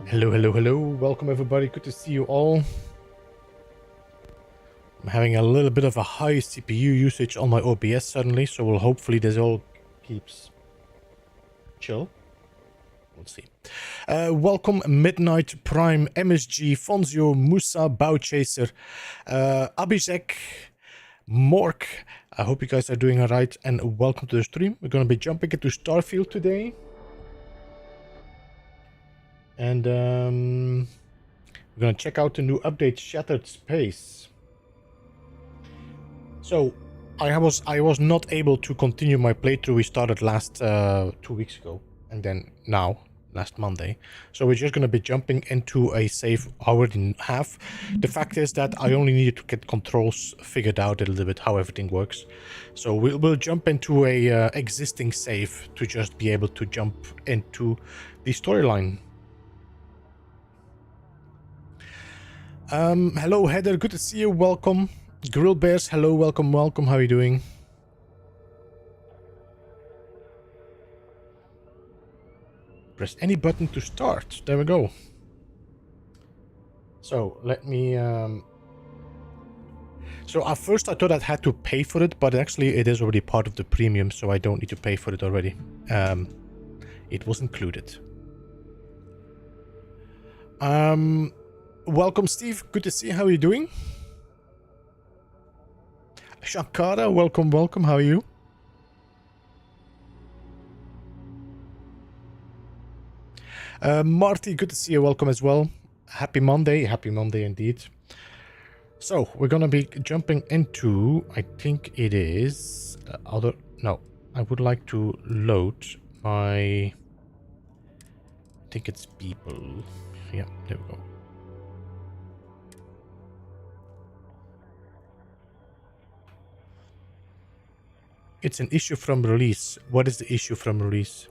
Hello, hello, hello. Welcome everybody. Good to see you all. I'm having a little bit of a high CPU usage on my OBS suddenly, so hopefully this all keeps chill. We'll see. Welcome Midnight Prime, MSG, Fonzio, Musa, Bowchaser, Abhishek, Mork. I hope you guys are doing alright, and welcome to the stream. We're going to be jumping into Starfield today. And we're going to check out the new update, Shattered Space. So, I was not able to continue my playthrough we started last 2 weeks ago, and then now, last Monday. So we're just going to be jumping into a save I already have. The fact is that I only needed to get controls figured out a little bit, how everything works. So we'll jump into a existing save to just be able to jump into the storyline. Hello Heather, good to see you, welcome. Grill Bears, hello, welcome, welcome, how are you doing? Press any button to start, there we go. So, let me, So at first I thought I had to pay for it, but actually it is already part of the premium, so I don't need to pay for it already. It was included. Welcome Steve, good to see you, how are you doing? Shankara, welcome, welcome, how are you? Marty, good to see you, welcome as well. Happy Monday indeed. So, we're gonna be jumping into, I think it is, no, I would like to load my, I think it's people, yeah, there we go. It's an issue from release. What is the issue from release?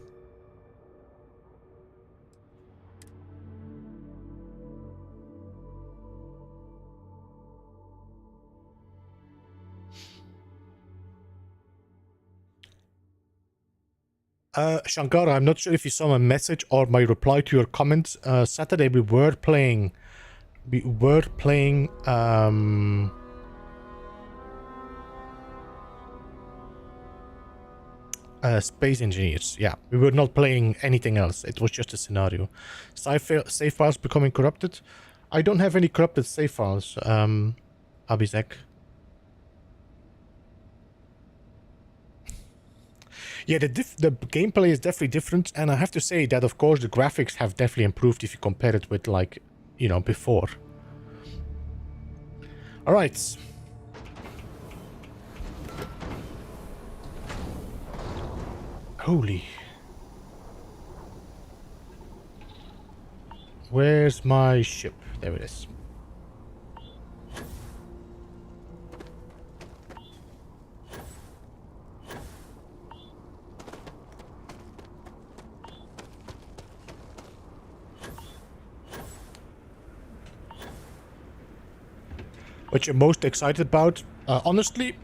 Shankara, I'm not sure if you saw my message or my reply to your comment. Saturday we were playing Space Engineers. Yeah, we were not playing anything else. It was just a scenario. Save files becoming corrupted. I don't have any corrupted save files, Abhishek. Yeah, the gameplay is definitely different, and I have to say that, of course, the graphics have definitely improved if you compare it with, like, you know, before. Alright. Holy. Where's my ship? There it is. What you're most excited about? Honestly,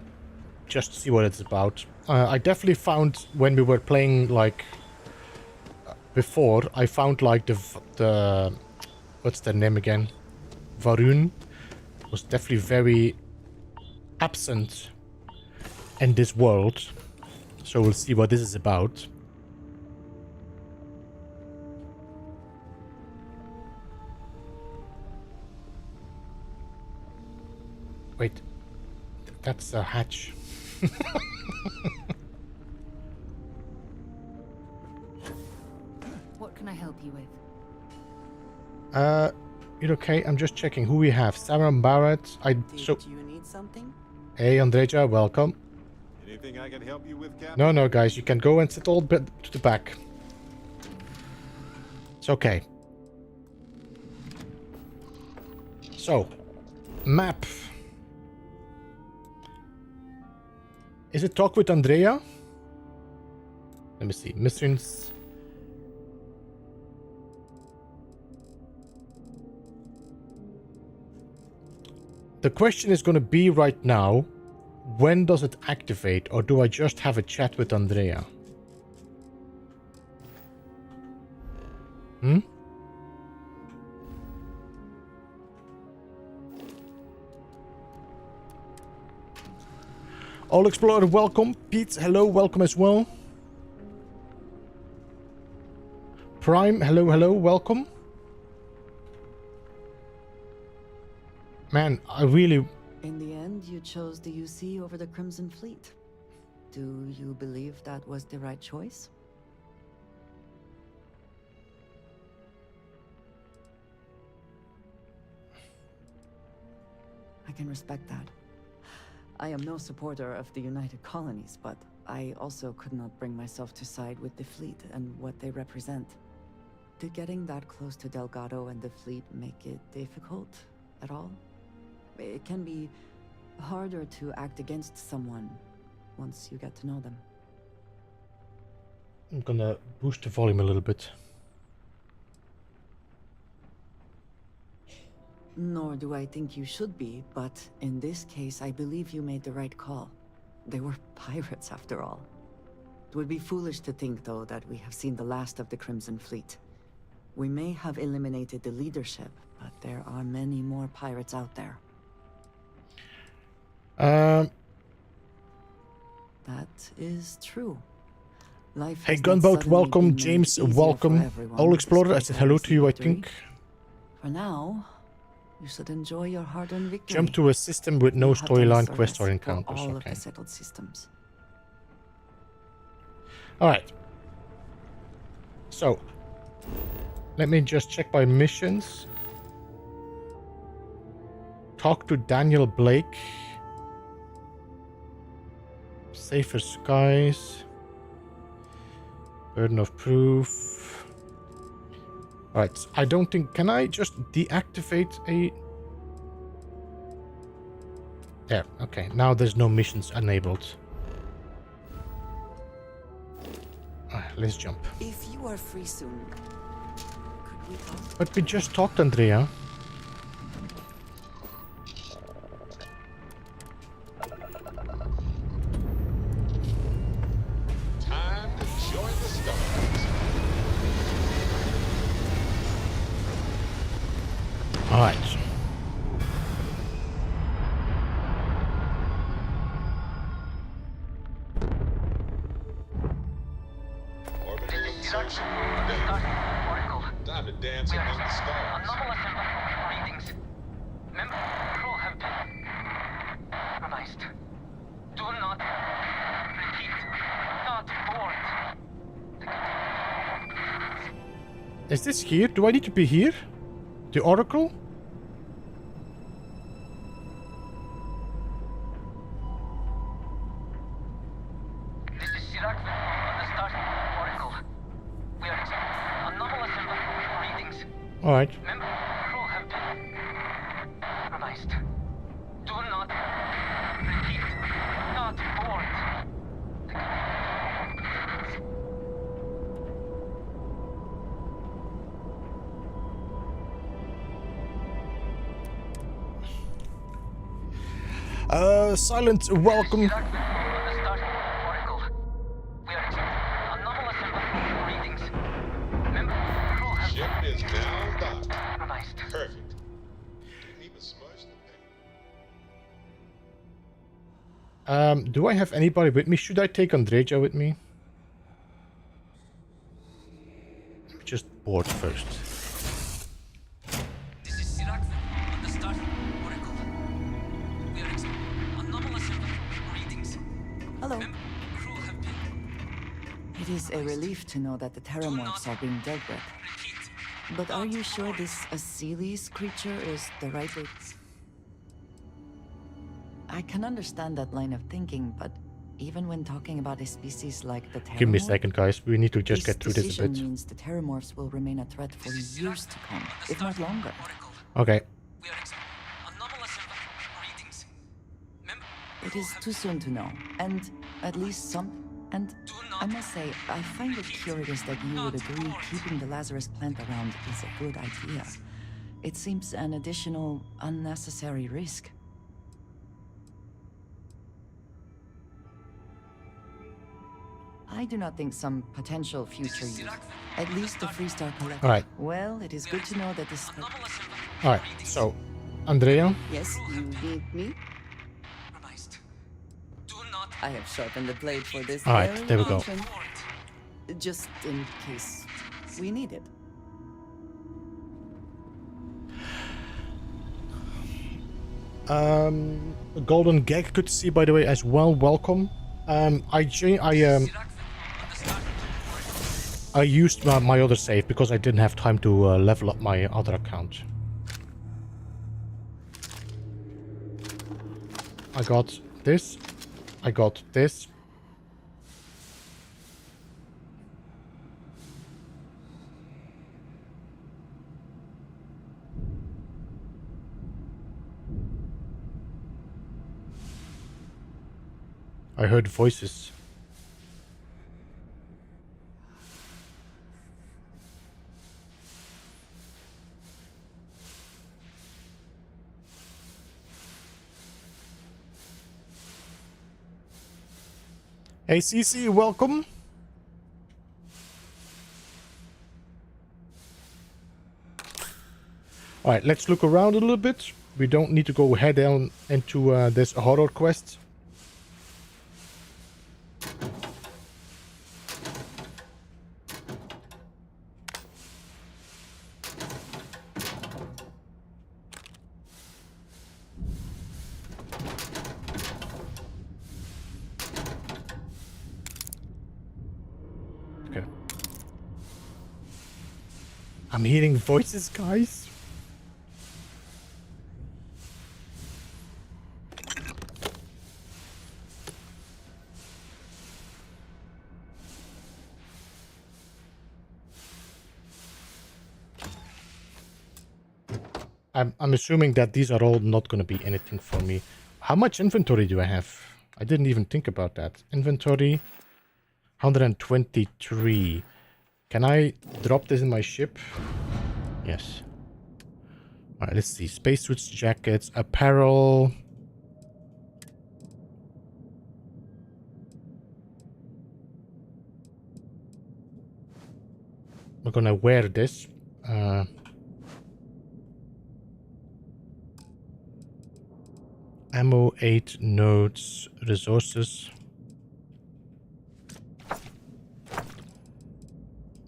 just see what it's about. I definitely found when we were playing, like, before, I found, like, the what's the name again? Varun was definitely very absent in this world. So we'll see what this is about. Wait, that's a hatch. What can I help you with? You're okay? I'm just checking who we have. Sarah Barrett. Did you need something? Hey, Andreja, welcome. Anything I can help you with, Captain? No, guys, you can go and sit all bit to the back. It's okay. So, map. Is it talk with Andrea? Let me see. Missions. The question is going to be right now, when does it activate, or do I just have a chat with Andrea? All Explorer, welcome. Pete, hello, welcome as well. Prime, hello, welcome. Man, I really... In the end, you chose the UC over the Crimson Fleet. Do you believe that was the right choice? I can respect that. I am no supporter of the United Colonies, but I also could not bring myself to side with the fleet and what they represent. Did getting that close to Delgado and the fleet make it difficult at all? It can be harder to act against someone once you get to know them. I'm gonna boost the volume a little bit. Nor do I think you should be, but in this case, I believe you made the right call. They were pirates, after all. It would be foolish to think, though, that we have seen the last of the Crimson Fleet. We may have eliminated the leadership, but there are many more pirates out there. That is true. Life Hey, has not Gunboat, suddenly welcome. been made James, easier welcome. for everyone, All Explorer, I despite said our hello to you, I victory. think. For now, you should enjoy your hard-earned victory. Jump to a system with no You have done storyline, service quest, or for encounters. all of Okay. the settled systems. Alright. So, let me just check my missions. Talk to Daniel Blake. Safer Skies. Burden of Proof. Alright, I don't think... Can I just deactivate a... There, okay. Now there's no missions enabled. Let's jump. If you are free soon, could we talk? But we just talked, Andrea. Time to join the stars. All right. Orbital insertion. Time to dance among the stars. Readings. Member crew have been compromised. Do not repeat. Not board. Is this here? Do I need to be here? The Oracle? This is Chirac on the Starfield Oracle. We are anomalous readings. All right. Member crew have been compromised. Do not repeat. Not board. Silent, welcome. Chirac on the Starfield Oracle. We are anomalous readings. Member crew have Ship is now docked. compromised. Perfect. Didn't even smudge the thing. Do I have anybody with me? Should I take Andreja with me? Let me just board first. This is Chirac on the Starfield Oracle. We are anomalous readings. Hello. Crew have been It is a relief to know that the terramorphs are being dealt with. repeat. But are you sure this Asilis creature is the right way? I can understand that line of thinking, but even when talking about a species like the terramorph, Give me a second, guys. We need to just this get through this a decision bit. means the terramorphs will remain a threat for years to come, if not longer. Oracle. Okay. We are anomalous readings. Member It is too soon to know, and at least some. And I must say, I find it curious that you would agree keeping the Lazarus plant around is a good idea. It seems an additional, unnecessary risk. I do not think some potential future use, at least the Freestar Collective. All right. Well, it is good to know that this. anomalous All right. So, Andrea. Yes, you need me? compromised. Do not I have sharpened the blade for this All right, very there we go. occasion. Just in case we need it. Golden Gag, good to see, by the way, as well. Welcome. I used my other save because I didn't have time to level up my other account. I got this. I got this. I heard voices. Hey CC, welcome. Alright, let's look around a little bit. We don't need to go head down into this horror quest. Okay. I'm hearing voices, guys. I'm assuming that these are all not going to be anything for me. How much inventory do I have? I didn't even think about that. Inventory, 123. Can I drop this in my ship? Yes. Alright, let's see. Spacesuits, jackets, apparel. We're gonna wear this. Ammo, 8 nodes, resources.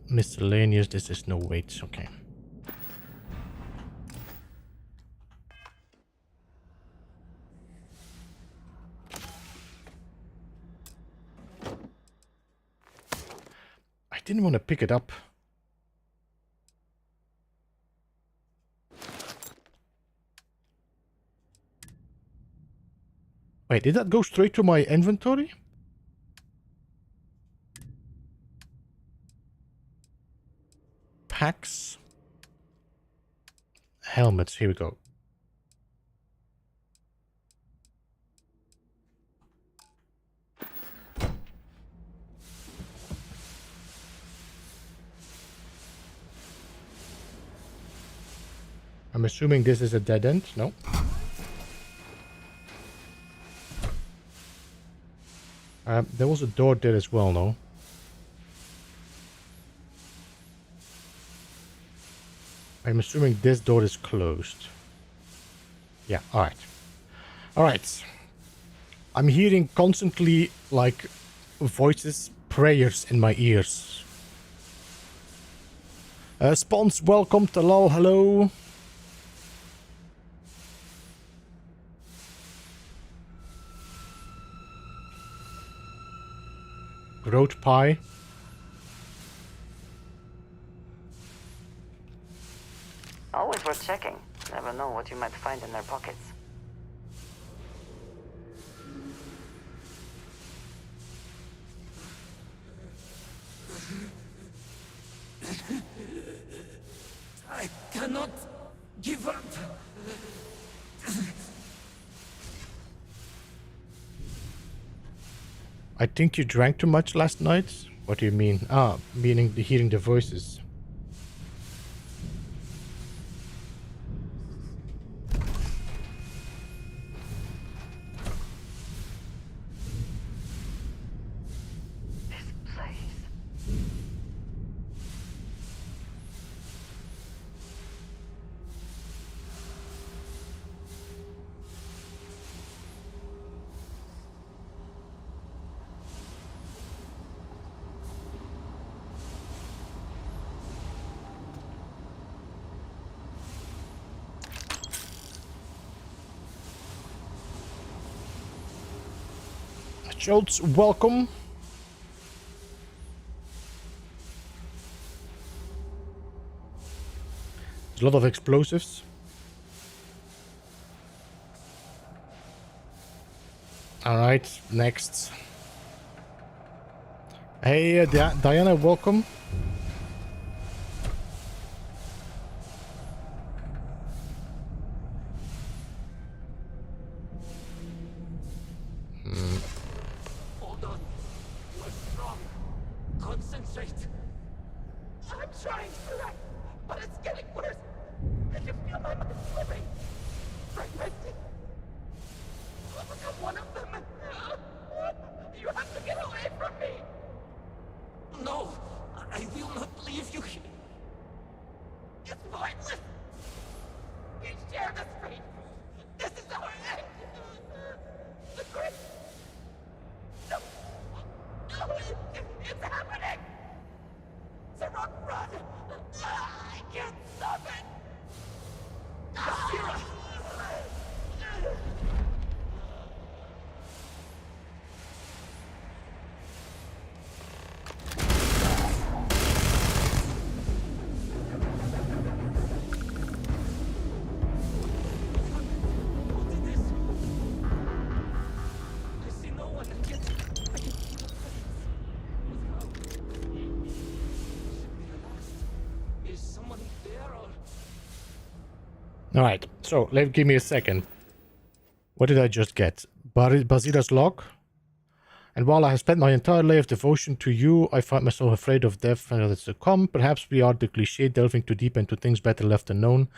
Miscellaneous, this is no weight, okay. I didn't want to pick it up. Wait, did that go straight to my inventory? Packs. Helmets, here we go. I'm assuming this is a dead end, no? There was a door there as well, no? I'm assuming this door is closed. Yeah, alright. Alright. I'm hearing constantly, like, voices, prayers in my ears. Spons, welcome to LOL, hello. Road pie. Always worth checking. Never know what you might find in their pockets. I cannot give up. I think you drank too much last night? What do you mean? Ah, meaning hearing the voices. This place. Schultz, welcome. There's a lot of explosives. Alright, next. Hey, Diana, welcome. Hold on. You are strong. Concentrate. I'm trying to, but it's getting worse. Can you feel my mind slipping? Fragmenting. I'll become one of them. You have to get away from me. No, I will not leave you here. It's pointless. We share this fate. This is our end. The great. No, no, it's happening. Zerok, run. I can't stop it. Shira. Alright, so give me a second. What did I just get? Basila's log. And while I have spent my entire life of devotion to you, I find myself afraid of death and others to come. Perhaps we are the cliche, delving too deep into things better left unknown,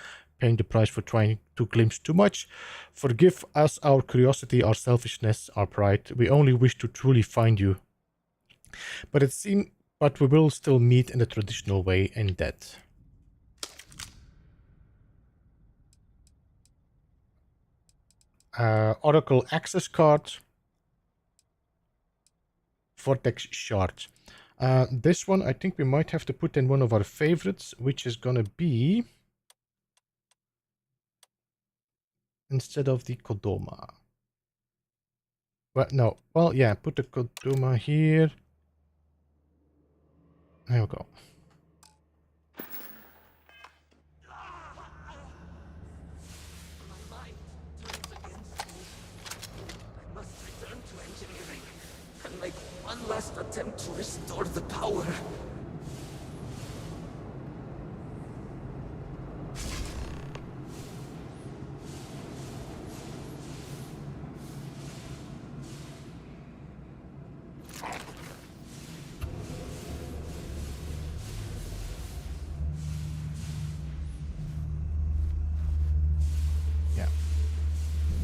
paying the price for trying to glimpse too much. Forgive us our curiosity, our selfishness, our pride. We only wish to truly find you. But we will still meet in the traditional way in death. Oracle access card. Vortex shard. This one, I think we might have to put in one of our favorites, which is gonna be instead of the Kodoma. Well, no. Well, yeah, put the Kodoma here. There we go. One last attempt to restore the power. Yeah.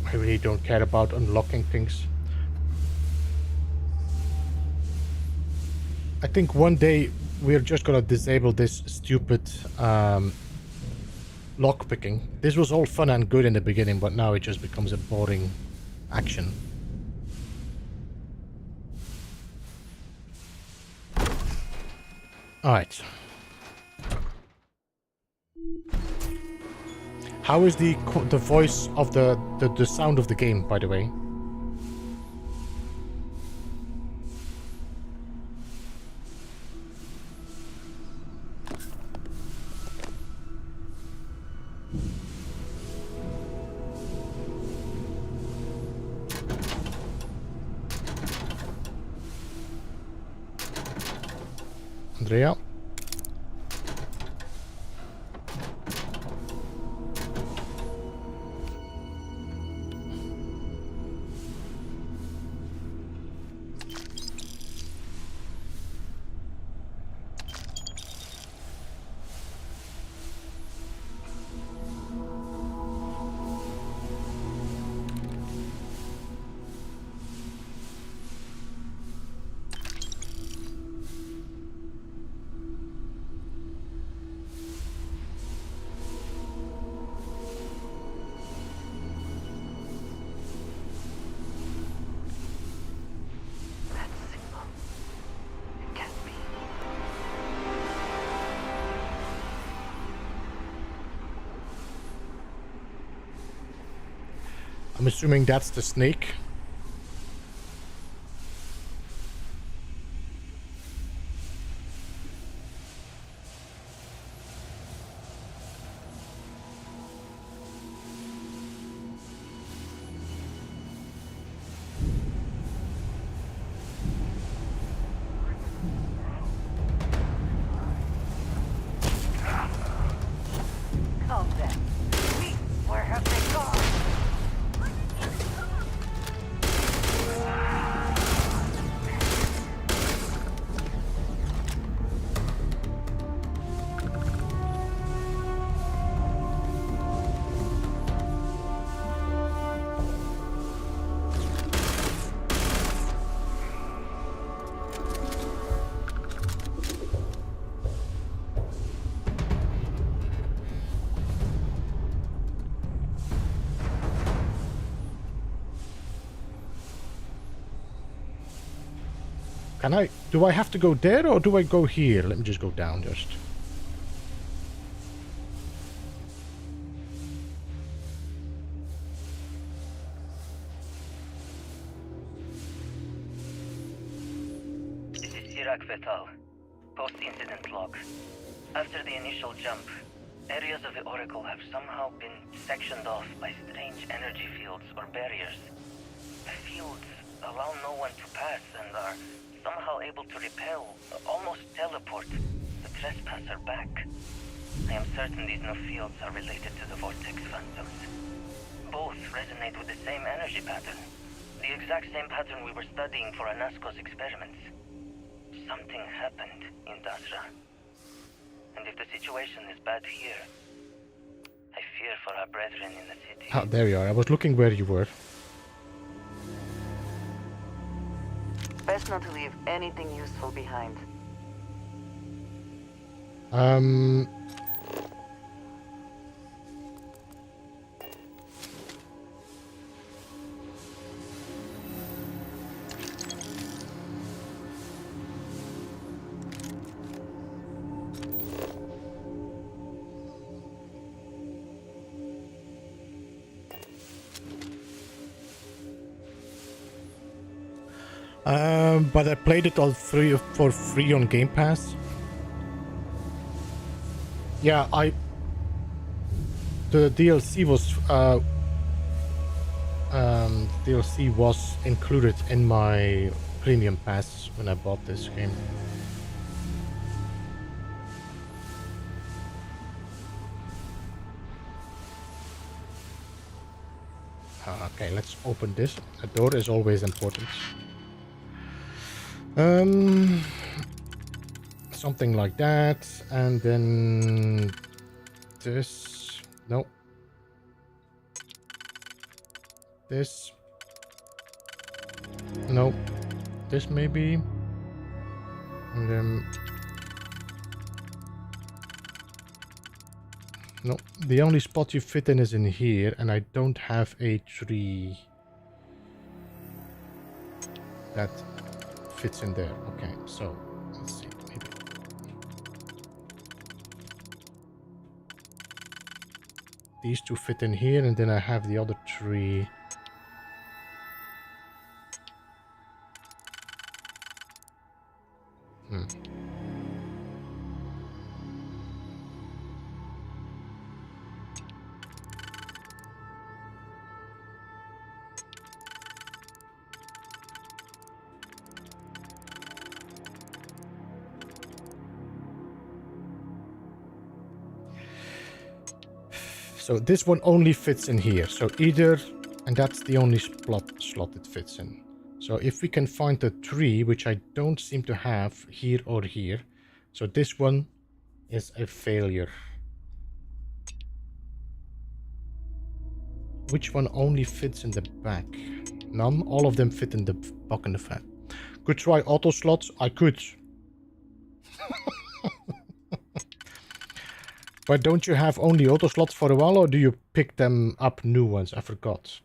I really don't care about unlocking things. I think one day we're just gonna disable this stupid lockpicking. This was all fun and good in the beginning, but now it just becomes a boring action. Alright. How is the voice of the sound of the game, by the way? Andrea. I'm assuming that's the snake. Can I... Do I have to go there or do I go here? Let me just go down just. This is Sirac Vetal. Post-incident log. After the initial jump, areas of the Oracle have somehow been sectioned off by strange energy fields or barriers. The fields allow no one to pass and are somehow able to repel, almost teleport, the trespasser back. I am certain these new fields are related to the Vortex Phantoms. Both resonate with the same energy pattern. The exact same pattern we were studying for Anasco's experiments. Something happened in Dasra. And if the situation is bad here, I fear for our brethren in the city. Ah, there you are. I was looking where you were. Best not to leave anything useful behind. But I played it all for free on Game Pass. Yeah, the DLC was included in my premium pass when I bought this game. Okay, let's open this. A door is always important. Something like that, and then this. No. This. No. This maybe. And then. No. The only spot you fit in is in here, and I don't have a tree that fits in there. Okay, so let's see. Maybe. These two fit in here, and then I have the other tree. So this one only fits in here. So either, and that's the only slot it fits in. So if we can find a tree, which I don't seem to have here or here. So this one is a failure. Which one only fits in the back? None. All of them fit in the back and the fat. Could try auto slots. I could. But don't you have only auto slots for a while, or do you pick them up new ones? I forgot.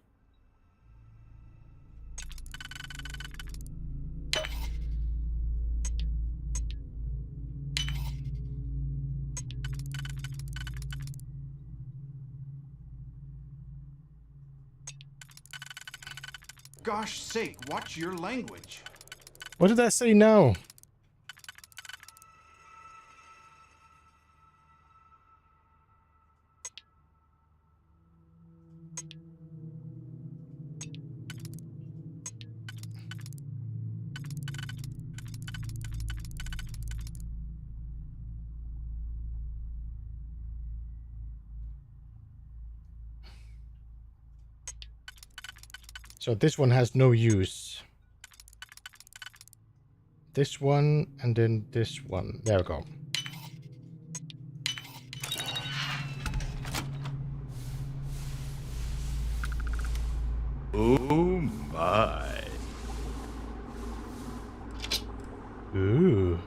Gosh sake, watch your language. What did I say now? So this one has no use. This one, and then this one. There we go. Oh my. Ooh.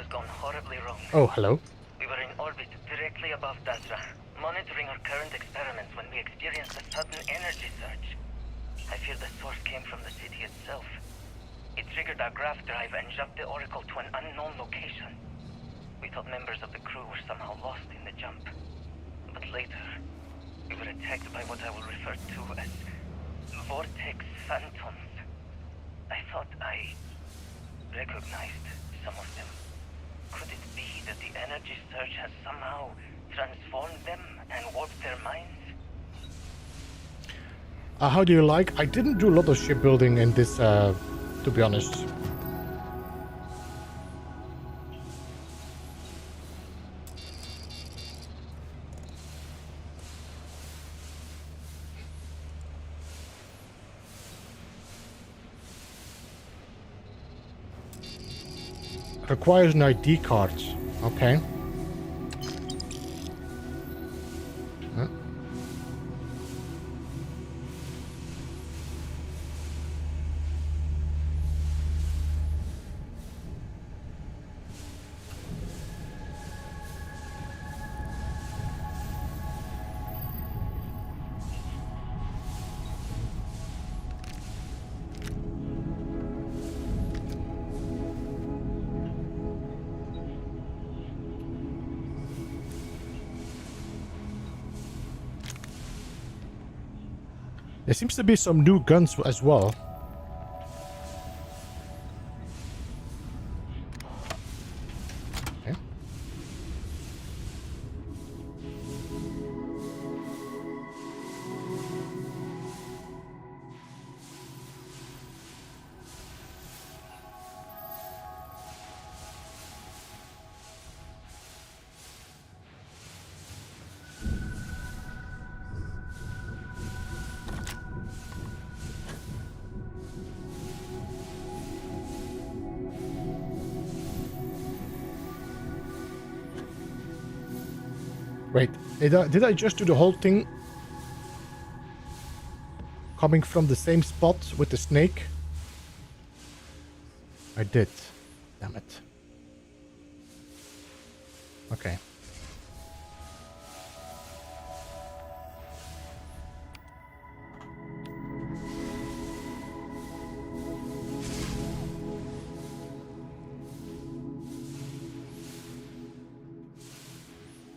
have gone horribly wrong. Oh, hello. We were in orbit directly above Dasra, monitoring our current experiments when we experienced a sudden energy surge. I fear the source came from the city itself. It triggered our grav drive and jumped the Oracle to an unknown location. We thought members of the crew were somehow lost in the jump. But later, we were attacked by what I will refer to as vortex phantoms. I thought I recognized some of them. Could it be that the energy surge has somehow transformed them and warped their minds? How do you like? I didn't do a lot of shipbuilding in this, to be honest. Requires an ID card. Okay. Huh? There seems to be some new guns as well. Okay. Wait, did I just do the whole thing coming from the same spot with the snake? I did. Damn it. Okay.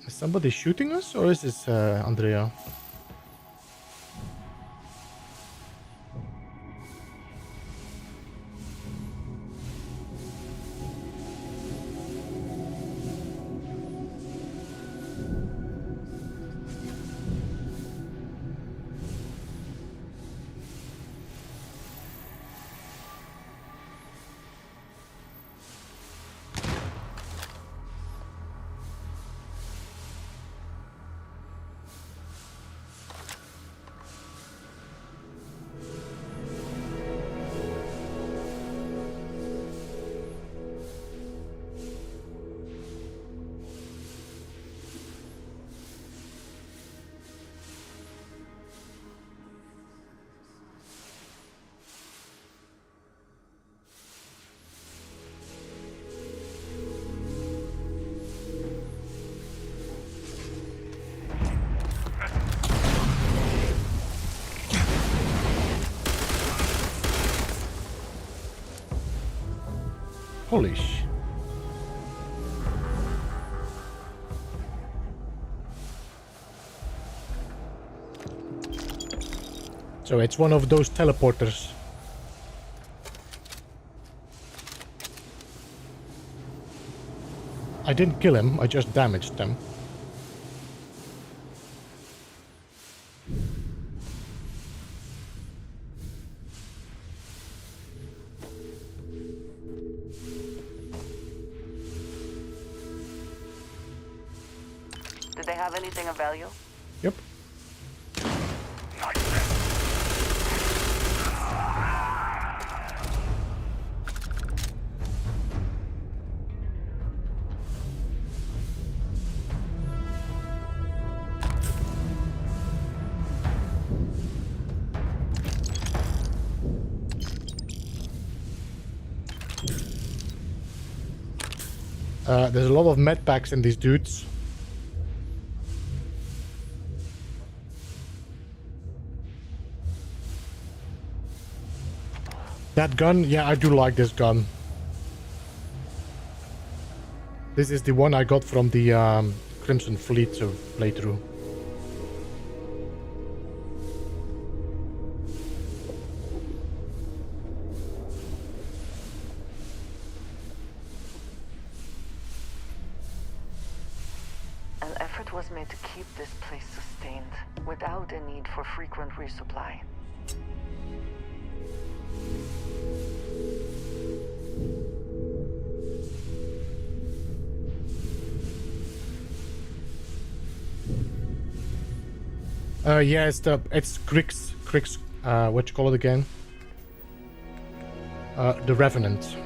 Is somebody shooting us, or is this Andrea? Holy sh... So it's one of those teleporters. I didn't kill him, I just damaged them. Did they have anything of value? Yep. There's a lot of med packs in these dudes. That gun, yeah, I do like this gun. This is the one I got from the Crimson Fleet playthrough. An effort was made to keep this place sustained, without a need for frequent resupply. Yeah, it's Crix, what you call it again? The Revenant.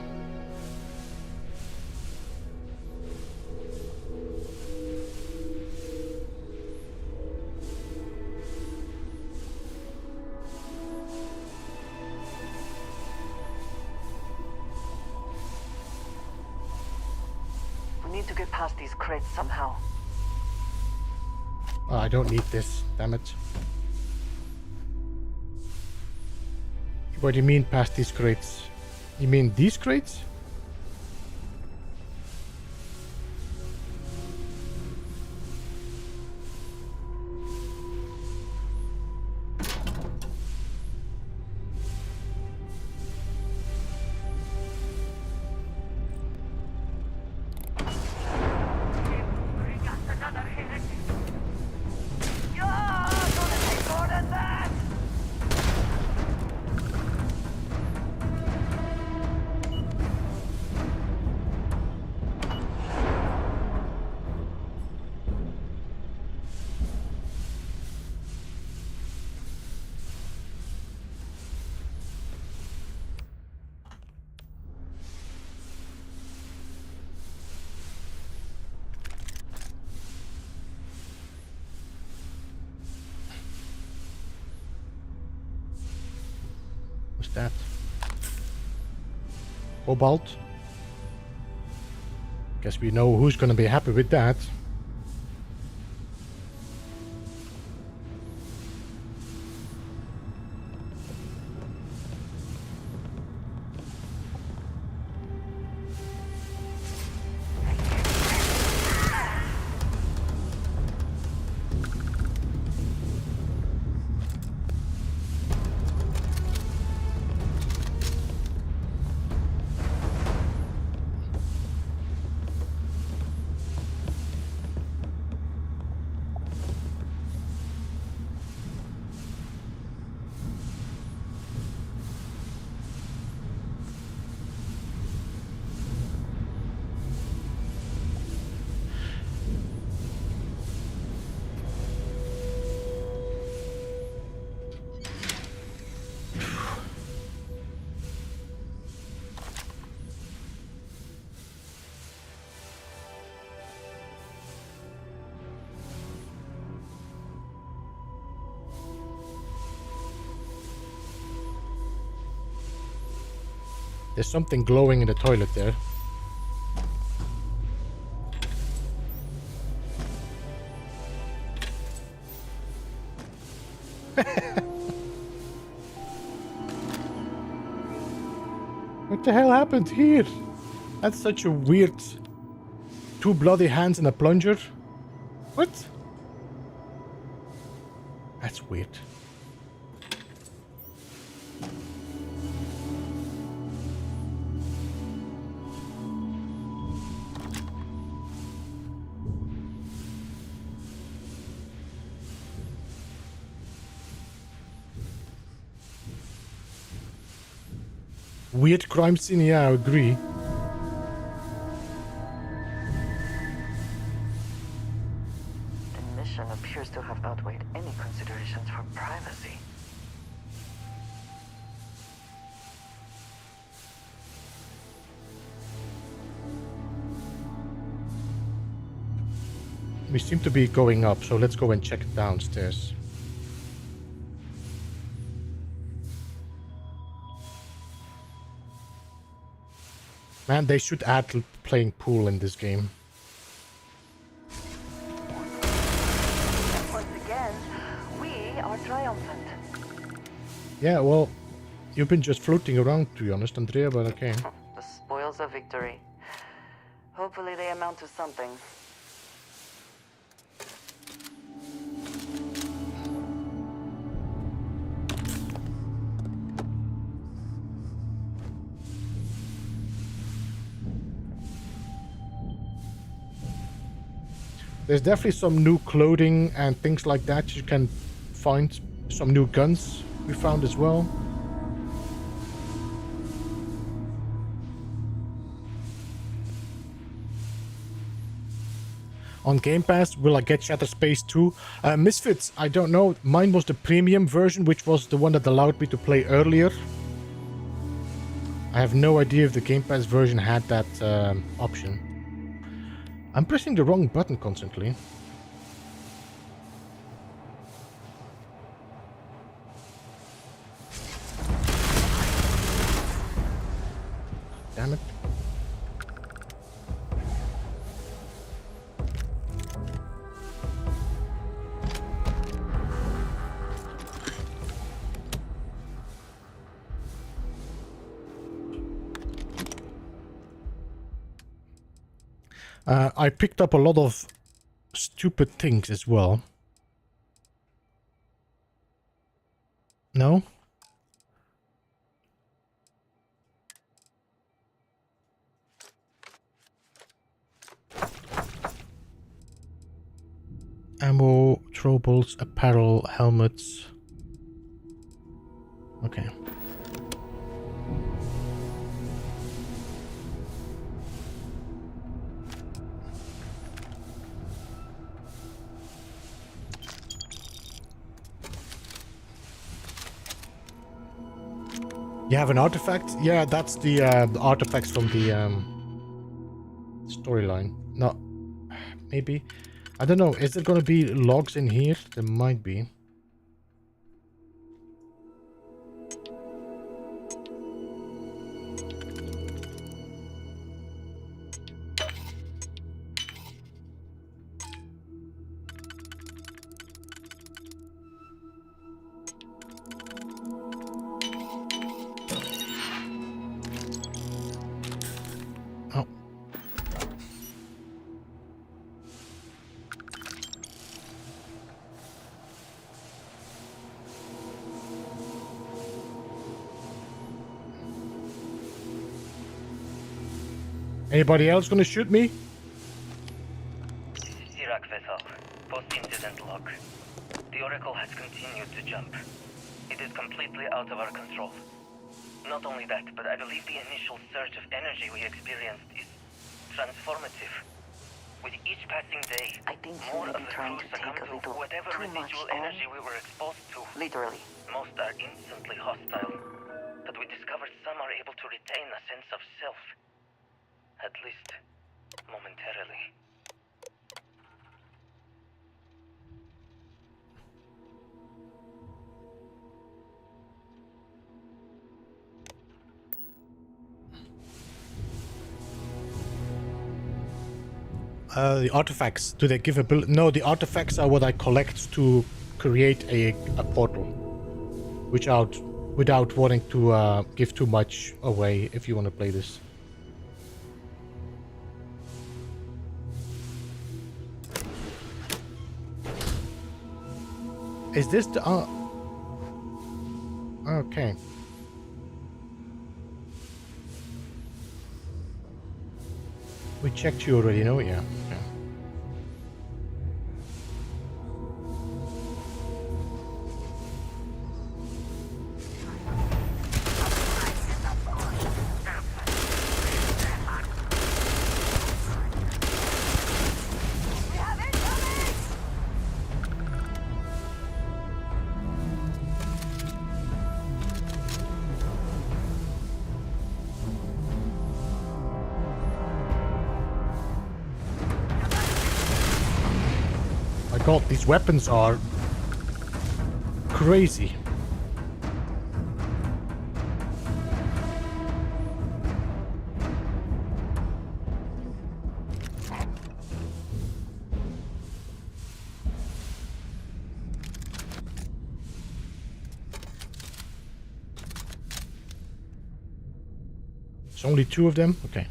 We need to get past these crates somehow. Oh, I don't need this, damn it. What do you mean past these crates? You mean these crates? What's that? Cobalt. Guess we know who's gonna be happy with that. There's something glowing in the toilet there. What the hell happened here? That's such a weird... Two bloody hands and a plunger. What? That's weird. Weird crime scene, yeah, I agree. The mission appears to have outweighed any considerations for privacy. We seem to be going up, so let's go and check downstairs. Man, they should add playing pool in this game. Once again, we are triumphant. Yeah, well, you've been just floating around, to be honest, Andrea, but okay. The spoils of victory. Hopefully they amount to something. There's definitely some new clothing and things like that you can find. Some new guns we found as well. On Game Pass, will I get Shattered Space 2? Misfits, I don't know. Mine was the premium version, which was the one that allowed me to play earlier. I have no idea if the Game Pass version had that option. I'm pressing the wrong button constantly. Damn it. I picked up a lot of stupid things as well. No? Ammo, throwables, apparel, helmets. Okay. You have an artifact? Yeah, that's the artifacts from the storyline. No, maybe. I don't know. Is there gonna be logs in here? There might be. Anybody else gonna shoot me? Iraq vessel. Post-incident log. The Oracle has continued to jump. It is completely out of our control. Not only that, but I believe the initial surge of energy we experienced is transformative. With each passing day, I think you more may of be the trying crew to take succumb a to little whatever too much residual on. energy we were exposed to. Literally. Most are instantly hostile, but we discovered some are able to retain a sense of self. At least, momentarily. The artifacts, do they give ability? No, the artifacts are what I collect to create a portal. Without wanting to give too much away if you want to play this. Is this the... okay. We checked you already, no? Yeah. Okay. God, these weapons are crazy. only 2 of them? Okay.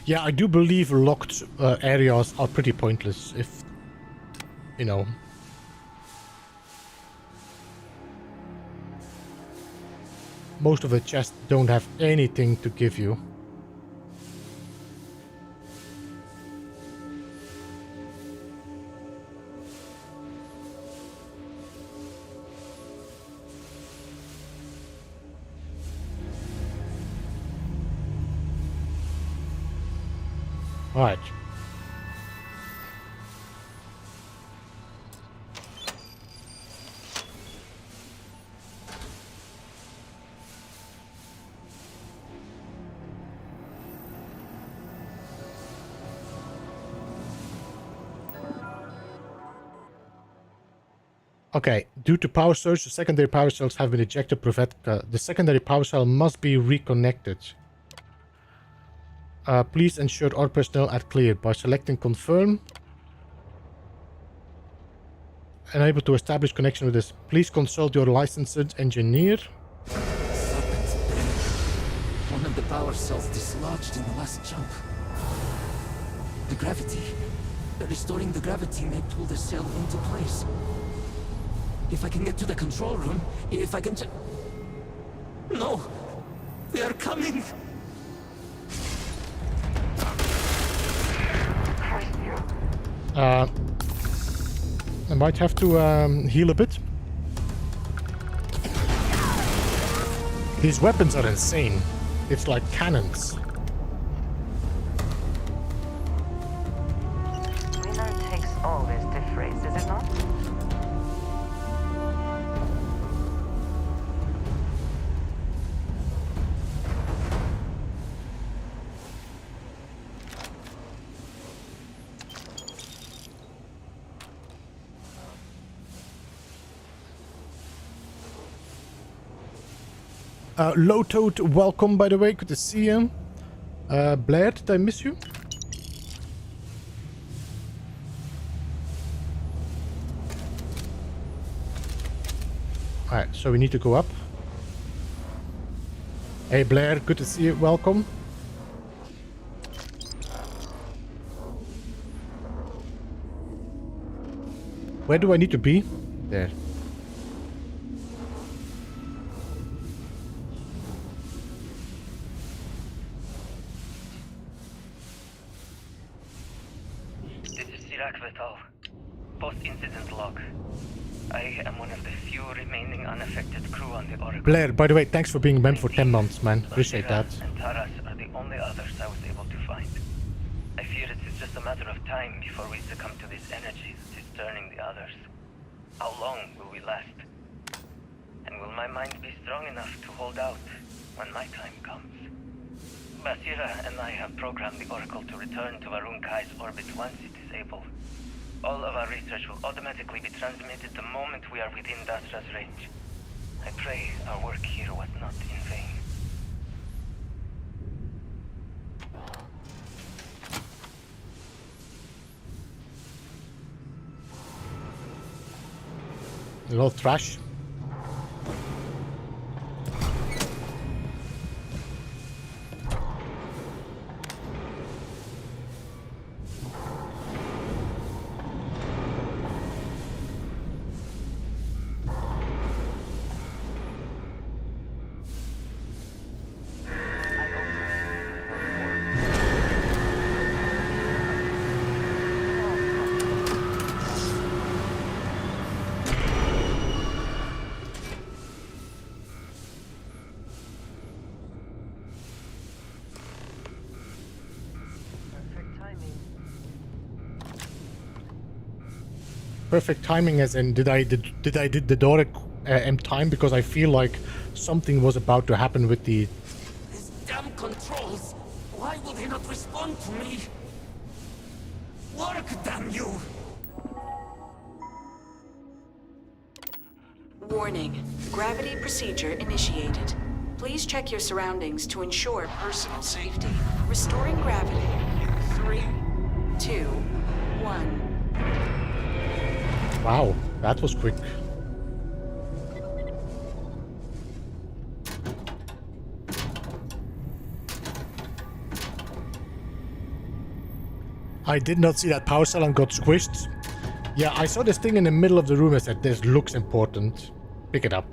Yeah, I do believe locked areas are pretty pointless if, you know... most of the chests don't have anything to give you. Alright. Okay, due to power surge, the secondary power cells have been ejected. The secondary power cell must be reconnected. Please ensure all personnel are cleared by selecting confirm. Unable to establish connection with this. Please consult your licensed engineer. One of the power cells dislodged in the last jump. The gravity. Restoring the gravity may pull the cell into place. If I can get to the control room, if I can No! They are coming! I might have to heal a bit. These weapons are insane. It's like cannons. Winner takes all is the phrase, is it not? Low Toad, welcome by the way, good to see you. Blair, did I miss you? Alright, so we need to go up. Hey Blair, good to see you, welcome. Where do I need to be? There. Post-incident log. I am one of the few remaining unaffected crew on the Oracle. Blair, by the way, thanks for being a member for 10 months, man. Appreciate that. And Taras are the only others I was able to find. I fear it is just a matter of time before we succumb to this energy that is turning the others. How long will we last? And will my mind be strong enough to hold out when my time comes? Basira and I have programmed the Oracle to return to Varun Kai's orbit once it is able. All of our research will automatically be transmitted the moment we are within Dasra's range. I pray our work here was not in vain. A lot of trash. Perfect timing, as in did I did the door in time, because I feel like something was about to happen with the... These damn controls! Why will they not respond to me? Work, damn you! Warning. Gravity procedure initiated. Please check your surroundings to ensure personal safety. Restoring gravity. 3, 2, 1. Wow, that was quick. I did not see that power cell and got squished. Yeah, I saw this thing in the middle of the room. I said, this looks important. Pick it up.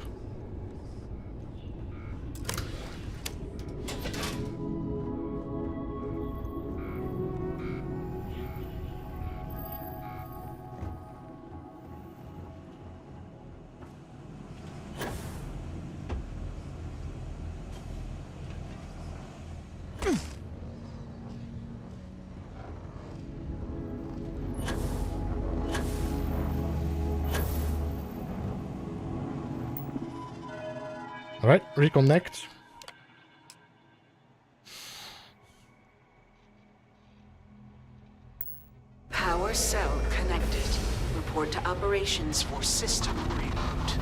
Alright, reconnect. Power cell connected. Report to operations for system reboot.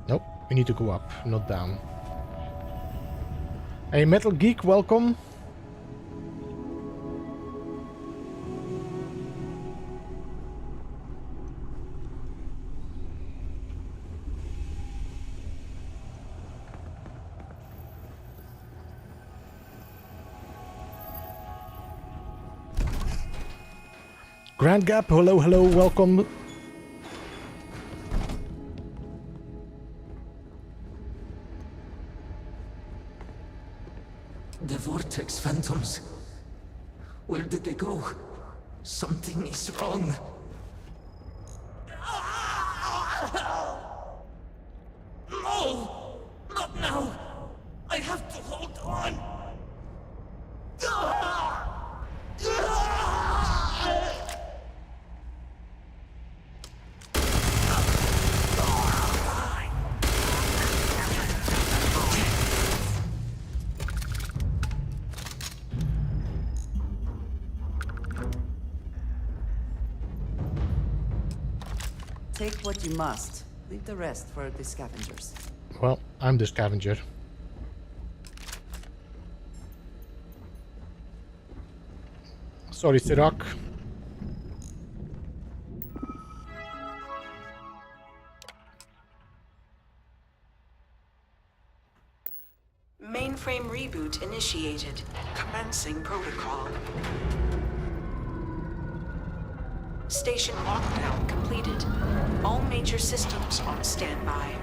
Nope, we need to go up, not down. Hey, Metal Geek, welcome. Grand Gap, hello, hello, welcome. The Vortex Phantoms. Where did they go? Something is wrong. No! Not now! I have to hold on! Take what you must. Leave the rest for the scavengers. Well, I'm the scavenger. Sorry, Sirak. Mainframe reboot initiated. Commencing protocol. Station lockdown completed. All major systems on standby.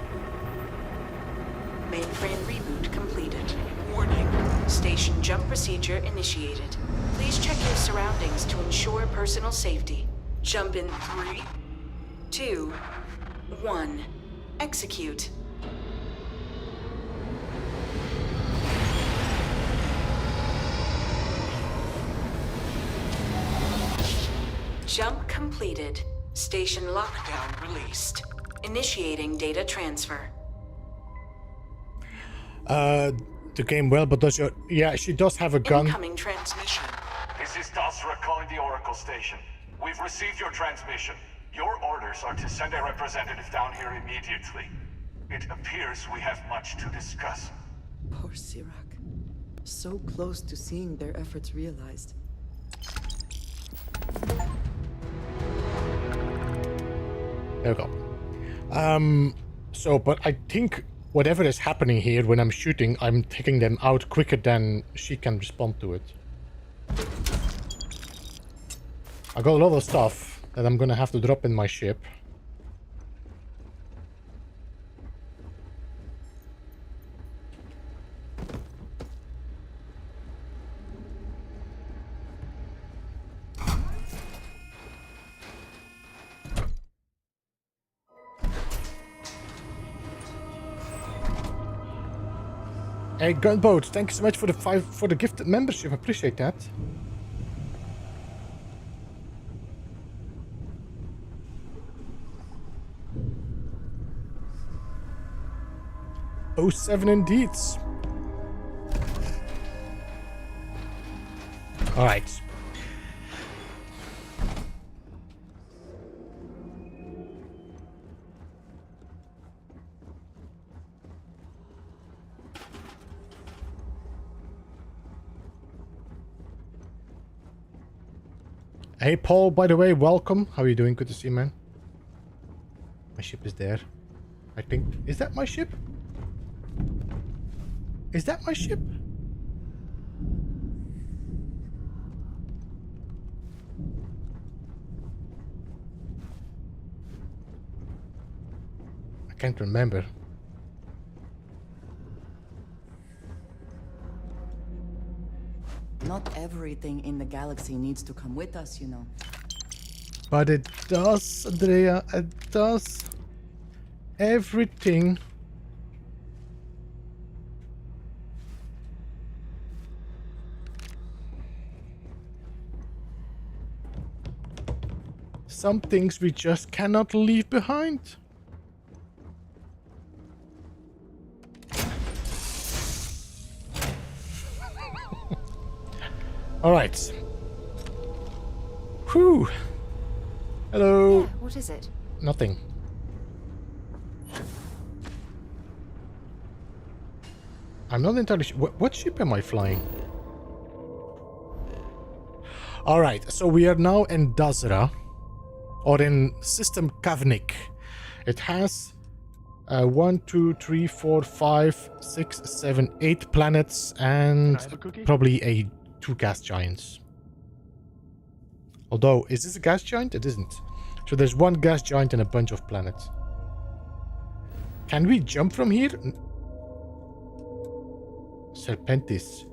Mainframe reboot completed. Warning. Station jump procedure initiated. Please check your surroundings to ensure personal safety. Jump in 3, 2, 1. Execute. Jump completed. Station lockdown released. Initiating data transfer. The game well, but does your... Yeah, she does have a gun. Incoming transmission. This is Dasra calling the Oracle Station. We've received your transmission. Your orders are to send a representative down here immediately. It appears we have much to discuss. Poor Sirak. So close to seeing their efforts realized. There we go. But I think whatever is happening here when I'm shooting, I'm taking them out quicker than she can respond to it. I got a lot of stuff that I'm gonna have to drop in my ship. Hey, Gunboat, thank you so much for the gifted membership. I appreciate that. Oh, 07 indeed. All right. Hey Paul, by the way, welcome. How are you doing? Good to see you, man. My ship is there. I think. Is that my ship? Is that my ship? I can't remember. Not everything in the galaxy needs to come with us, you know. But it does, Andrea. It does. Everything. Some things we just cannot leave behind. All right. Whew. Hello. Yeah, what is it? Nothing. I'm not entirely sure. What ship am I flying? All right. So we are now in Dazra, or in System Kavnik. It has 1, 2, 3, 4, 5, 6, 7, 8 planets and probably 2 gas giants. Although, is this a gas giant? It isn't. So there's 1 gas giant and a bunch of planets. Can we jump from here? Serpentis.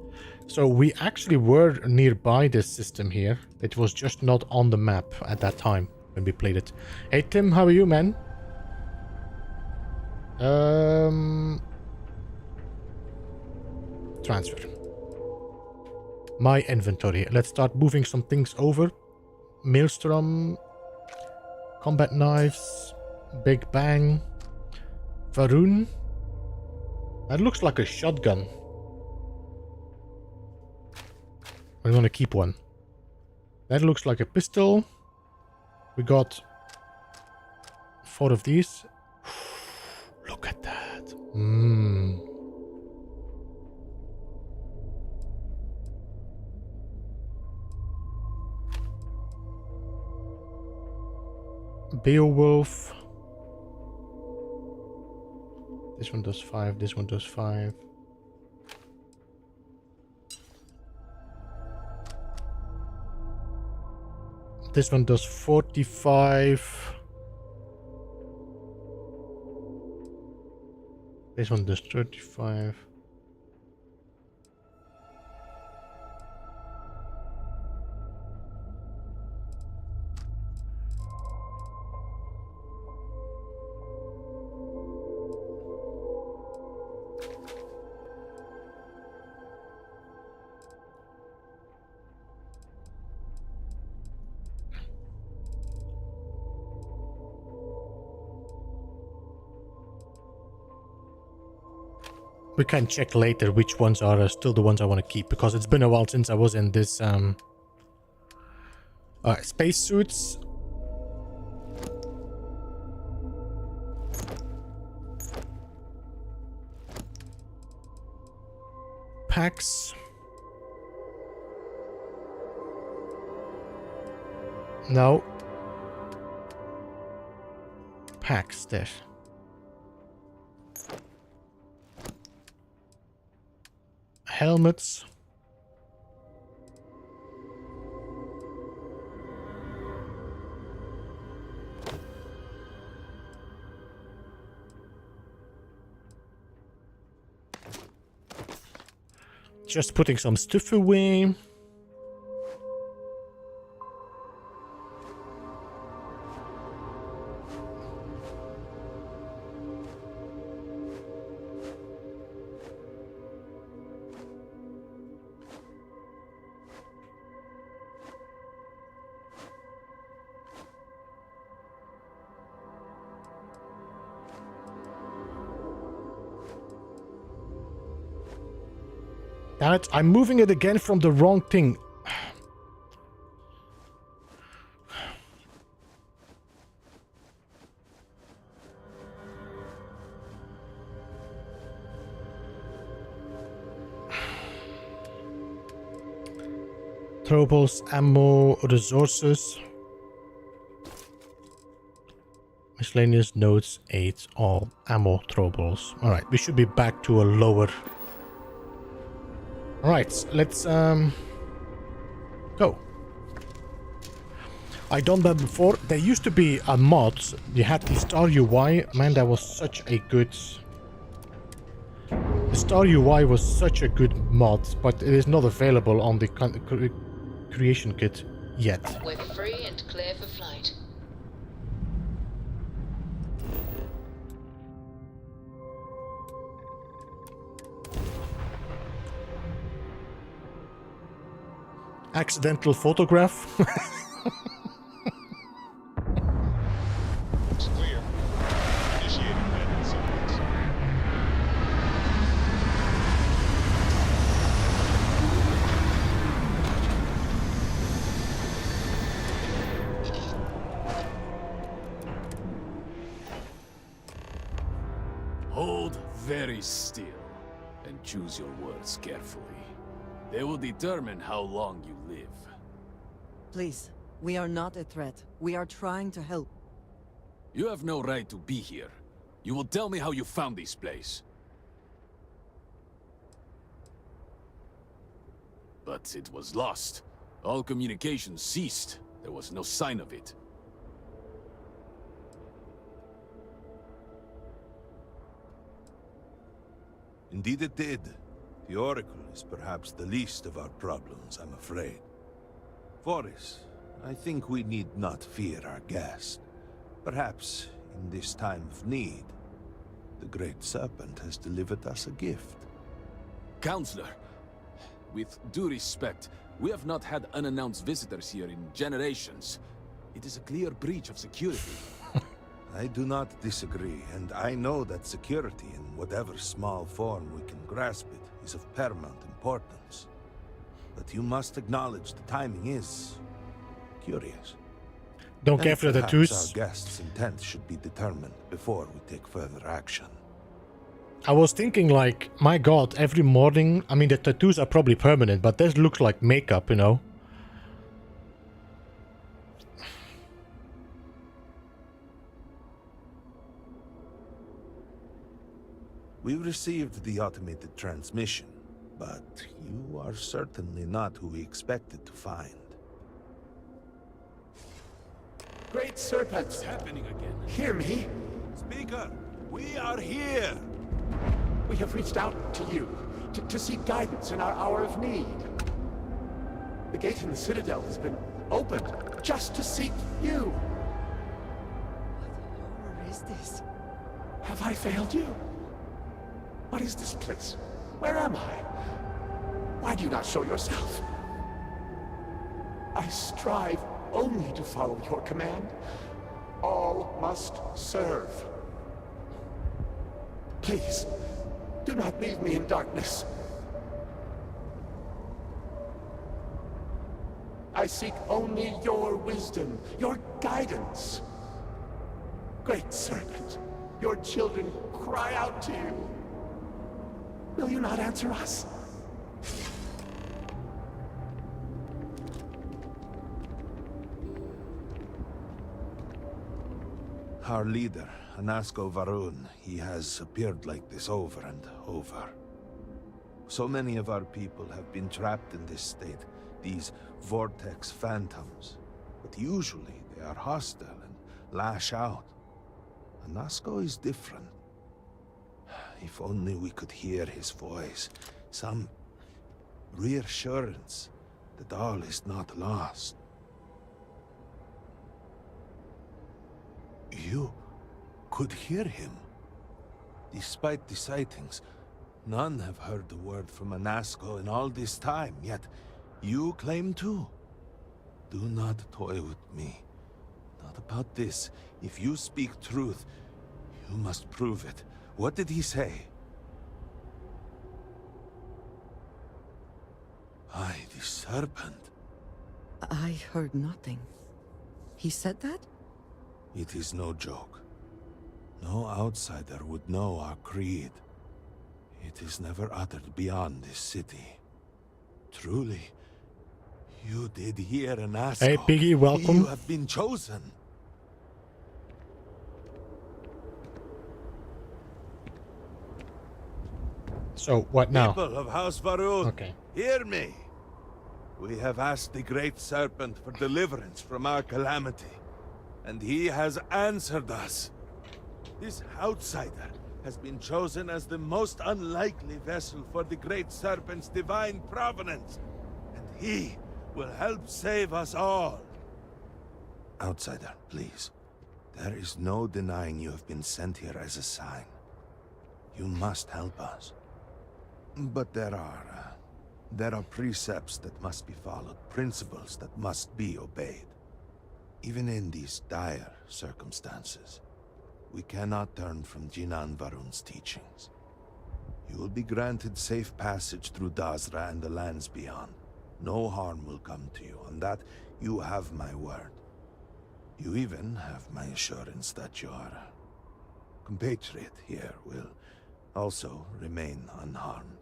So we actually were nearby this system here. It was just not on the map at that time when we played it. Hey Tim, how are you, man? Transfer. My inventory. Let's start moving some things over. Maelstrom. Combat knives. Big Bang. Varun. That looks like a shotgun. I'm gonna keep one. That looks like a pistol. We got 4 of these. Look at that. Beowulf. This one does 5. This one does 5. This one does 45. This one does 35. We can check later which ones are still the ones I want to keep, because it's been a while since I was in this spacesuits. Packs. No. Packs there. Helmets. Just putting some stuff away. Damn it, I'm moving it again from the wrong thing. Throwables, ammo, resources. Miscellaneous notes, 8, all ammo, throwables. Alright, we should be back to a lower. Alright, let's go. I done that before. There used to be a mod. You had the Star UI. Man, that was such a good. The Star UI was such a good mod, but it is not available on the creation kit yet. We're free and clear for flight. Accidental photograph. Looks clear. Initiating landing sequence. Hold very still and choose your words carefully. They will determine how long you live. Please, we are not a threat. We are trying to help. You have no right to be here. You will tell me how you found this place. But it was lost. All communication ceased. There was no sign of it. Indeed it did. The Oracle is perhaps the least of our problems, I'm afraid. Forris, I think we need not fear our guest. Perhaps, in this time of need, the Great Serpent has delivered us a gift. Counselor, with due respect, we have not had unannounced visitors here in generations. It is a clear breach of security. I do not disagree, and I know that security, in whatever small form we can grasp it, is of paramount importance. But you must acknowledge the timing is curious. Don't care for the tattoos. Our guest's intent should be determined before we take further action. I was thinking like, my god, every morning, I mean the tattoos are probably permanent, but this looks like makeup, you know? We received the automated transmission, but you are certainly not who we expected to find. Great Serpent, What's happening again? hear me. Speaker, we are here! We have reached out to you to seek guidance in our hour of need. The gate in the Citadel has been opened just to seek you. What horror is this? Have I failed you? What is this place? Where am I? Why do you not show yourself? I strive only to follow your command. All must serve. Please, do not leave me in darkness. I seek only your wisdom, your guidance. Great Serpent, your children cry out to you. Will you not answer us? Our leader, Anasko Varun, he has appeared like this over and over. So many of our people have been trapped in this state, these vortex phantoms. But usually they are hostile and lash out. Anasko is different. If only we could hear his voice, some reassurance that all is not lost. You could hear him. Despite the sightings, none have heard the word from Anasko in all this time, yet you claim to. Do not toy with me. Not about this. If you speak truth, you must prove it. What did he say? The serpent. I heard nothing. He said that? It is no joke. No outsider would know our creed. It is never uttered beyond this city. Truly, You did hear Anasco. Hey, Piggy, welcome. You have been chosen. So, what now? People of House Varun, Okay. hear me. We have asked the Great Serpent for deliverance from our calamity, and he has answered us. This outsider has been chosen as the most unlikely vessel for the Great Serpent's divine providence, and he will help save us all. Outsider, please. There is no denying you have been sent here as a sign. You must help us. But there are precepts that must be followed, principles that must be obeyed. Even in these dire circumstances, we cannot turn from Jinan Varun's teachings. You will be granted safe passage through Dazra and the lands beyond. No harm will come to you. On that, you have my word. You even have my assurance that your compatriot here will also remain unharmed.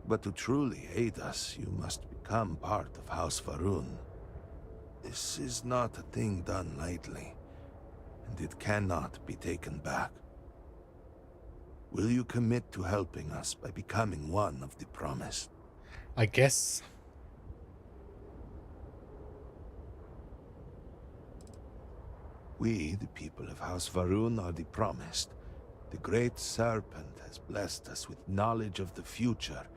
But to truly aid us, you must become part of House Varun. This is not a thing done lightly, and it cannot be taken back. Will you commit to helping us by becoming one of the promised? I guess. We, the people of House Varun, are the promised. The Great Serpent has blessed us with knowledge of the future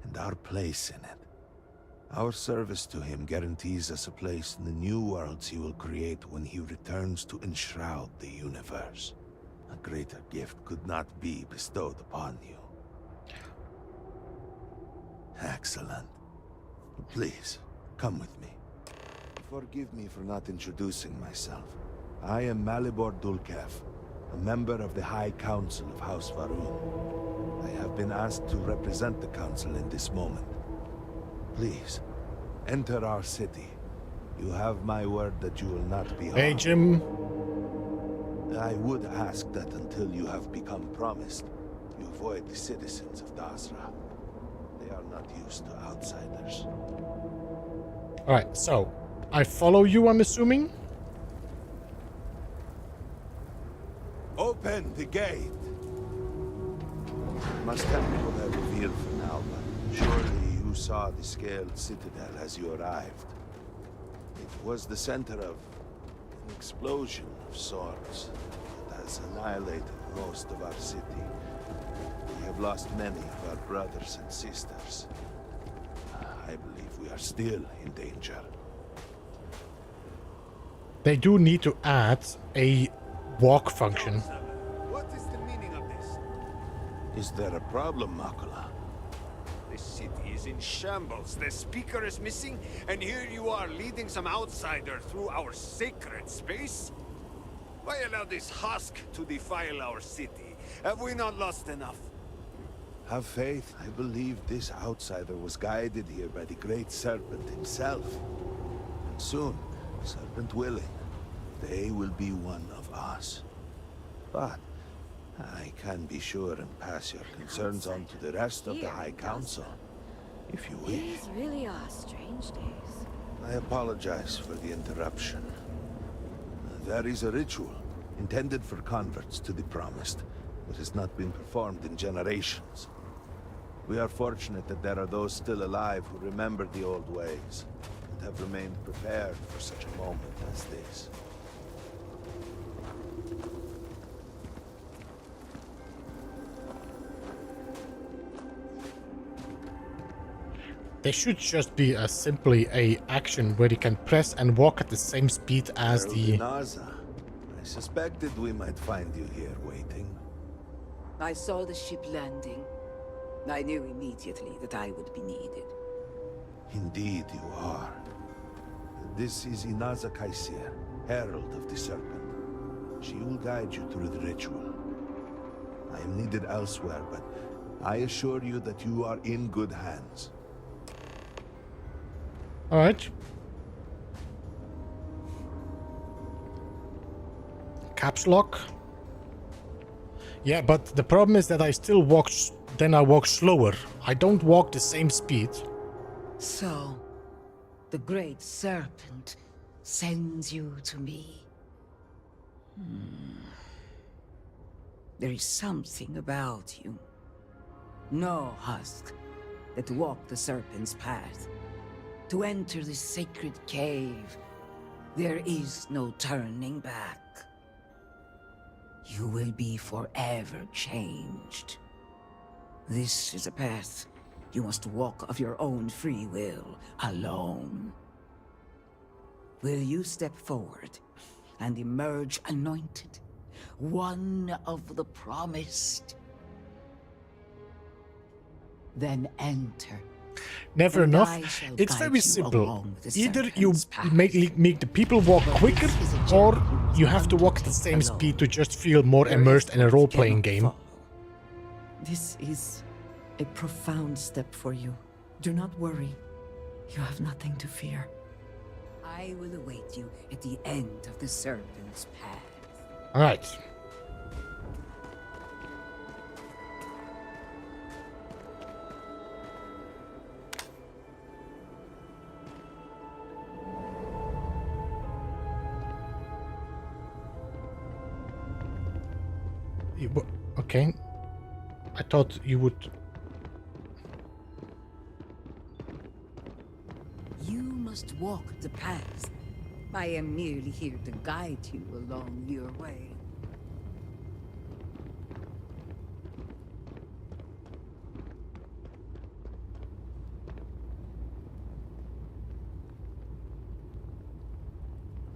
and our place in it. Our service to him guarantees us a place in the new worlds he will create when he returns to enshroud the universe. A greater gift could not be bestowed upon you. Excellent. Please, come with me. Forgive me for not introducing myself. I am Malibor Dulkev, a member of the High Council of House Varun. I have been asked to represent the Council in this moment. Please, enter our city. You have my word that you will not be harmed. Hey, Jim. I would ask that until you have become promised, you avoid the citizens of Dazra. They are not used to outsiders. Alright, so I follow you, I'm assuming? Open the gate! Must tell me what I reveal for now, but surely you saw the scaled citadel as you arrived. It was the center of an explosion of sorts that has annihilated most of our city. We have lost many of our brothers and sisters. I believe we are still in danger. They do need to add a walk function. What is the meaning of this? Is there a problem, Makula? This city is in shambles. The speaker is missing, and here you are leading some outsider through our sacred space? Why allow this husk to defile our city? Have we not lost enough? Have faith. I believe this outsider was guided here by the Great Serpent himself. And soon, Serpent willing, they will be one of us. But I can be sure and pass your concerns on to the rest of the High Council, if you wish. These really are strange days. I apologize for the interruption. There is a ritual intended for converts to the Promised, but has not been performed in generations. We are fortunate that there are those still alive who remember the old ways, and have remained prepared for such a moment as this. There should just be simply a action where you can press and walk at the same speed as the... Naza, I suspected we might find you here waiting. I saw the ship landing. I knew immediately that I would be needed. Indeed you are. This is Inaza Kaisir, Herald of the Serpent. She will guide you through the ritual. I am needed elsewhere, but I assure you that you are in good hands. Alright. Caps lock. Yeah, but the problem is that I still walk, then I walk slower. I don't walk the same speed. So, The Great Serpent sends you to me. There is something about you. No husk that walk the Serpent's path. To enter this sacred cave, there is no turning back. You will be forever changed. This is a path you must walk of your own free will, alone. Will you step forward and emerge anointed, one of the promised? Then enter. Never and enough. I shall It's guide very you simple. along the Either you Serpent's path. make the people walk But quicker, this is a or journey you must you have to walk at the undertake same alone. speed to just feel more Your immersed in a escort role-playing cannot game. follow. This is a profound step for you. Do not worry. You have nothing to fear. I will await you at the end of the Serpent's path. All right. Okay. I thought you would. You must walk the path. I am merely here to guide you along your way.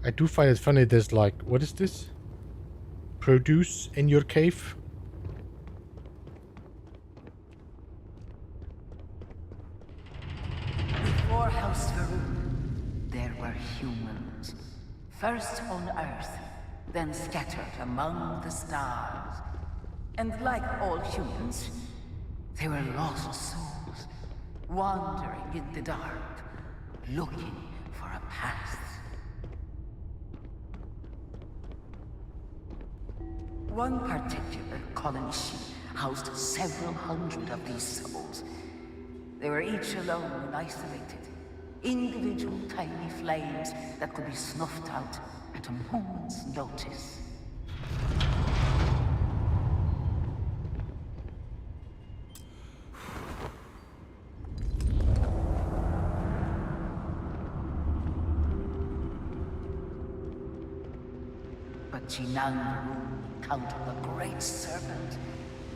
I do find it funny. There's like, what is this? Produce in your cave. Before House Varun, there were humans. First on Earth, then scattered among the stars. And like all humans, they were lost souls, wandering in the dark, looking for a path. One particular colony ship housed several hundred of these souls. They were each alone and isolated, individual tiny flames that could be snuffed out at a moment's notice. But Jinang encountered the Great Serpent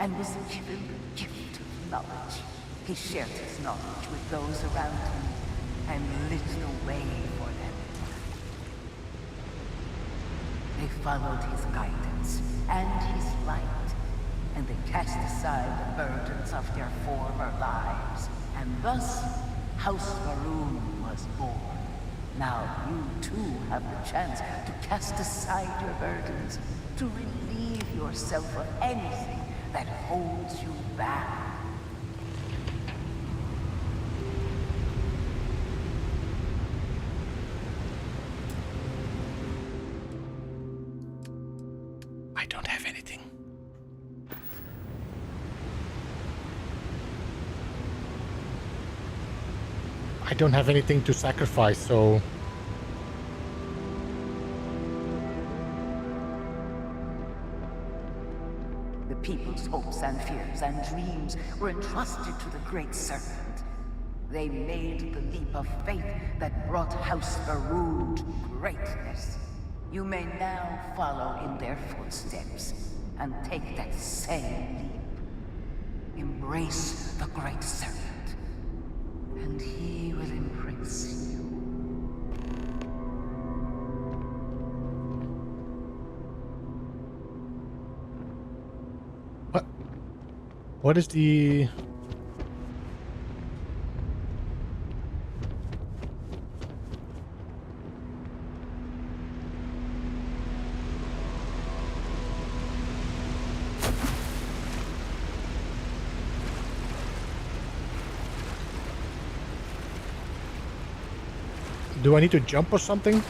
and was given the gift of knowledge. He shared his knowledge with those around him and lit the way for them. They followed his guidance and his light, and they cast aside the burdens of their former lives. And thus, House Varun was born. Now you too have the chance to cast aside your burdens, to relieve yourself of anything that holds you back. I don't have anything. I don't have anything to sacrifice, so... The people's hopes and fears and dreams were entrusted to the Great Serpent. They made the leap of faith that brought House Varun to greatness. You may now follow in their footsteps and take that same leap. Embrace the Great Serpent, and he will embrace you. What is the... Do I need to jump or something?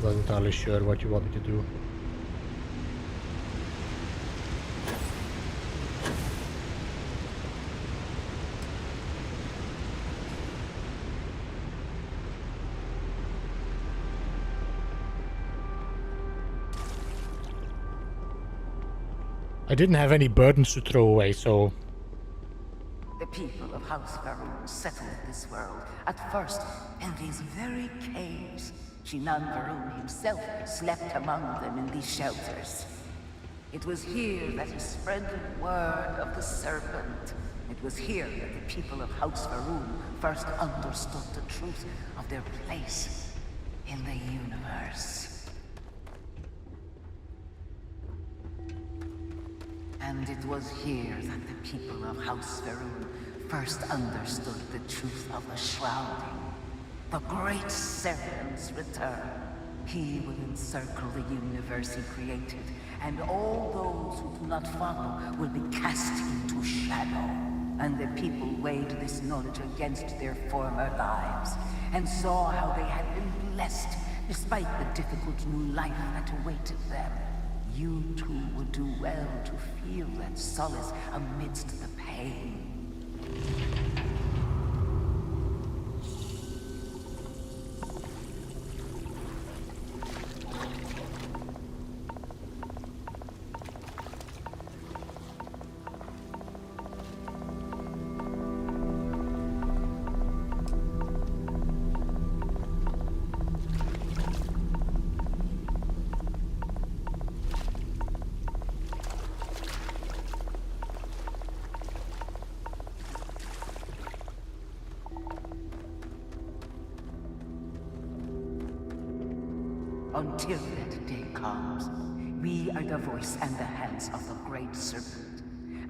Wasn't entirely sure what you want me to do. I didn't have any burdens to throw away, so... The people of House Varun settled this world, at first in these very caves. Shinan Varun himself slept among them in these shelters. It was here that he spread the word of the serpent. It was here that the people of House Varun first understood the truth of their place in the universe. And it was here that the people of House Varun first understood the truth of the shrouding. The great serpent's return. He will encircle the universe he created, and all those who do not follow will be cast into shadow. And the people weighed this knowledge against their former lives, and saw how they had been blessed despite the difficult new life that awaited them. You too would do well to feel that solace amidst the pain. Until that day comes, we are the voice and the hands of the Great Serpent.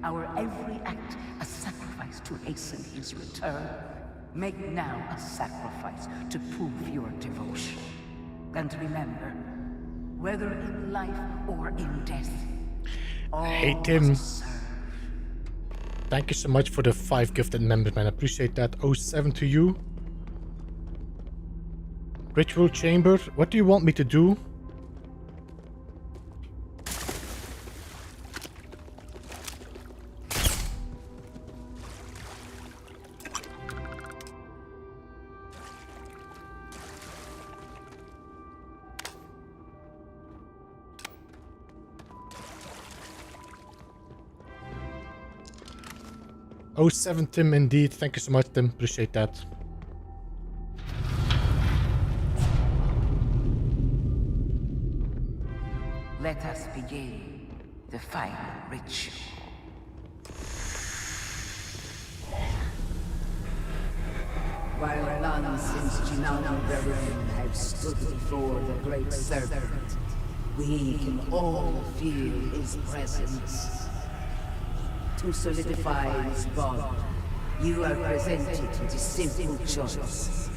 Our every act a sacrifice to hasten his return. Make now a sacrifice to prove your devotion. And remember, whether in life or in death, Hey Tim. Thank you so much for the 5 gifted members, man. I appreciate that. 07 to you. Ritual chamber. What do you want me to do? Oh, 07 Tim, indeed. Thank you so much, Tim. Appreciate that. Let us begin the final ritual. While none since Jinan Varun have stood before the Great Serpent, we can all feel his presence. To solidify his bond, you are presented with a simple choice.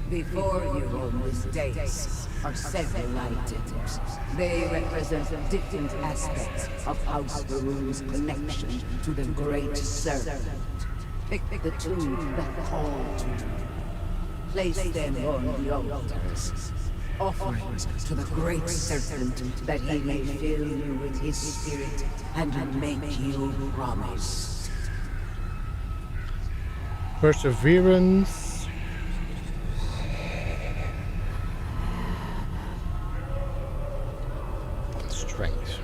Before you on this dais are several items. They represent different aspects of House Varun's connection to the Great Serpent. Pick the two that call to you. Place them on the altars. Offerings to the Great Serpent that he may fill you with his spirit and make you promise. Perseverance. Strength.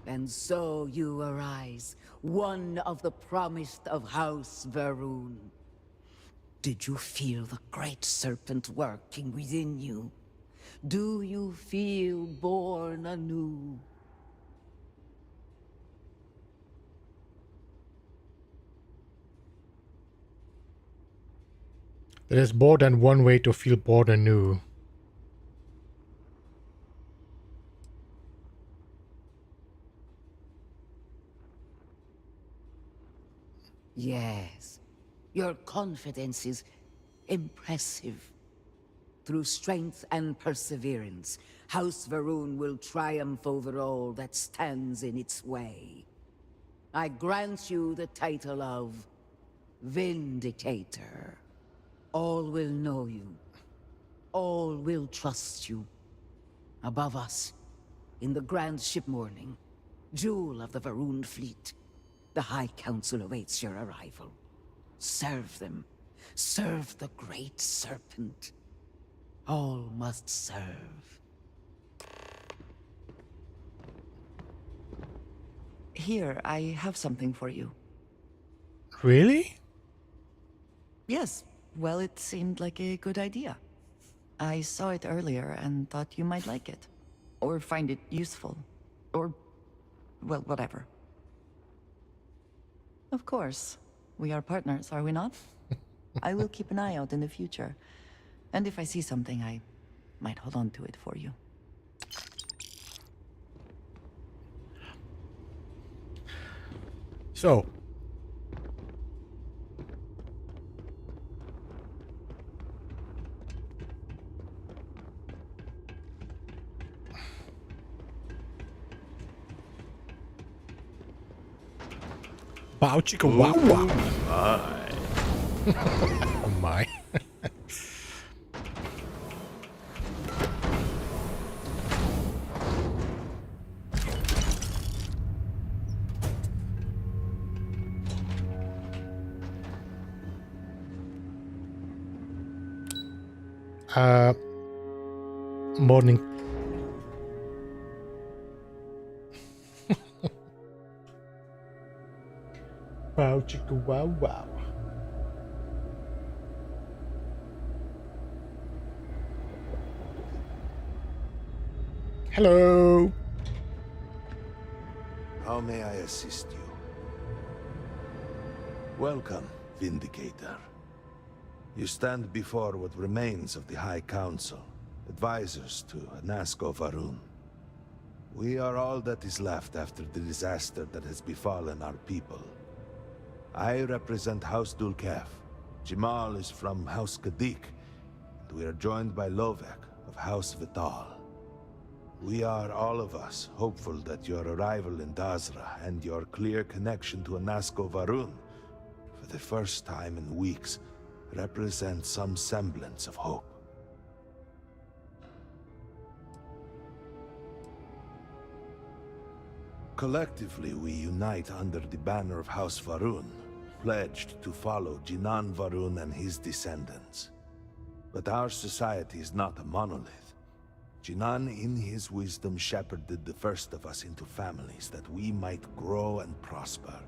And so you arise, one of the promised of House Varun. Did you feel the Great Serpent working within you? Do you feel born anew? There is more than one way to feel born anew. Yes, your confidence is impressive. Through strength and perseverance, House Varun will triumph over all that stands in its way. I grant you the title of Vindicator. All will know you. All will trust you. Above us, in the grand ship morning, jewel of the Varun fleet, the High Council awaits your arrival. Serve them. Serve the Great Serpent. All must serve. Here, I have something for you. Really? Yes, well, it seemed like a good idea. I saw it earlier and thought you might like it. Or find it useful. Or, well, whatever. Of course. We are partners, are we not? I will keep an eye out in the future. And if I see something, I might hold on to it for you. So. Bow chicka wow wow. My. Oh my. Morning. Wow chicka wow wow. Hello. How may I assist you? Welcome, Vindicator. You stand before what remains of the High Council, advisors to Anasko Varun. We are all that is left after the disaster that has befallen our people. I represent House Dulkef. Jamal is from House Kadik, and we are joined by Lovek of House Vital. We are, all of us, hopeful that your arrival in Dazra and your clear connection to Anasko Varun, for the first time in weeks, represent some semblance of hope. Collectively, we unite under the banner of House Varun, pledged to follow Jinan Varun and his descendants. But our society is not a monolith. Jinan, in his wisdom, shepherded the first of us into families that we might grow and prosper.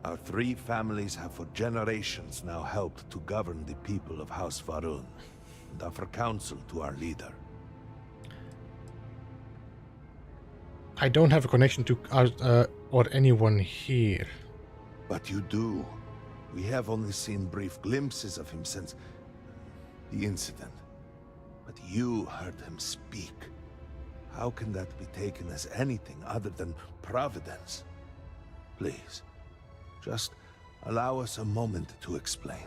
Our 3 families have for generations now helped to govern the people of House Varun, and offer counsel to our leader. I don't have a connection to or anyone here. But you do. We have only seen brief glimpses of him since the incident. But you heard him speak. How can that be taken as anything other than providence? Please, just allow us a moment to explain.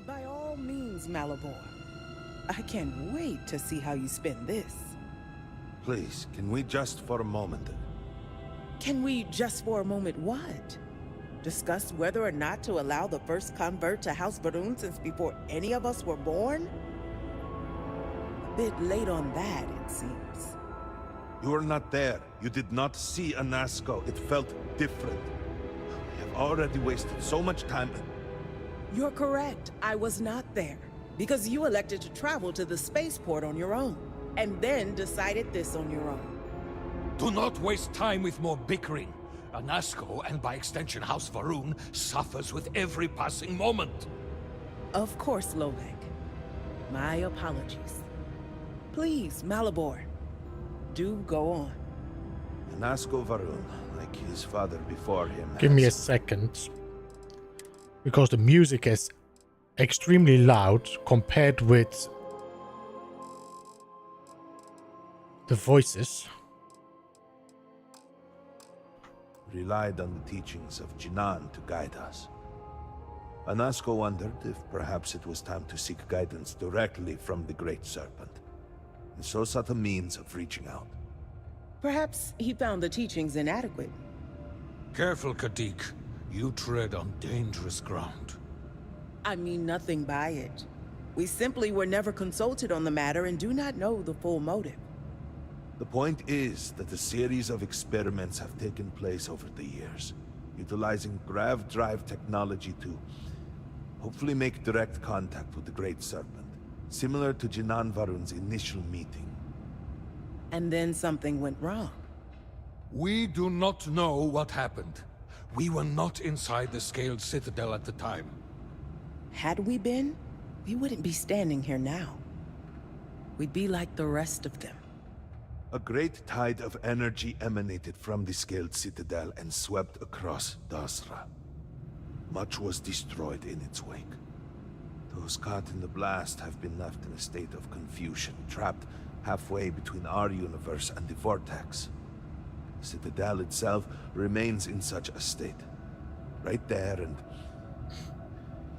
By all means, Malabor. I can't wait to see how you spend this. Please, can we just for a moment... Can we just for a moment what? Discuss whether or not to allow the first convert to House Varun since before any of us were born? A bit late on that, it seems. You were not there. You did not see Anasko. It felt different. We have already wasted so much time. You're correct. I was not there. Because you elected to travel to the spaceport on your own. And then decided this on your own. Do not waste time with more bickering. Anasko, and by extension House Varun, suffers with every passing moment. Of course, Lovek. My apologies. Please, Malabor, do go on. Anasko Varun, like his father before him, Give me a second. Because the music is extremely loud compared with the voices. Relied on the teachings of Jinan to guide us. Anasko wondered if perhaps it was time to seek guidance directly from the Great Serpent, and so sought a means of reaching out. Perhaps he found the teachings inadequate. Careful, Kadik. You tread on dangerous ground. I mean nothing by it. We simply were never consulted on the matter and do not know the full motive. The point is that a series of experiments have taken place over the years, utilizing grav drive technology to hopefully make direct contact with the Great Serpent, similar to Jinan Varun's initial meeting. And then something went wrong. We do not know what happened. We were not inside the Scaled Citadel at the time. Had we been, we wouldn't be standing here now. We'd be like the rest of them. A great tide of energy emanated from the Scaled Citadel and swept across Dasra. Much was destroyed in its wake. Those caught in the blast have been left in a state of confusion, trapped halfway between our universe and the Vortex. The Citadel itself remains in such a state. Right there and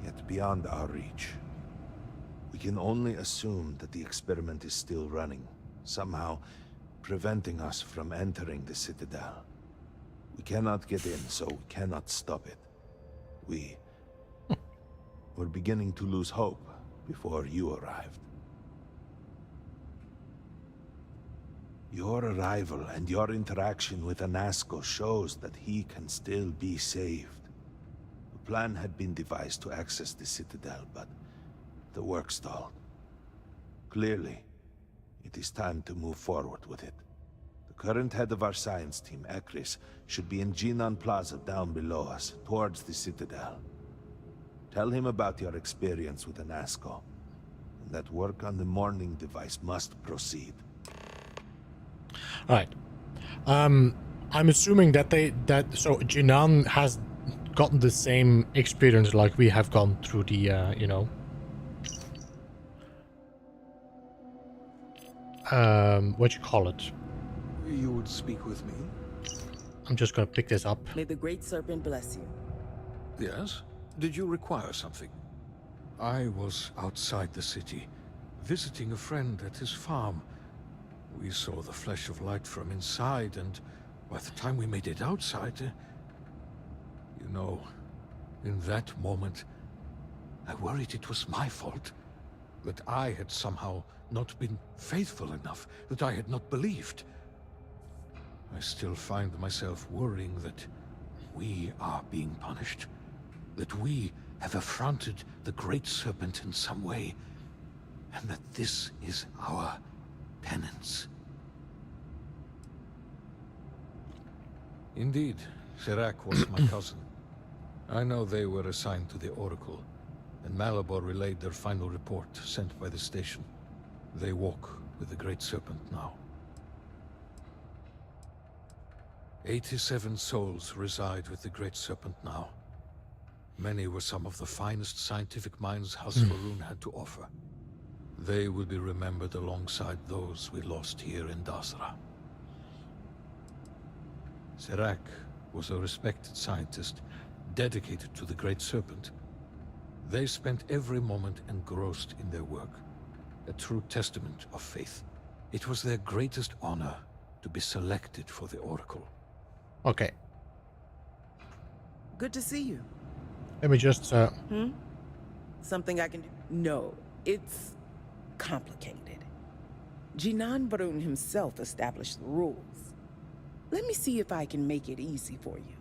yet beyond our reach. We can only assume that the experiment is still running, somehow preventing us from entering the Citadel. We cannot get in, so we cannot stop it. We're beginning to lose hope before you arrived. Your arrival and your interaction with Anasco shows that he can still be saved. A plan had been devised to access the Citadel, but the work stalled. Clearly, it is time to move forward with it. The current head of our science team, Ekris, should be in Jinan Plaza down below us, towards the Citadel. Tell him about your experience with Anasco, and that work on the morning device must proceed. Alright. I'm assuming that so Jinan has gotten the same experience like we have gone through the, you know, what you call it? You would speak with me? I'm just gonna pick this up. May the Great Serpent bless you. Yes? Did you require something? I was outside the city, visiting a friend at his farm. We saw the flash of light from inside, and by the time we made it outside, you know, in that moment, I worried it was my fault. That I had somehow not been faithful enough, that I had not believed. I still find myself worrying that we are being punished. That we have affronted the Great Serpent in some way, and that this is our penance. Indeed, Serac was my cousin. I know they were assigned to the Oracle, and Malabor relayed their final report sent by the station. They walk with the Great Serpent now. 87 souls reside with the Great Serpent now. Many were some of the finest scientific minds House Varun had to offer. They will be remembered alongside those we lost here in Dasra. Serac was a respected scientist, dedicated to the Great Serpent. They spent every moment engrossed in their work, a true testament of faith. It was their greatest honor to be selected for the Oracle. Okay. Good to see you. Let me just, Something I can do? No, it's complicated. Jinan Varun himself established the rules. Let me see if I can make it easy for you.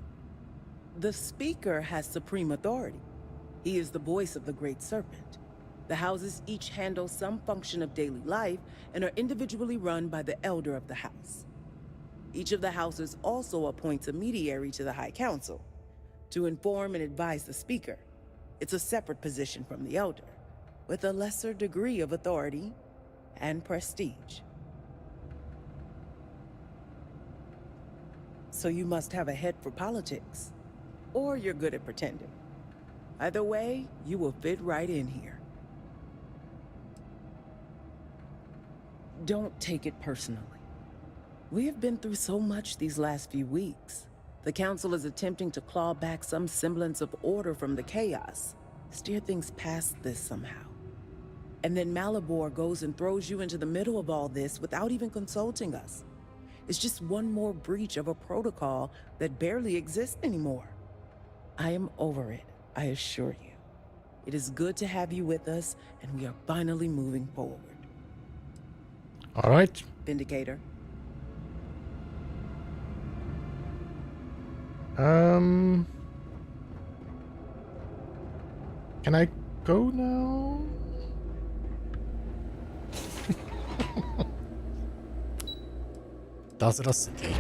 The Speaker has supreme authority. He is the voice of the Great Serpent. The houses each handle some function of daily life and are individually run by the Elder of the House. Each of the houses also appoints a mediary to the High Council to inform and advise the Speaker. It's a separate position from the Elder, with a lesser degree of authority and prestige. So you must have a head for politics, or you're good at pretending. Either way, you will fit right in here. Don't take it personally. We have been through so much these last few weeks. The Council is attempting to claw back some semblance of order from the chaos, steer things past this somehow. And then Malabor goes and throws you into the middle of all this without even consulting us. It's just one more breach of a protocol that barely exists anymore. I am over it, I assure you. It is good to have you with us, and we are finally moving forward. All right. Vindicator. Can I go now? Does it a city?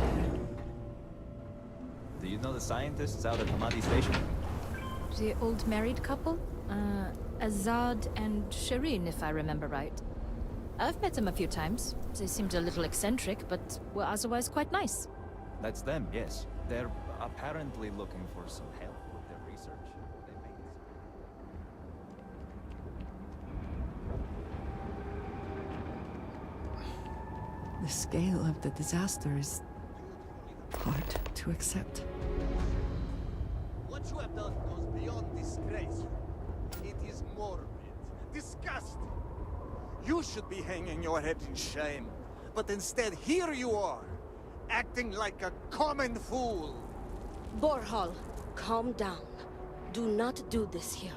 Do you know the scientists out at Hamadi Station? The old married couple? Azad and Shireen, if I remember right. I've met them a few times. They seemed a little eccentric, but were otherwise quite nice. That's them, yes. They're apparently looking for some help with their research. They may The scale of the disaster is hard to accept. What you have done goes beyond disgrace. It is morbid, disgusting. You should be hanging your head in shame. But instead, here you are, acting like a common fool. Borhal, calm down. Do not do this here.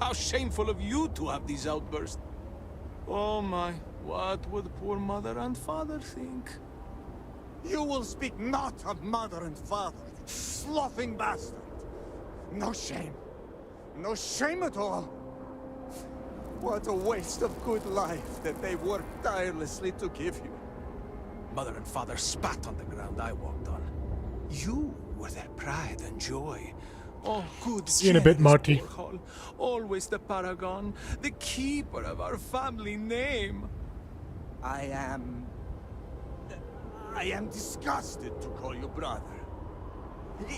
How shameful of you to have these outbursts. Oh my, what would poor mother and father think? You will speak not of mother and father, sloughing bastard. No shame. No shame at all. What a waste of good life that they worked tirelessly to give you. Mother and father spat on the ground I walked on. You were their pride and joy. Oh, good. See you in a bit, Marty. Borhal, always the paragon, the keeper of our family name. I am disgusted to call you brother.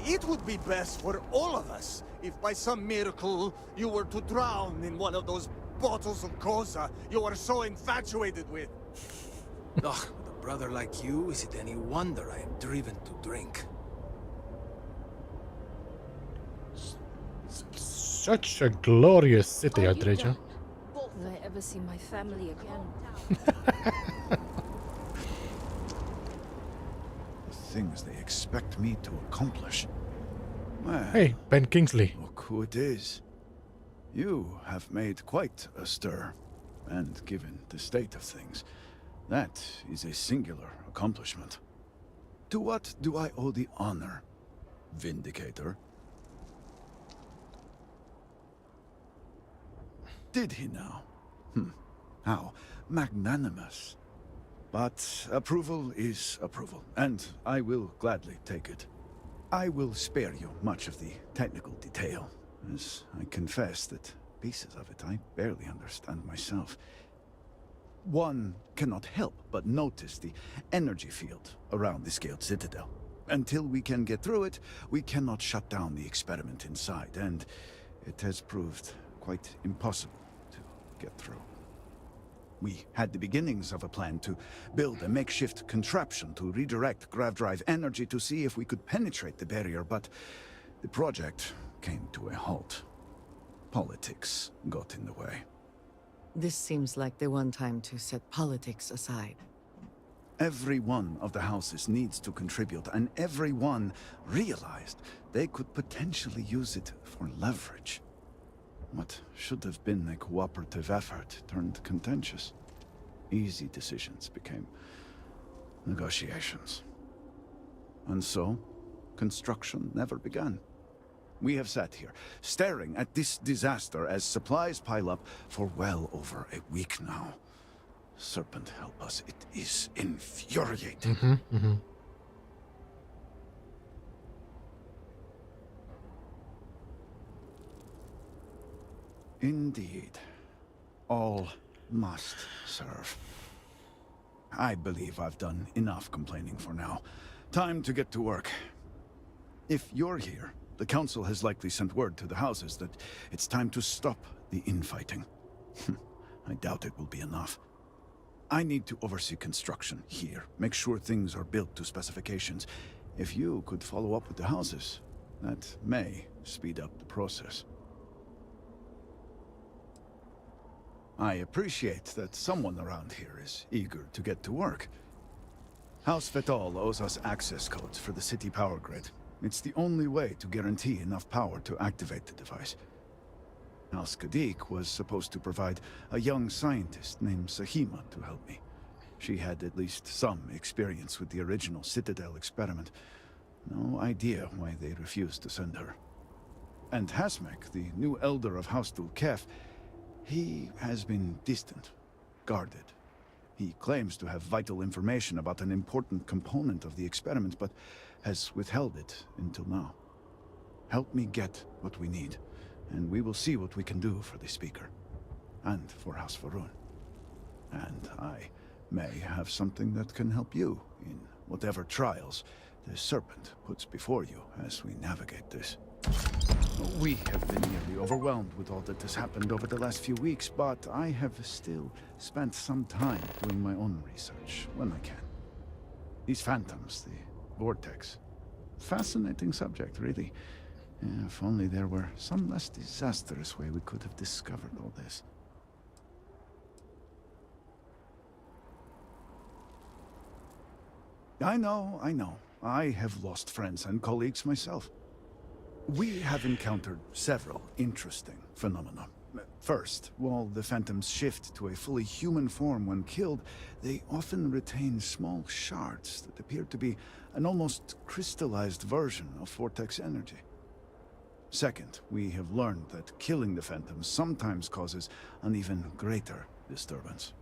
It would be best for all of us if by some miracle you were to drown in one of those bottles of Koza you are so infatuated with. Ugh, with a brother like you, is it any wonder I am driven to drink? Such a glorious city, Adreja. Will I ever see my family again? The things they expect me to accomplish. Well, Hey, Ben Kingsley. look who it is. You have made quite a stir, and given the state of things, that is a singular accomplishment. To what do I owe the honor, Vindicator? Did he now? How magnanimous. But approval is approval, and I will gladly take it. I will spare you much of the technical detail, as I confess that pieces of it I barely understand myself. One cannot help but notice the energy field around the Scaled Citadel. Until we can get through it, we cannot shut down the experiment inside, and it has proved quite impossible to get through. We had the beginnings of a plan to build a makeshift contraption to redirect grav drive energy to see if we could penetrate the barrier, but the project came to a halt. Politics got in the way. This seems like the one time to set politics aside. Every one of the houses needs to contribute, and every one realized they could potentially use it for leverage. What should have been a cooperative effort turned contentious. Easy decisions became negotiations. And so, construction never began. We have sat here, staring at this disaster as supplies pile up for well over a week now. Serpent help us, it is infuriating. Indeed. All must serve. I believe I've done enough complaining for now. Time to get to work. If you're here, the Council has likely sent word to the houses that it's time to stop the infighting. I doubt it will be enough. I need to oversee construction here, make sure things are built to specifications. If you could follow up with the houses, that may speed up the process. I appreciate that someone around here is eager to get to work. House Vital owes us access codes for the city power grid. It's the only way to guarantee enough power to activate the device. Al-Skadiq was supposed to provide a young scientist named Sahima to help me. She had at least some experience with the original Citadel experiment. No idea why they refused to send her. And Hasmek, the new elder of House Dulkef, he has been distant, guarded. He claims to have vital information about an important component of the experiment, but has withheld it until now. Help me get what we need, and we will see what we can do for the Speaker, and for House Varun. And I may have something that can help you in whatever trials the Serpent puts before you as we navigate this. We have been nearly overwhelmed with all that has happened over the last few weeks, but I have still spent some time doing my own research when I can. These phantoms, the vortex. Fascinating subject, really. If only there were some less disastrous way we could have discovered all this. I know. I have lost friends and colleagues myself. We have encountered several interesting phenomena. First, while the phantoms shift to a fully human form when killed, they often retain small shards that appear to be an almost crystallized version of vortex energy. Second, we have learned that killing the phantoms sometimes causes an even greater disturbance.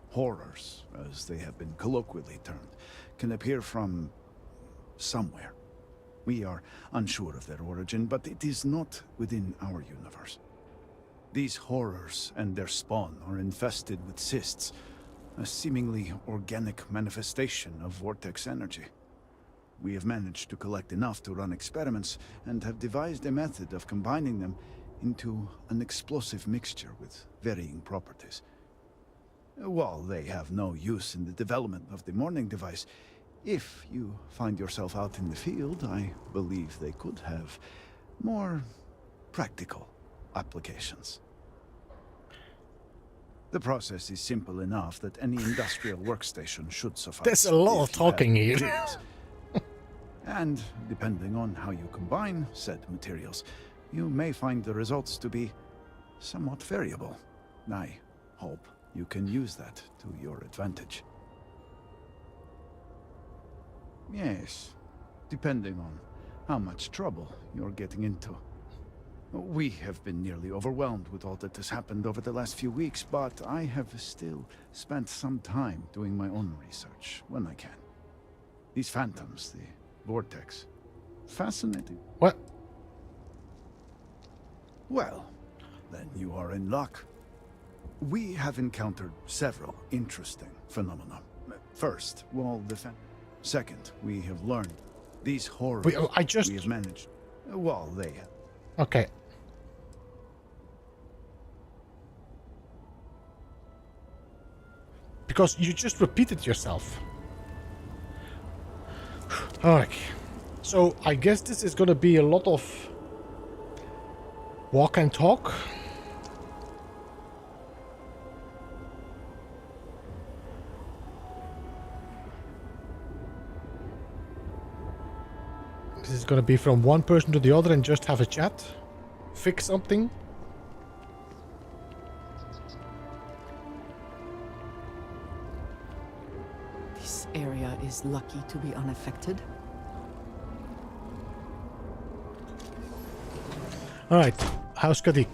Horrors, as they have been colloquially termed, can appear from somewhere. We are unsure of their origin, but it is not within our universe. These horrors and their spawn are infested with cysts, a seemingly organic manifestation of vortex energy. We have managed to collect enough to run experiments and have devised a method of combining them into an explosive mixture with varying properties. While they have no use in the development of the morning device, if you find yourself out in the field, I believe they could have more practical applications. The process is simple enough that any industrial workstation should suffice. There's a lot of talking here. And depending on how you combine said materials, you may find the results to be somewhat variable. I hope you can use that to your advantage. Yes, depending on how much trouble you're getting into. We have been nearly overwhelmed with all that has happened over the last few weeks, but I have still spent some time doing my own research when I can. These phantoms, the vortex. Fascinating. What? Well, then you are in luck. We have encountered several interesting phenomena. First, while the second, we have learned these horrors we have managed. Well, they have. Okay. Because you just repeated yourself. Alright. So I guess this is gonna be a lot of walk and talk. This is gonna be from one person to the other and just have a chat. Fix something. This area is lucky to be unaffected. Alright, House Kadik.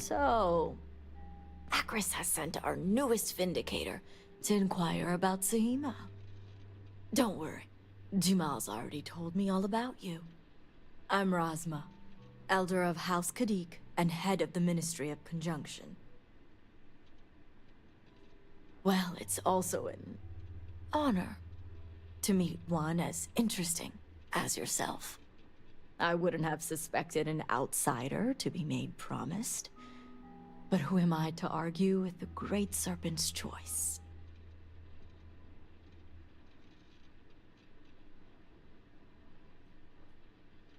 So, Akris has sent our newest Vindicator to inquire about Sahima. Don't worry, Jumal's already told me all about you. I'm Razma, Elder of House Kadik and head of the Ministry of Conjunction. Well, it's also an honor to meet one as interesting as yourself. I wouldn't have suspected an outsider to be made promised. But who am I to argue with the Great Serpent's choice?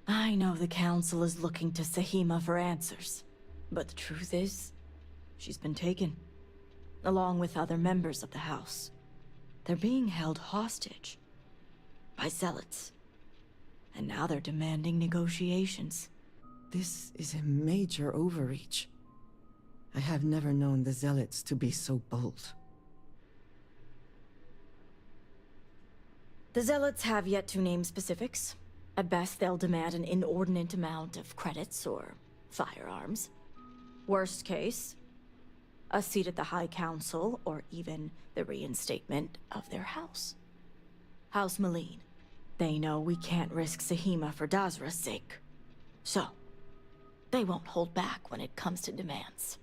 I know the Council is looking to Sahima for answers, but the truth is, she's been taken, along with other members of the House. They're being held hostage by zealots, and now they're demanding negotiations. This is a major overreach. I have never known the zealots to be so bold. The zealots have yet to name specifics. At best, they'll demand an inordinate amount of credits or firearms. Worst case, a seat at the High Council or even the reinstatement of their house. House Malene. They know we can't risk Sahima for Dazra's sake. So, they won't hold back when it comes to demands.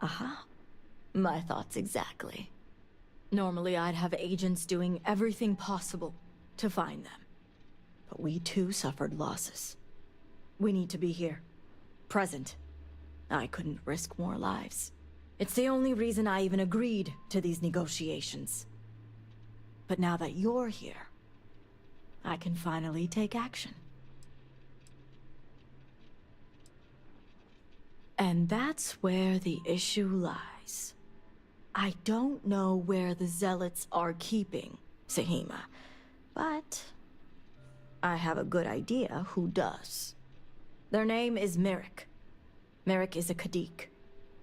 Aha. My thoughts exactly. Normally I'd have agents doing everything possible to find them. But we too suffered losses. We need to be here. Present. I couldn't risk more lives. It's the only reason I even agreed to these negotiations. But now that you're here, I can finally take action. And that's where the issue lies. I don't know where the zealots are keeping Sahima, but I have a good idea who does. Their name is Merrick. Merrick is a Kadik,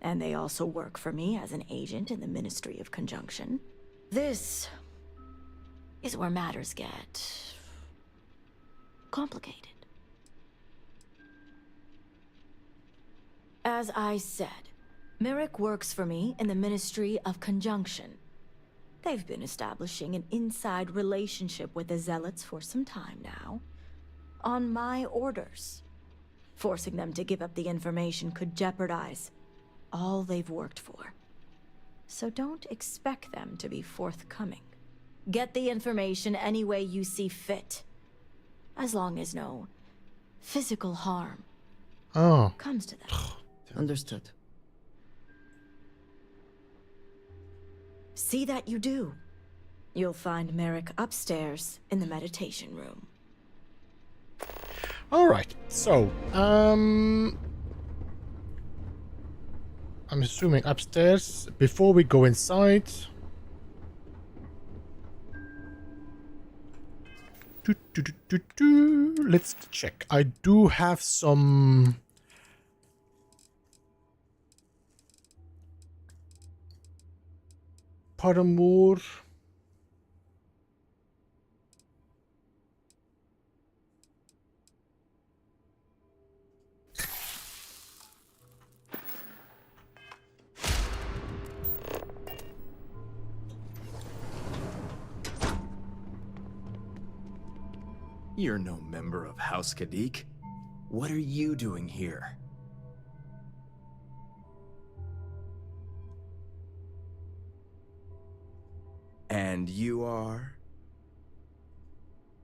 and they also work for me as an agent in the Ministry of Conjunction. This is where matters get complicated. As I said, Merrick works for me in the Ministry of Conjunction. They've been establishing an inside relationship with the Zealots for some time now, on my orders. Forcing them to give up the information could jeopardize all they've worked for. So don't expect them to be forthcoming. Get the information any way you see fit, as long as no physical harm comes to them. Understood. See that you do. You'll find Merrick upstairs in the meditation room. Alright, so, I'm assuming upstairs. Before we go inside... Let's check. I do have some... Paramore. You're no member of House Kadik. What are you doing here? And you are?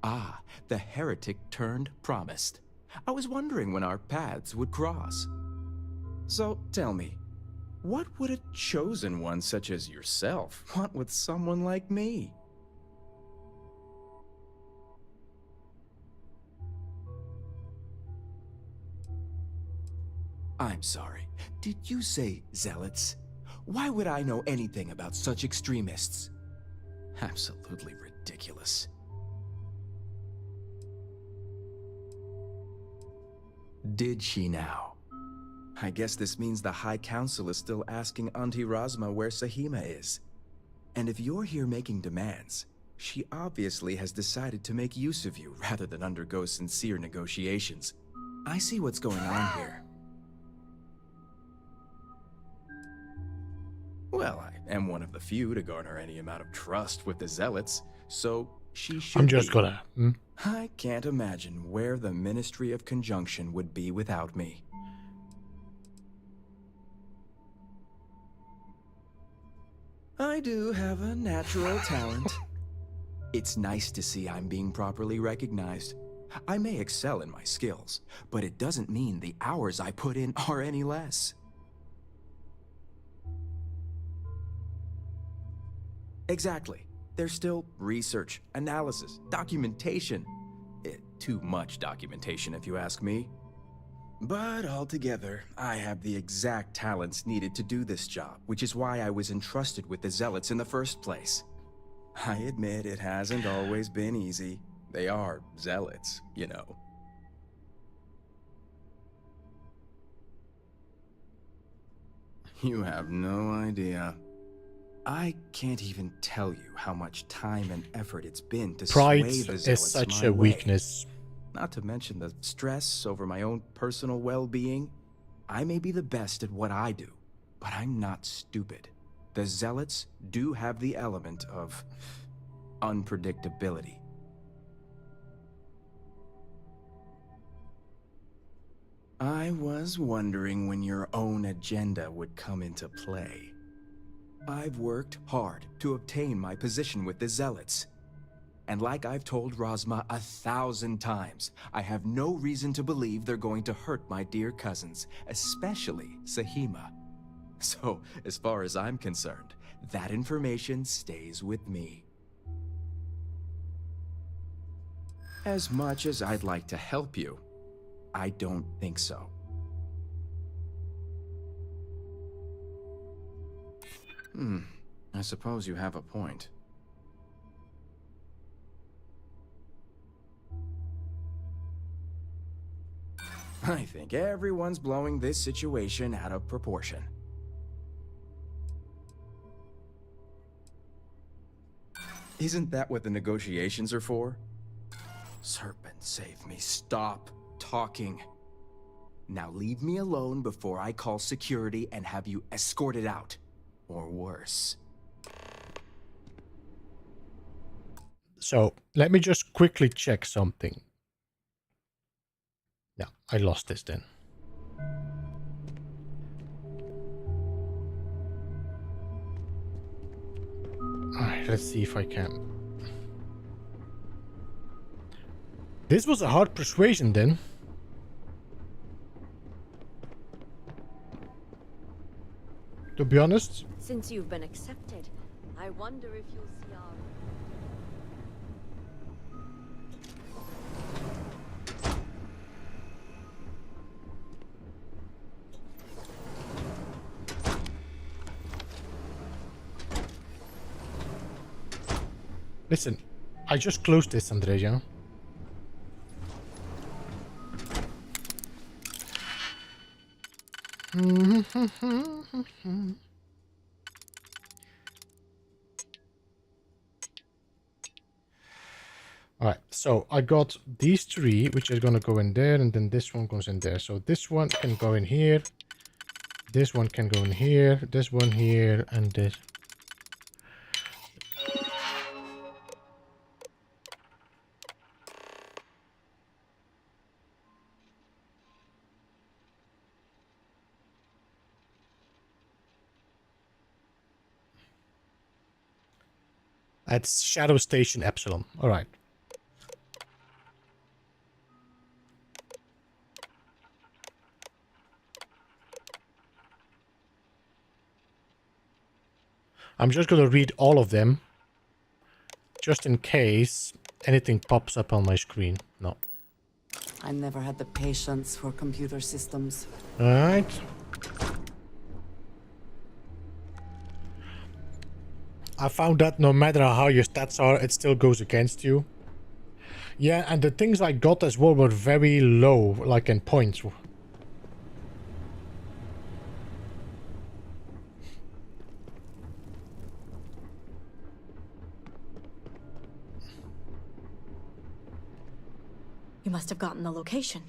Ah, the heretic turned promised. I was wondering when our paths would cross. So, tell me, what would a chosen one such as yourself want with someone like me? I'm sorry, did you say zealots? Why would I know anything about such extremists? Absolutely ridiculous. Did she now? I guess this means the High Council is still asking Auntie Razma where Sahima is. And if you're here making demands, She obviously has decided to make use of you rather than undergo sincere negotiations. I see what's going on here. Well, I am one of the few to garner any amount of trust with the Zealots, so she should I'm just be. gonna... I can't imagine where the Ministry of Conjunction would be without me. I do have a natural talent. It's nice to see I'm being properly recognized. I may excel in my skills, but it doesn't mean the hours I put in are any less. Exactly. There's still research, analysis, documentation. Too much documentation, if you ask me. But altogether, I have the exact talents needed to do this job, which is why I was entrusted with the Zealots in the first place. I admit it hasn't always been easy. They are Zealots, you know. You have no idea. I can't even tell you how much time and effort it's been to Pride sway the is Zealots such my a way. weakness. Not to mention the stress over my own personal well-being. I may be the best at what I do, but I'm not stupid. The Zealots do have the element of unpredictability. I was wondering when your own agenda would come into play. I've worked hard to obtain my position with the Zealots. And like I've told Rosma 1,000 times, I have no reason to believe they're going to hurt my dear cousins, especially Sahima. So, as far as I'm concerned, that information stays with me. As much as I'd like to help you, I don't think so. I suppose you have a point. I think everyone's blowing this situation out of proportion. Isn't that what the negotiations are for? Serpent, save me. Stop talking. Now leave me alone before I call security and have you escorted out. Or worse. So, let me just quickly check something. Yeah, I lost this then. Alright, let's see if I can. This was a hard persuasion then. To be honest. Since you've been accepted, I wonder if you'll see our... Listen, I just closed this, Andrea. Alright, so I got these three, which are gonna go in there, and then this one goes in there. So this one can go in here, this one can go in here, this one here, and this. That's Shadow Station Epsilon. Alright. I'm just gonna read all of them, just in case anything pops up on my screen. No. I never had the patience for computer systems. Alright. I found that no matter how your stats are, it still goes against you. Yeah, and the things I got as well were very low, like in points. You must have gotten the location.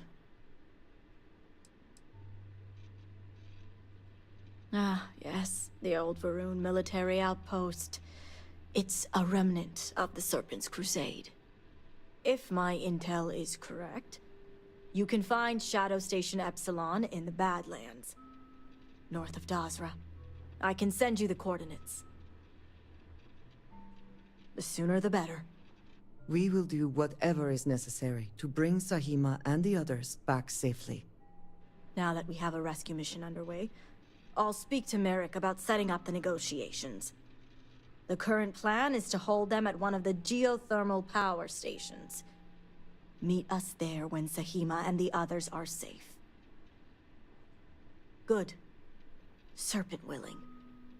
Ah, yes, the old Varun military outpost. It's a remnant of the Serpent's Crusade. If my intel is correct, you can find Shadow Station Epsilon in the Badlands, north of Dazra. I can send you the coordinates. The sooner the better. We will do whatever is necessary to bring Sahima and the others back safely. Now that we have a rescue mission underway, I'll speak to Merrick about setting up the negotiations. The current plan is to hold them at one of the geothermal power stations. Meet us there when Sahima and the others are safe. Good. Serpent willing,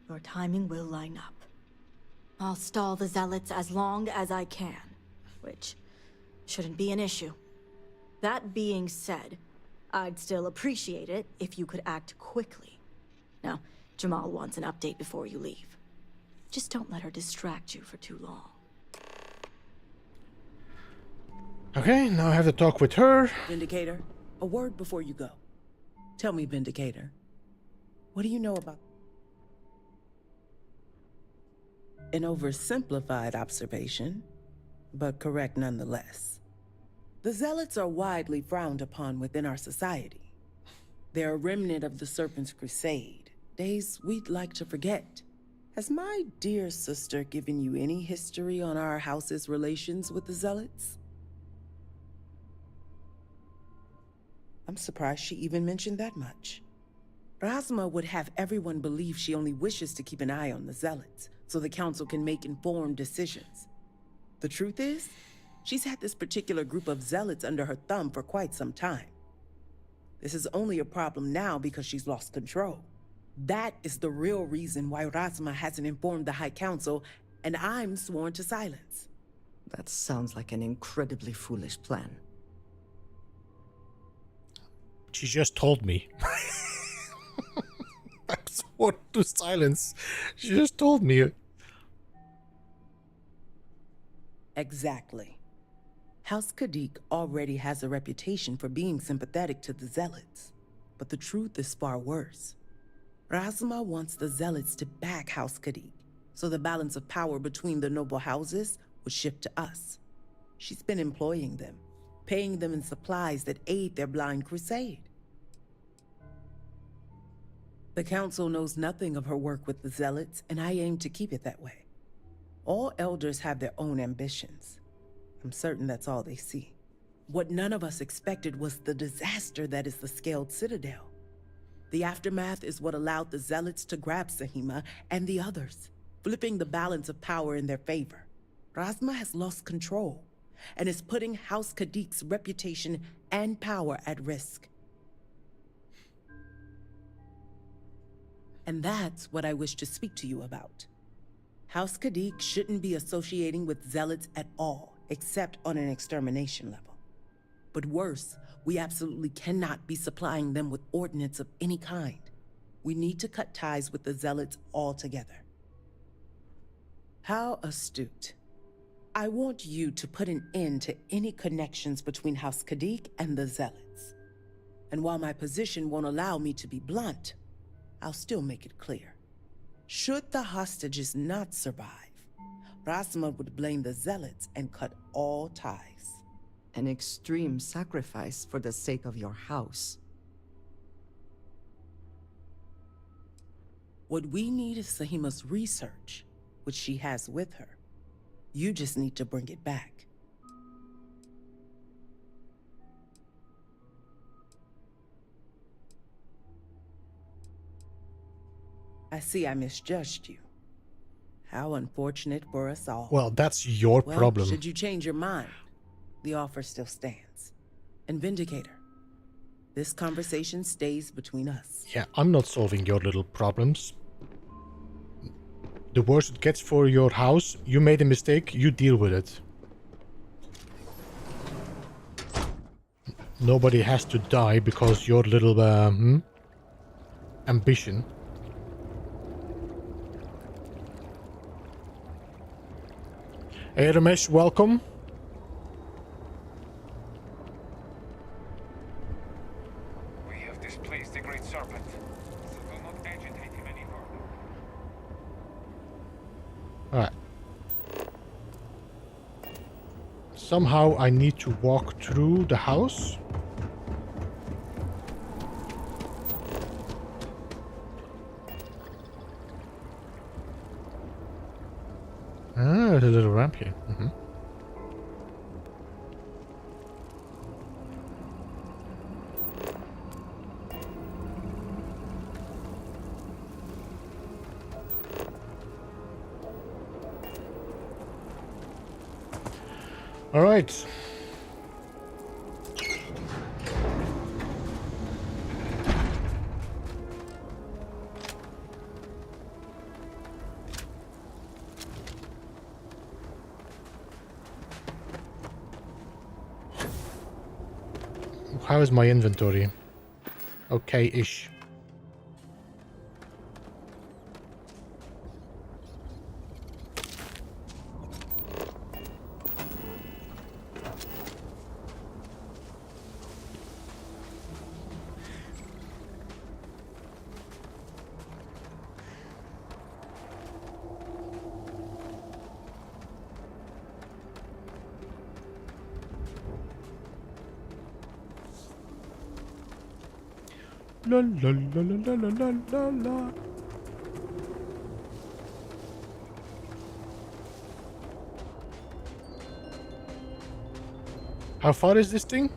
your timing will line up. I'll stall the Zealots as long as I can, which shouldn't be an issue. That being said, I'd still appreciate it if you could act quickly. Now, Jamal wants an update before you leave. Just don't let her distract you for too long. Okay, now I have to talk with her. Vindicator, a word before you go. Tell me, Vindicator, what do you know about... An oversimplified observation, but correct nonetheless. The Zealots are widely frowned upon within our society. They're a remnant of the Serpent's Crusade, days we'd like to forget. Has my dear sister given you any history on our house's relations with the Zealots? I'm surprised she even mentioned that much. Razma would have everyone believe she only wishes to keep an eye on the Zealots, so the Council can make informed decisions. The truth is, she's had this particular group of Zealots under her thumb for quite some time. This is only a problem now because she's lost control. That is the real reason why Razma hasn't informed the High Council, and I'm sworn to silence. That sounds like an incredibly foolish plan. She just told me. I'm sworn to silence. She just told me. Exactly. House Kadik already has a reputation for being sympathetic to the Zealots. But the truth is far worse. Razma wants the Zealots to back House Kadik, so the balance of power between the noble houses would shift to us. She's been employing them, paying them in supplies that aid their blind crusade. The Council knows nothing of her work with the Zealots, and I aim to keep it that way. All elders have their own ambitions. I'm certain that's all they see. What none of us expected was the disaster that is the Scaled Citadel. The aftermath is what allowed the Zealots to grab Sahima and the others, flipping the balance of power in their favor. Razma has lost control and is putting House Kadik's reputation and power at risk. And that's what I wish to speak to you about. House Kadik shouldn't be associating with Zealots at all, except on an extermination level. But worse, we absolutely cannot be supplying them with ordnance of any kind. We need to cut ties with the Zealots altogether. How astute. I want you to put an end to any connections between House Kadik and the Zealots. And while my position won't allow me to be blunt, I'll still make it clear. Should the hostages not survive, Razma would blame the Zealots and cut all ties. An extreme sacrifice for the sake of your house. What we need is Sahima's research, which she has with her. You just need to bring it back. I see I misjudged you. How unfortunate for us all. Well, that's your problem. Should you change your mind, the offer still stands. And Vindicator, this conversation stays between us. Yeah, I'm not solving your little problems. The worse it gets for your house, you made a mistake, you deal with it. Nobody has to die because your little ambition. Hey Ramesh, welcome. so do not agitate him any further. Alright. Somehow I need to walk through the house. Ah, there's a little ramp here. All right. How is my inventory? Okay-ish. La la la la la la la la. How far is this thing?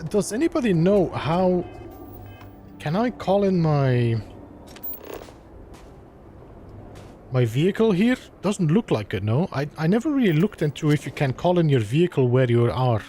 Does anybody know how... Can I call in my vehicle here? Doesn't look like it, no? I never really looked into if you can call in your vehicle where you are.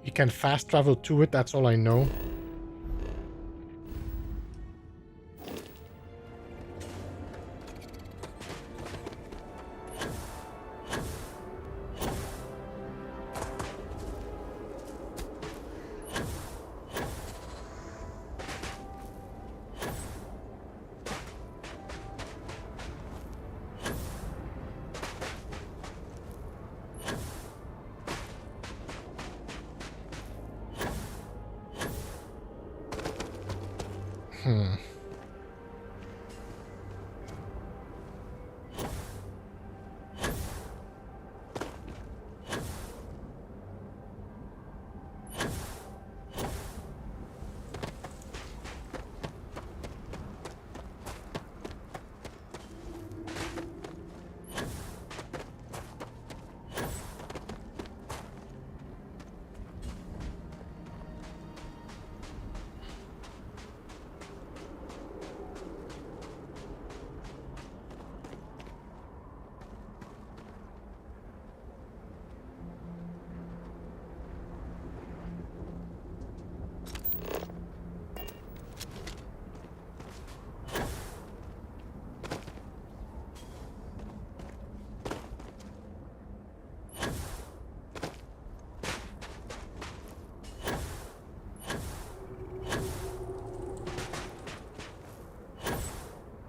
You can fast travel to it, that's all I know.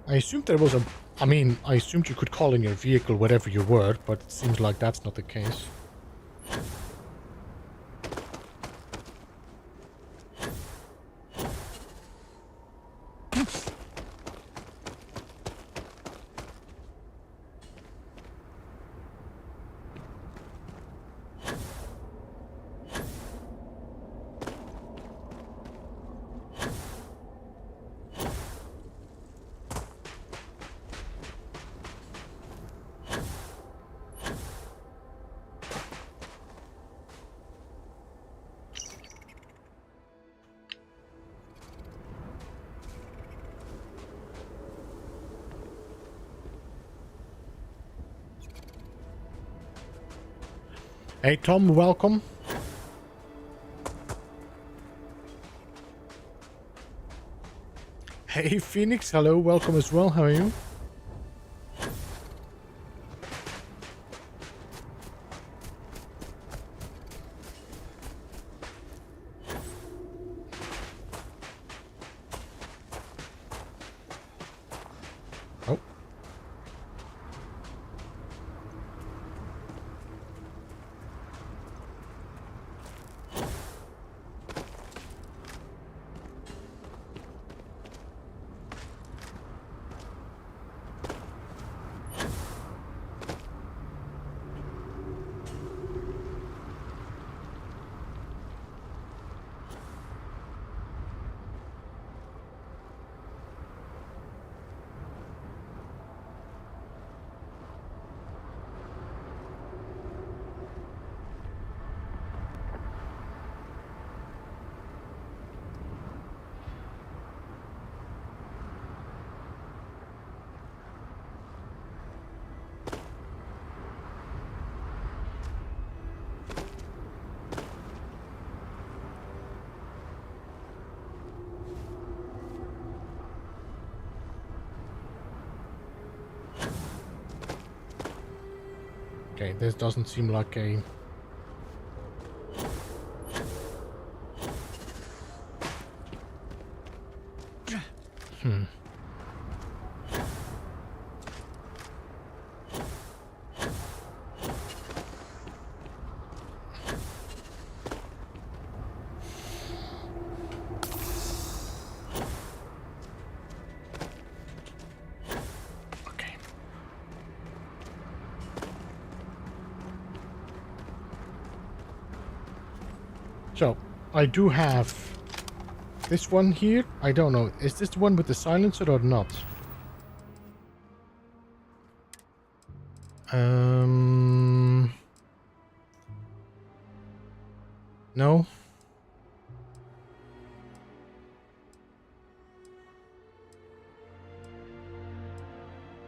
I assumed there was a... I mean, I assumed you could call in your vehicle wherever you were, but it seems like that's not the case. Hey Tom, welcome. Hey Phoenix, hello, welcome as well. How are you? Oh. Okay, this doesn't seem like a... So, I do have this one here. I don't know. Is this the one with the silencer or not? No.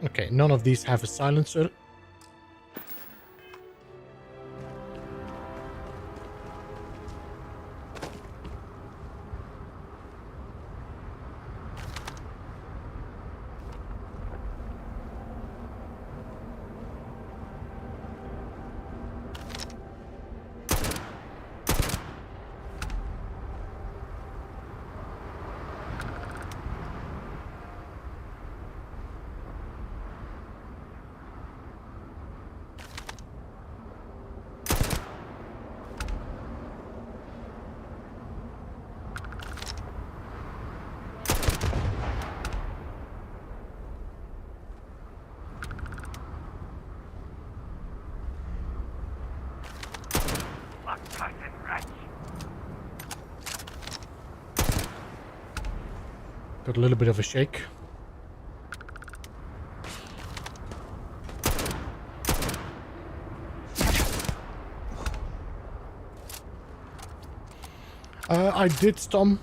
Okay, none of these have a silencer. Got a little bit of a shake. I did Stom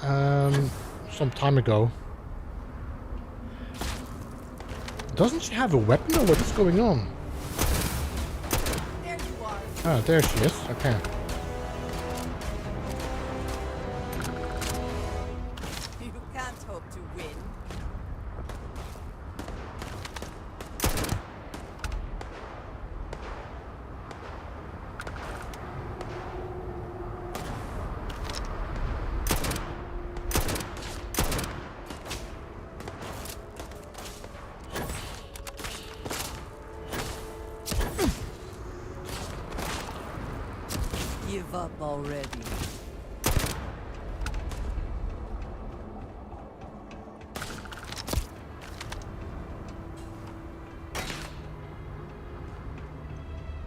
some time ago. Doesn't she have a weapon or what is going on? There you are. Ah, there she is. Okay. You can't hope to win. Give up already.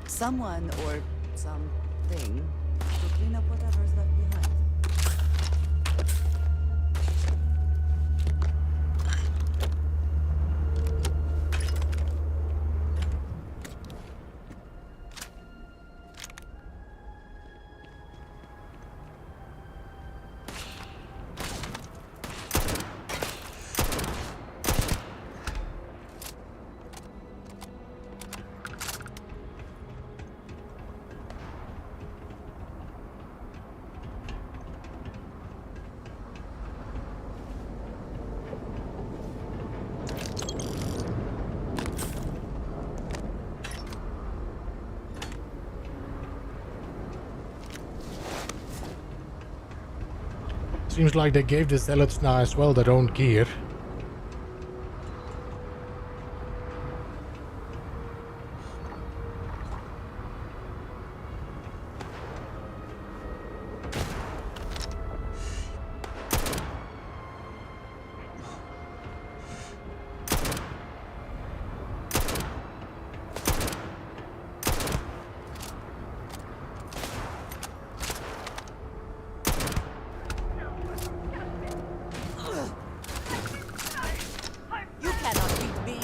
Someone or something to clean up whatever's left behind. Seems like they gave the zealots now as well their own gear. You cannot beat me.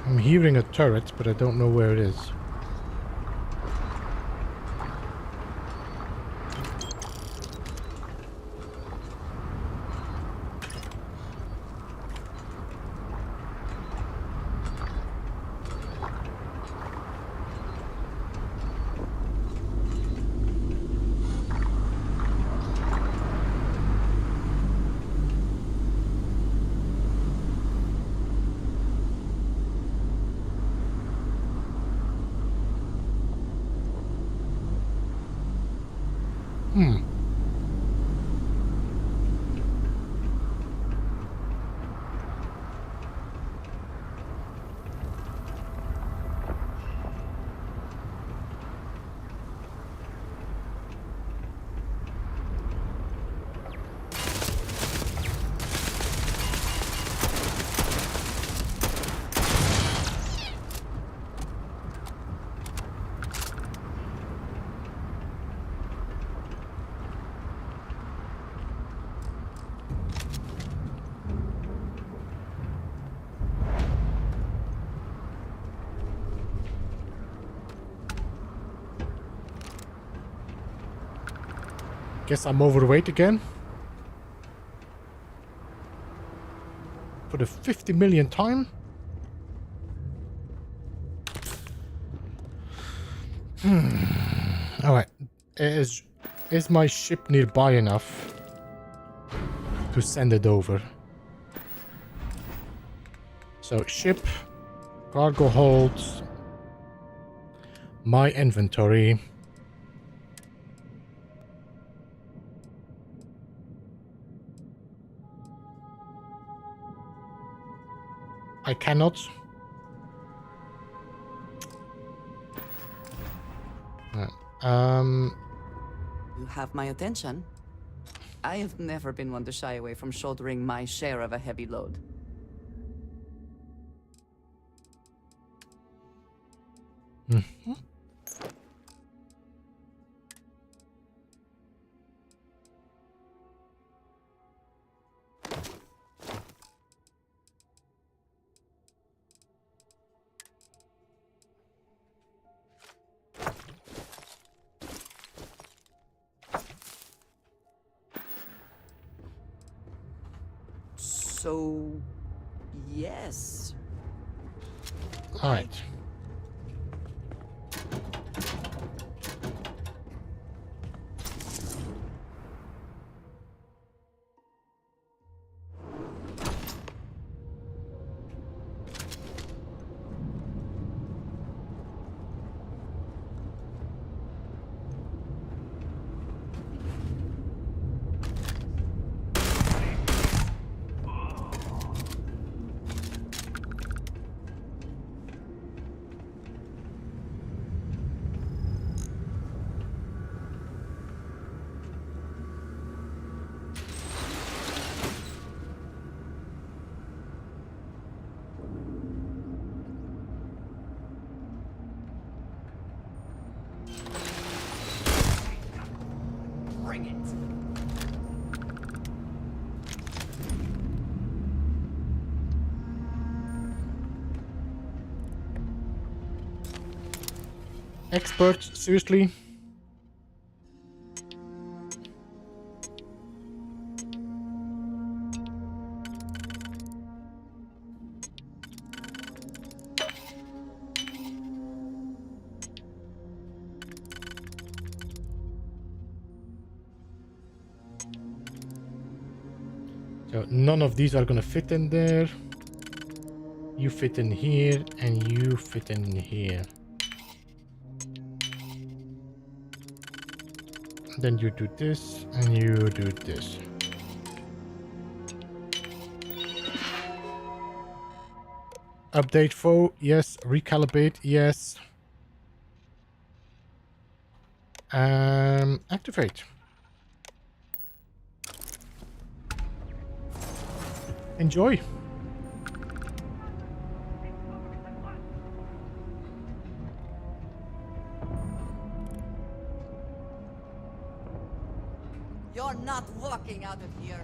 I'm hearing a turret, but I don't know where it is. Guess I'm overweight again. For the 50 millionth time. Alright. Is my ship nearby enough to send it over? So ship, cargo holds, my inventory. I cannot. You have my attention. I have never been one to shy away from shouldering my share of a heavy load. Mm-hmm. So, yes. All right. Bring it. Expert, seriously? So none of these are gonna fit in there. You fit in here, and you fit in here. Then you do this, and you do this. Update foe, yes. Recalibrate, yes. Activate. Enjoy. You're not walking out of here.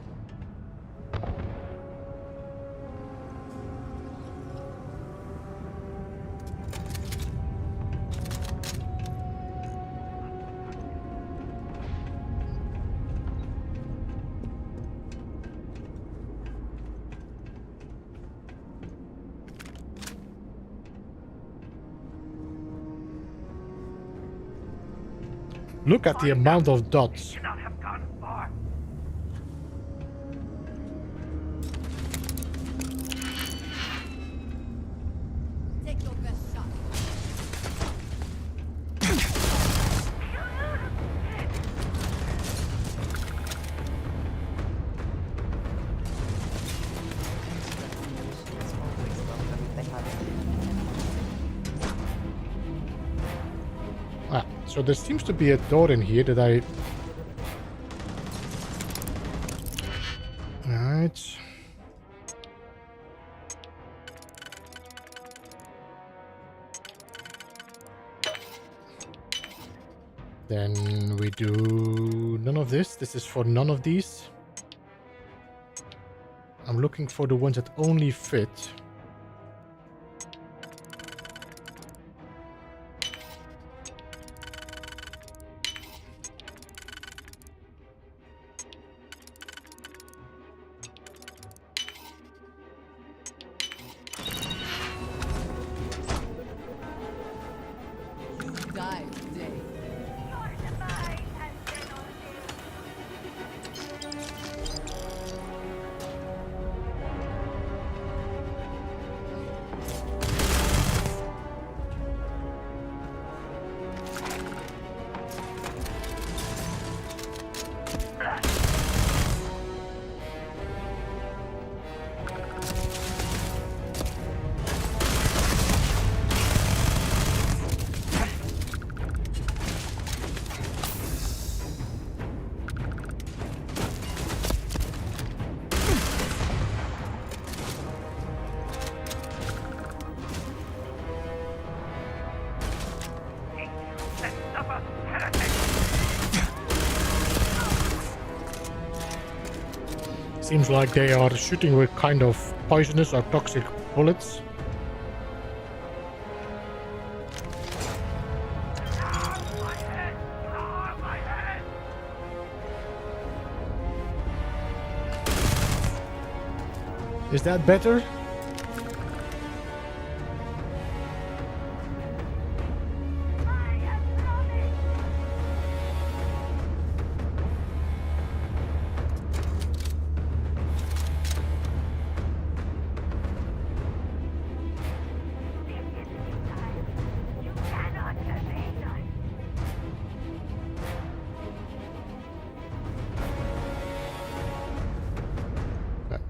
Look at the amount of dots. Take your best shot. Ah, so there seems to be a door in here that I... Alright. Then we do none of this. This is for none of these. I'm looking for the ones that only fit. Seems like they are shooting with kind of poisonous or toxic bullets. Is that better?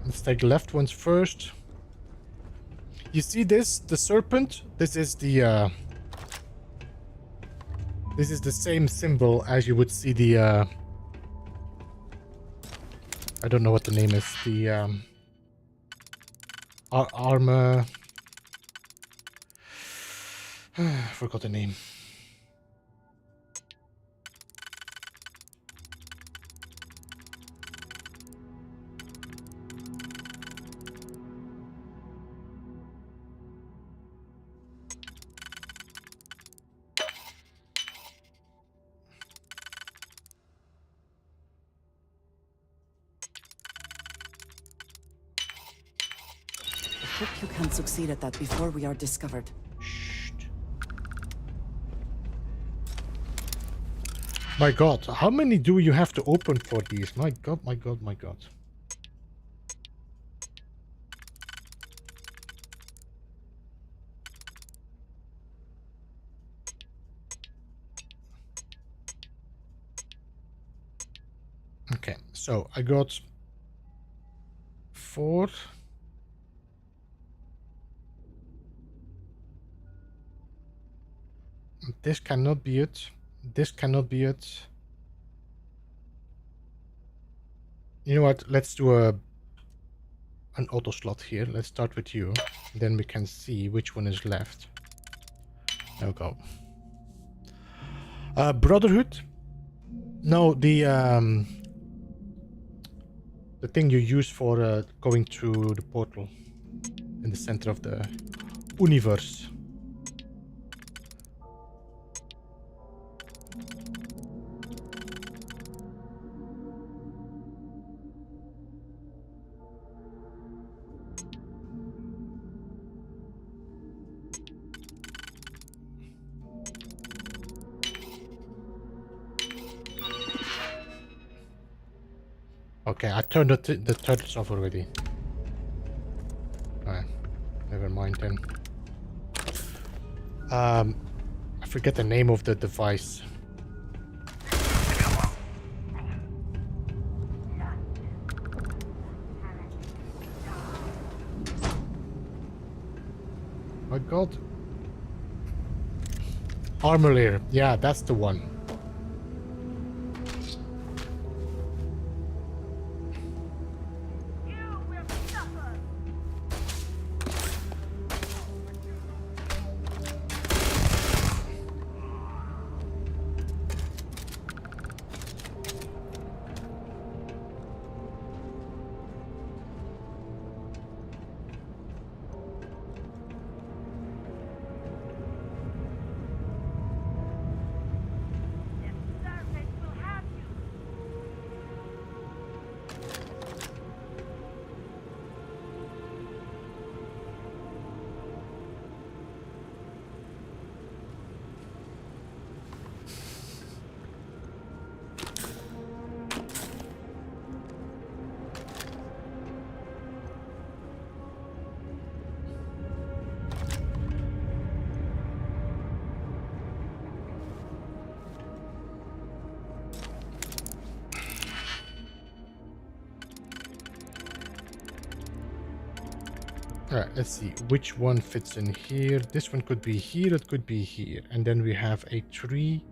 Let's take the left ones first. You see this? The serpent? This is the same symbol as you would see the I don't know what the name is. The armor. Forgot the name. Hope you can succeed at that before we are discovered. My god, how many do you have to open for these? My god, my god, my god. Okay, so I got 4. This cannot be it. This cannot be it. You know what? Let's do an auto slot here. Let's start with you. Then we can see which one is left. There we go. Brotherhood. No, the thing you use for going through the portal in the center of the universe. Okay, I turned the turtles off already. Alright, never mind then. I forget the name of the device. My god. Armor layer. Yeah, that's the one. Alright, let's see which one fits in here. This one could be here, it could be here. And then we have a tree.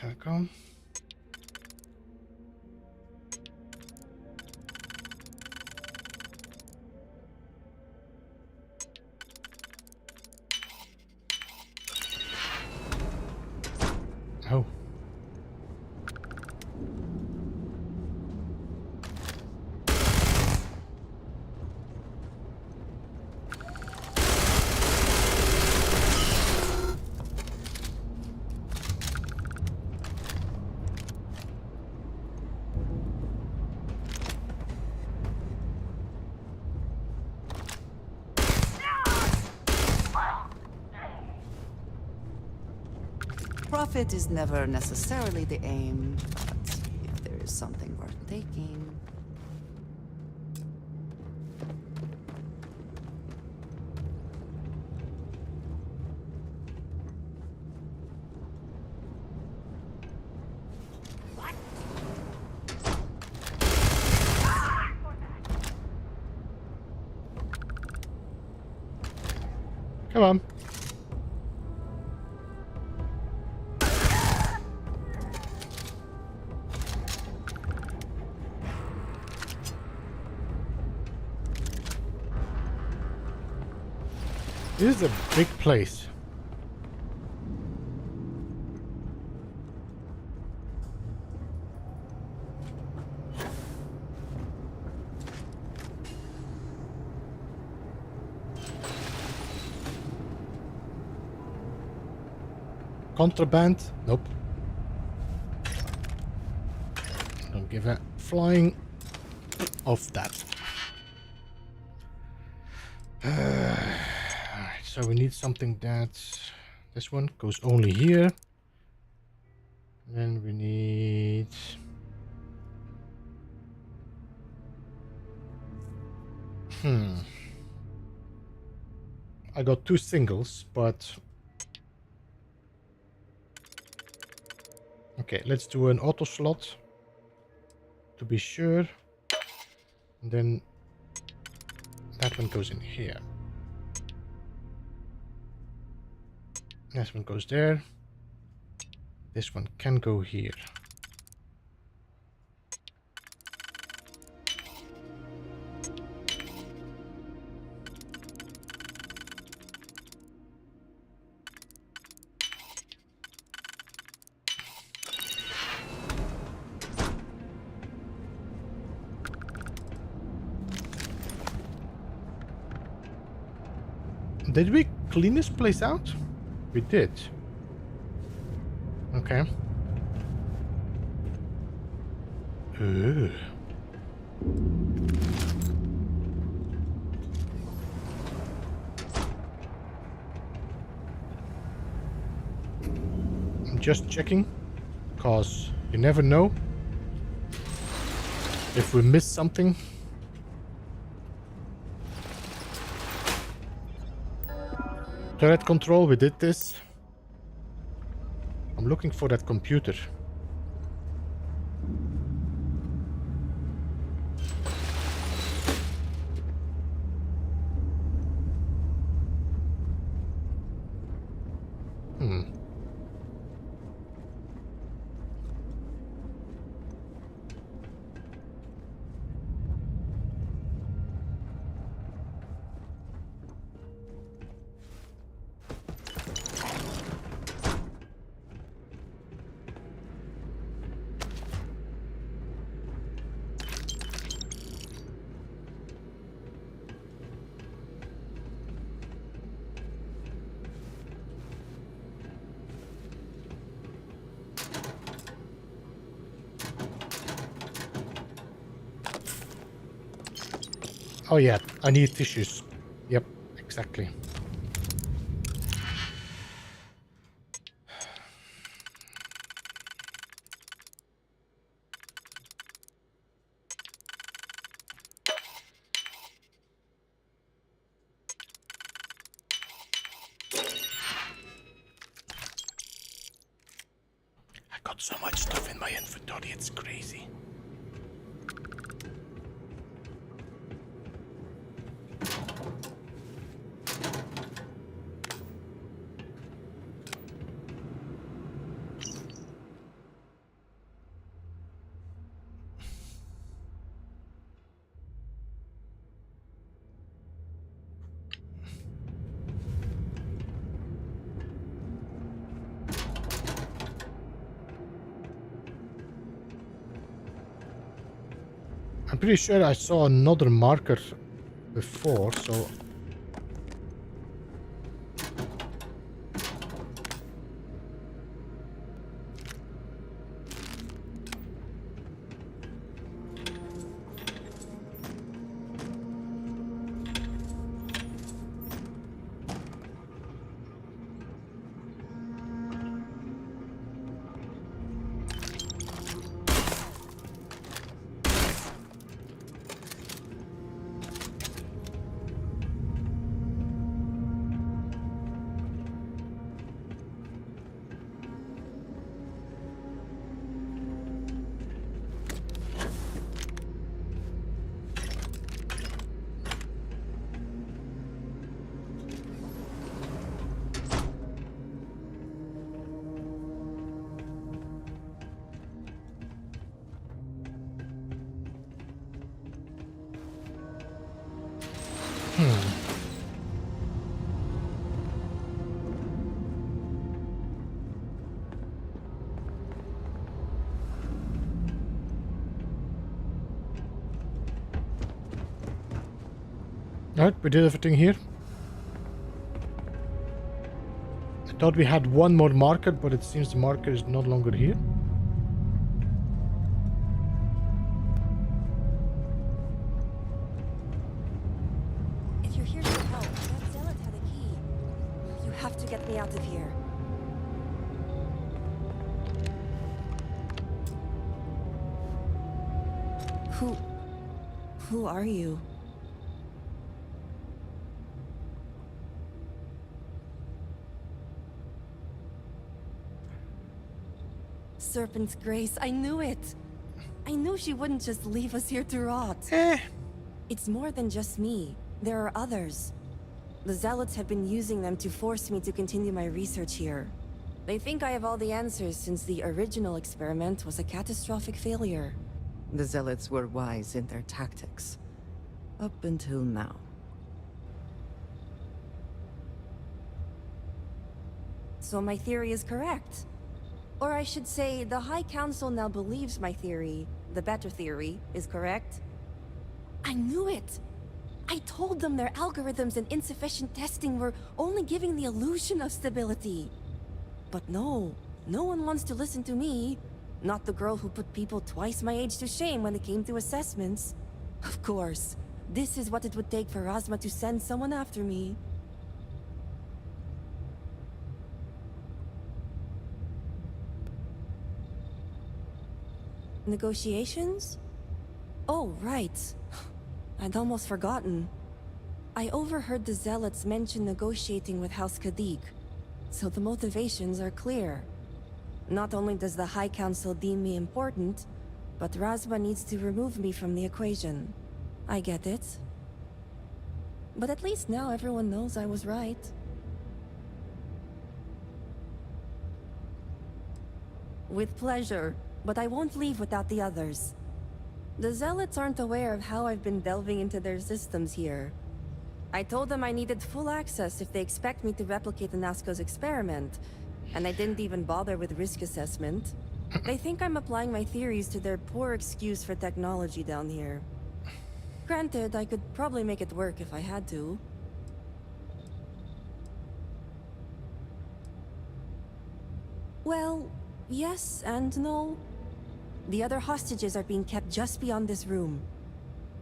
There we go. Oh. Profit is never necessarily the aim, but if there is something worth taking... Come on. This is a big place. Contraband? Nope. Don't give a flying of that. Alright, so we need something that... This one goes only here. Then we need... I got 2 singles, but... Okay, let's do an auto slot to be sure. And then that one goes in here. This one goes there. This one can go here. Did we clean this place out? We did. Okay. Ugh. I'm just checking, because you never know if we miss something. Turret control, we did this. I'm looking for that computer. Oh yeah, I need tissues. Yep, exactly. I got so much stuff in my inventory, it's crazy. I'm pretty sure I saw another marker before, so... Alright, we did everything here. I thought we had one more marker, but it seems the marker is no longer here. If you're here to help, that zealot had a key. You have to get me out of here. Who are you? Serpent's grace. I knew it. I knew she wouldn't just leave us here to rot. It's more than just me. There are others. The Zealots have been using them to force me to continue my research here. They think I have all the answers since the original experiment was a catastrophic failure. The Zealots were wise in their tactics. Up until now. So my theory is correct. Or I should say, the High Council now believes my theory, the better theory, is correct. I knew it! I told them their algorithms and insufficient testing were only giving the illusion of stability. But no one wants to listen to me. Not the girl who put people twice my age to shame when it came to assessments. Of course, this is what it would take for Razma to send someone after me. Negotiations? Oh, right. I'd almost forgotten. I overheard the Zealots mention negotiating with House Kadik, so the motivations are clear. Not only does the High Council deem me important, but Razma needs to remove me from the equation. I get it. But at least now everyone knows I was right. With pleasure, but I won't leave without the others. The Zealots aren't aware of how I've been delving into their systems here. I told them I needed full access if they expect me to replicate Anasco's experiment, and I didn't even bother with risk assessment. They think I'm applying my theories to their poor excuse for technology down here. Granted, I could probably make it work if I had to. Well, yes and no. The other hostages are being kept just beyond this room.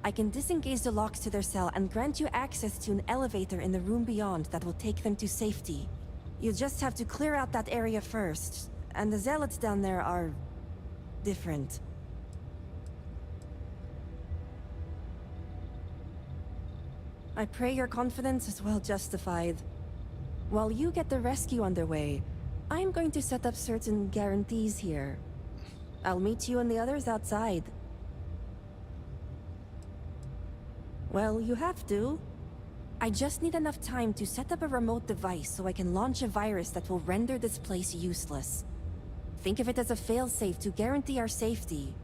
I can disengage the locks to their cell and grant you access to an elevator in the room beyond that will take them to safety. You just have to clear out that area first, and the Zealots down there are... different. I pray your confidence is well justified. While you get the rescue underway, I'm going to set up certain guarantees here. I'll meet you and the others outside. Well, you have to. I just need enough time to set up a remote device so I can launch a virus that will render this place useless. Think of it as a failsafe to guarantee our safety.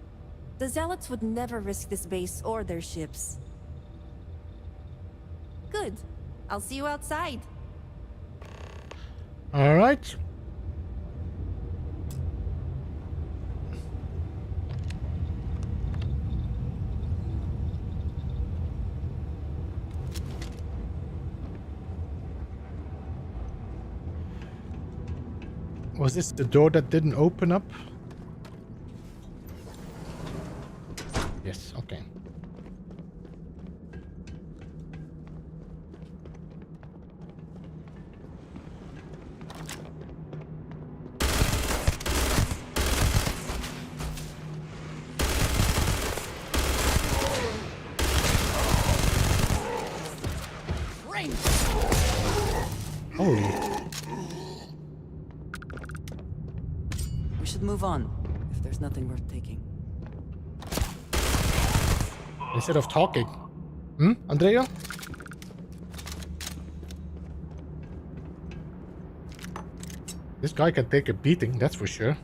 The Zealots would never risk this base or their ships. Good. I'll see you outside. All right. Was this the door that didn't open up? Yes, okay. Holy. We should move on, if there's nothing worth taking. Instead of talking. Andrea? This guy can take a beating, that's for sure.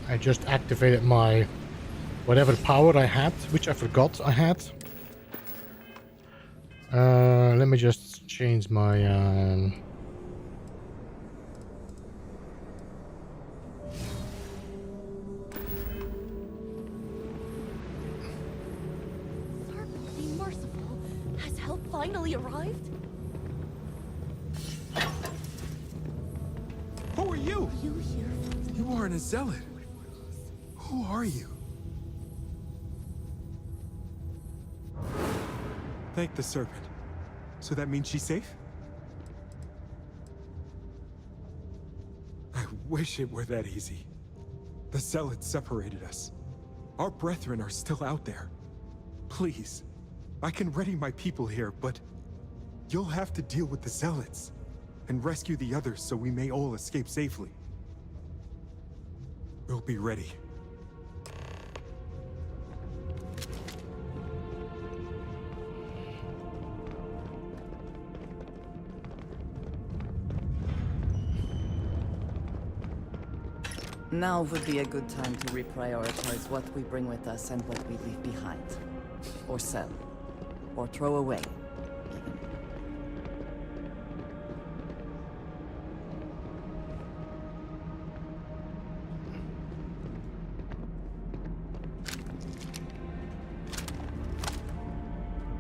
I just activated my whatever power I had, which I forgot I had. Let me just change my Be merciful. Has help finally arrived? Who are you? You here? You aren't a zealot. Who are you? Thank the serpent. So that means she's safe? I wish it were that easy. The zealots separated us. Our brethren are still out there. Please, I can ready my people here, but you'll have to deal with the zealots and rescue the others so we may all escape safely. We'll be ready. Now would be a good time to reprioritize what we bring with us and what we leave behind. Or sell. Or throw away.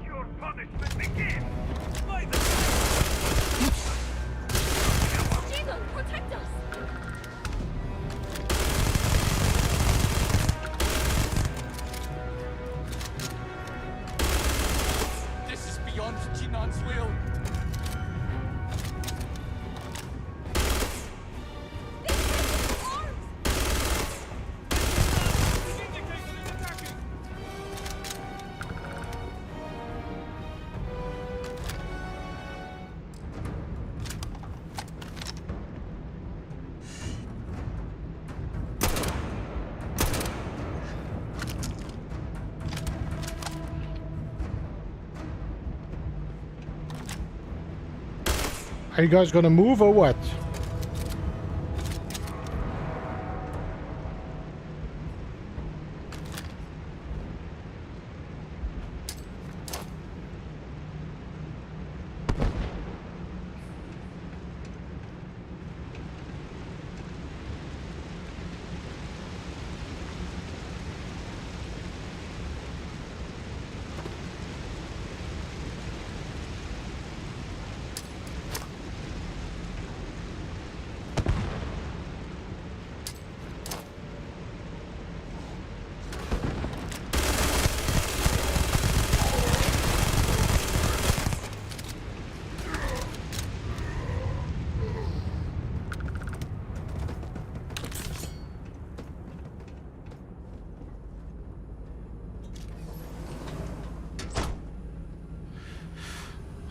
Your punishment begins! By the... Stephen, protect us! This is beyond Jinan's will. Are you guys gonna move or what?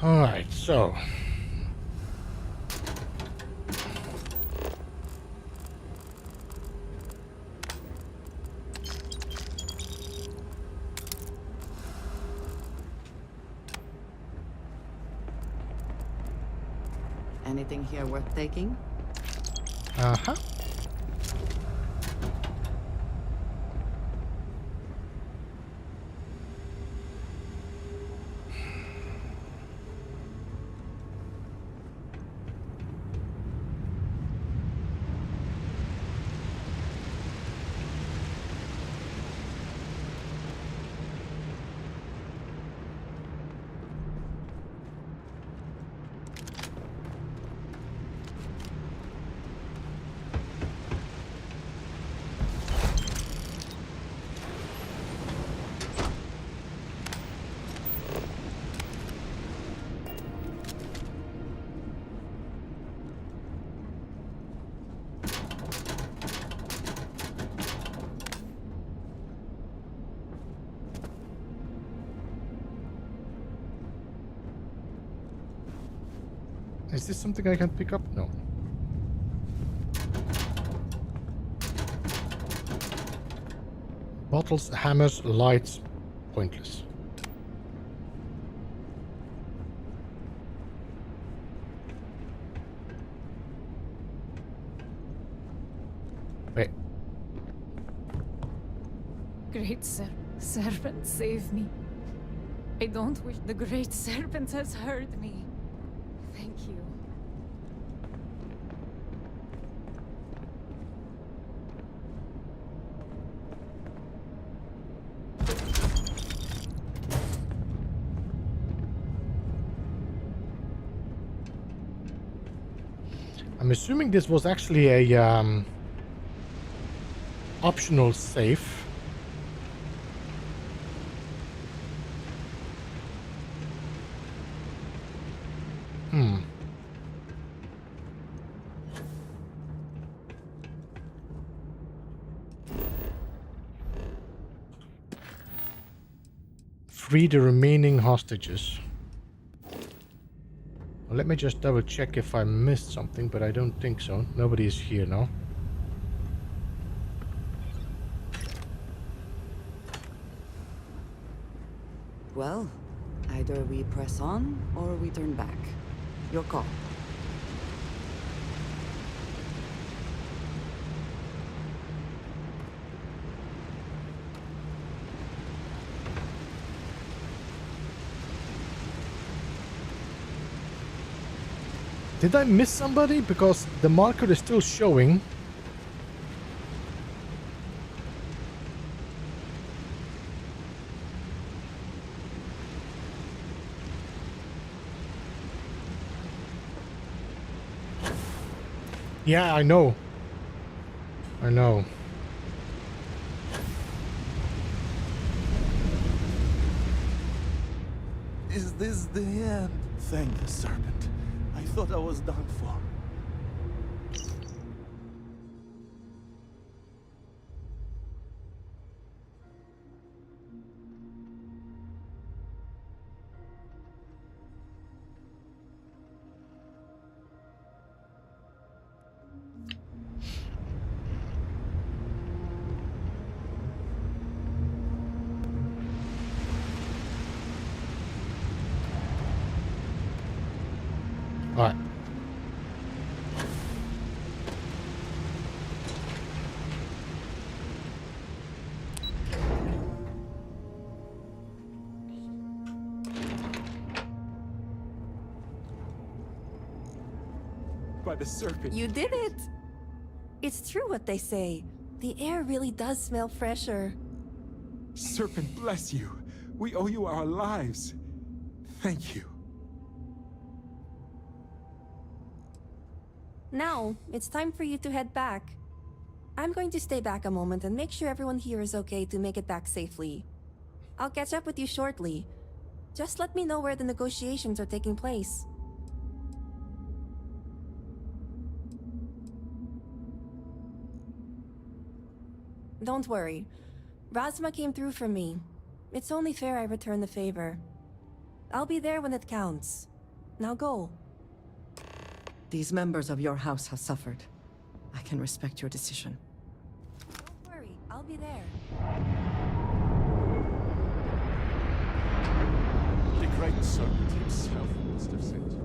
Alright, so. Anything here worth taking? Uh-huh. Is this something I can pick up? No. Bottles, hammers, lights, pointless. Wait. Great Serpent, save me. I don't wish the Great Serpent has heard me. Thank you. I'm assuming this was actually a optional save. Free the remaining hostages. Well, let me just double check if I missed something, but I don't think so. Nobody is here now. Well, either we press on or we turn back. Your call. Did I miss somebody? Because the marker is still showing. Yeah, I know. I know. Is this the end? Thank the serpent. I thought I was done for. All right. By the serpent. You did it! It's true what they say. The air really does smell fresher. Serpent, bless you. We owe you our lives. Thank you. Now, it's time for you to head back. I'm going to stay back a moment and make sure everyone here is okay to make it back safely. I'll catch up with you shortly. Just let me know where the negotiations are taking place. Don't worry. Razma came through for me. It's only fair I return the favor. I'll be there when it counts. Now go. These members of your house have suffered. I can respect your decision. Don't worry, I'll be there. The Great Serpent himself must have sent you.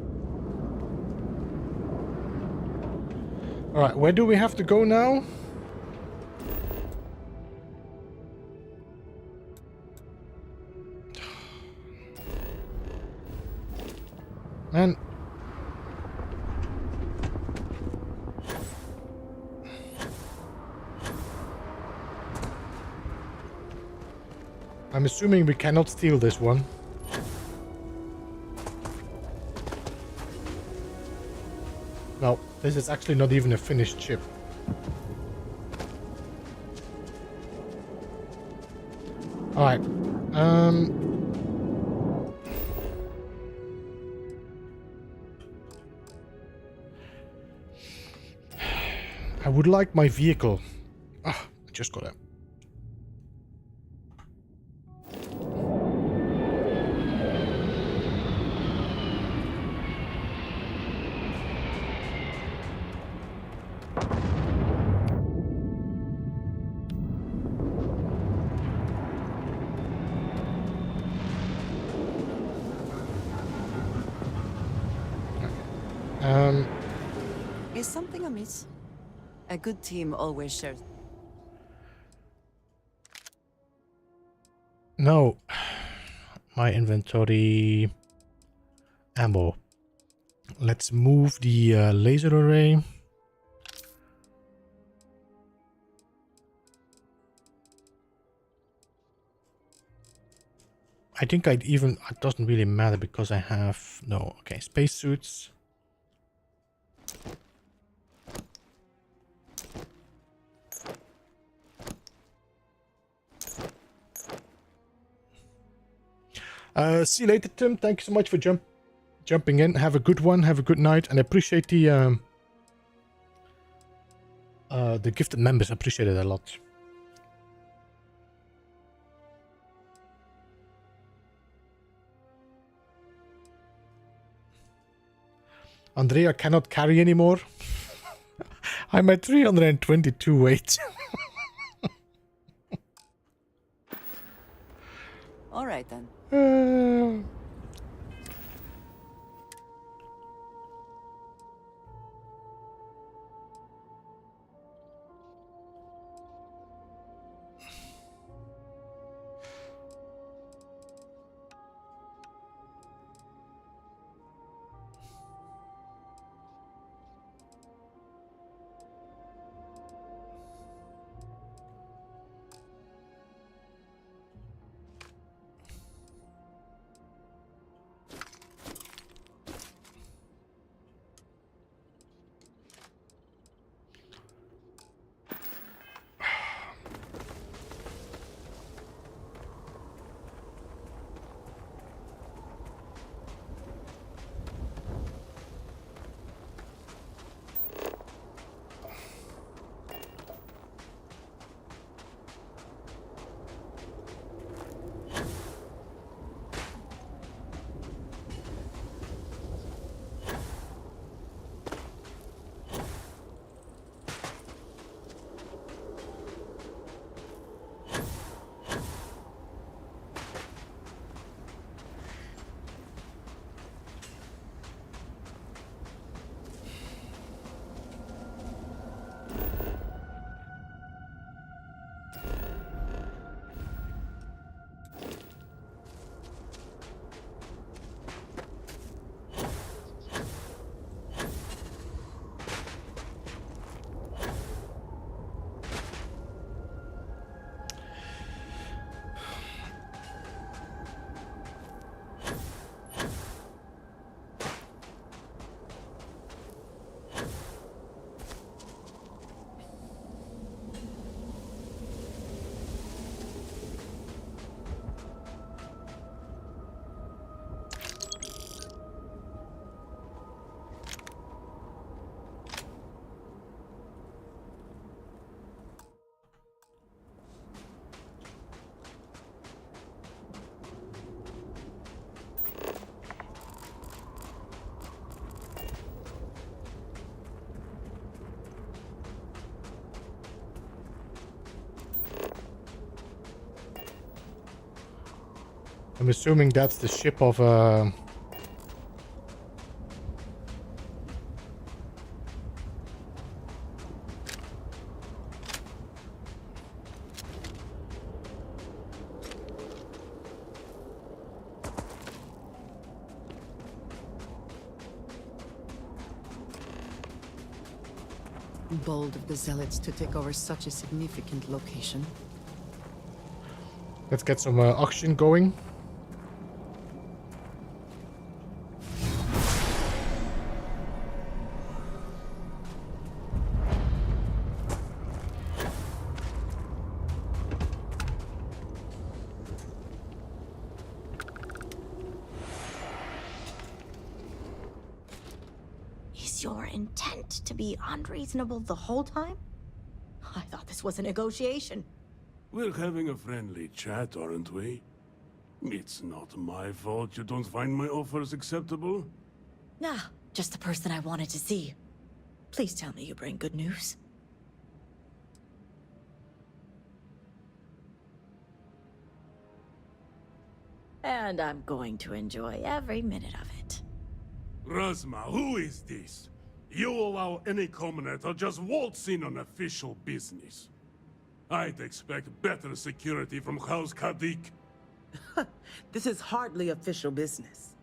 All right, where do we have to go now? Man. I'm assuming we cannot steal this one. No, this is actually not even a finished ship. Alright. I would like my vehicle. Ah, I just got it. Is something amiss? A good team always shares. No. My inventory. Ammo. Let's move the laser array. I think it doesn't really matter because I have, no, okay, spacesuits. See you later, Tim. Thank you so much for jumping in. Have a good one. Have a good night. And I appreciate the gifted members. I appreciate it a lot. Andrea cannot carry anymore. I'm at 322 weight. All right then. I'm assuming that's the ship of Bold of the Zealots to take over such a significant location. Let's get some auction going. Is your intent to be unreasonable the whole time? I thought this was a negotiation. We're having a friendly chat, aren't we? It's not my fault you don't find my offers acceptable. Nah, just the person I wanted to see. Please tell me you bring good news. And I'm going to enjoy every minute of it. Razma, who is this? You allow any commoner to just waltz in on official business. I'd expect better security from House Kadik. This is hardly official business.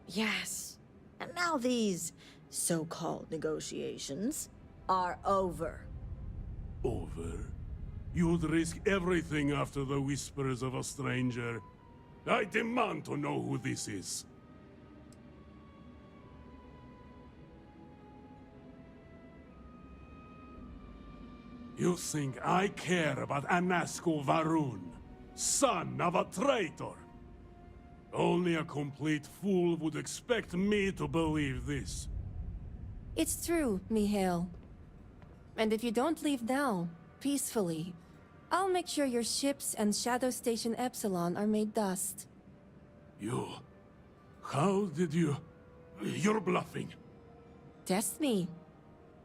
Yes. And now these so-called negotiations are over. Over? You'd risk everything after the whispers of a stranger. I demand to know who this is. You think I care about Anasco Varun, son of a traitor? Only a complete fool would expect me to believe this. It's true, Mihail. And if you don't leave now, peacefully, I'll make sure your ships and Shadow Station Epsilon are made dust. You... How did you... You're bluffing. Test me.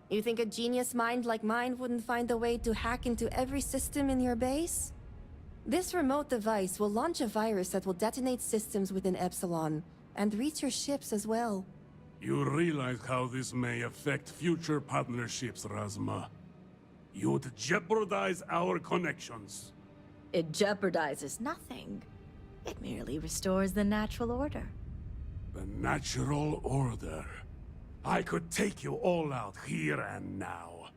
You think a genius mind like mine wouldn't find a way to hack into every system in your base? This remote device will launch a virus that will detonate systems within Epsilon, and reach your ships as well. You realize how this may affect future partnerships, Razma. You'd jeopardize our connections. It jeopardizes nothing. It merely restores the natural order. The natural order. I could take you all out here and now.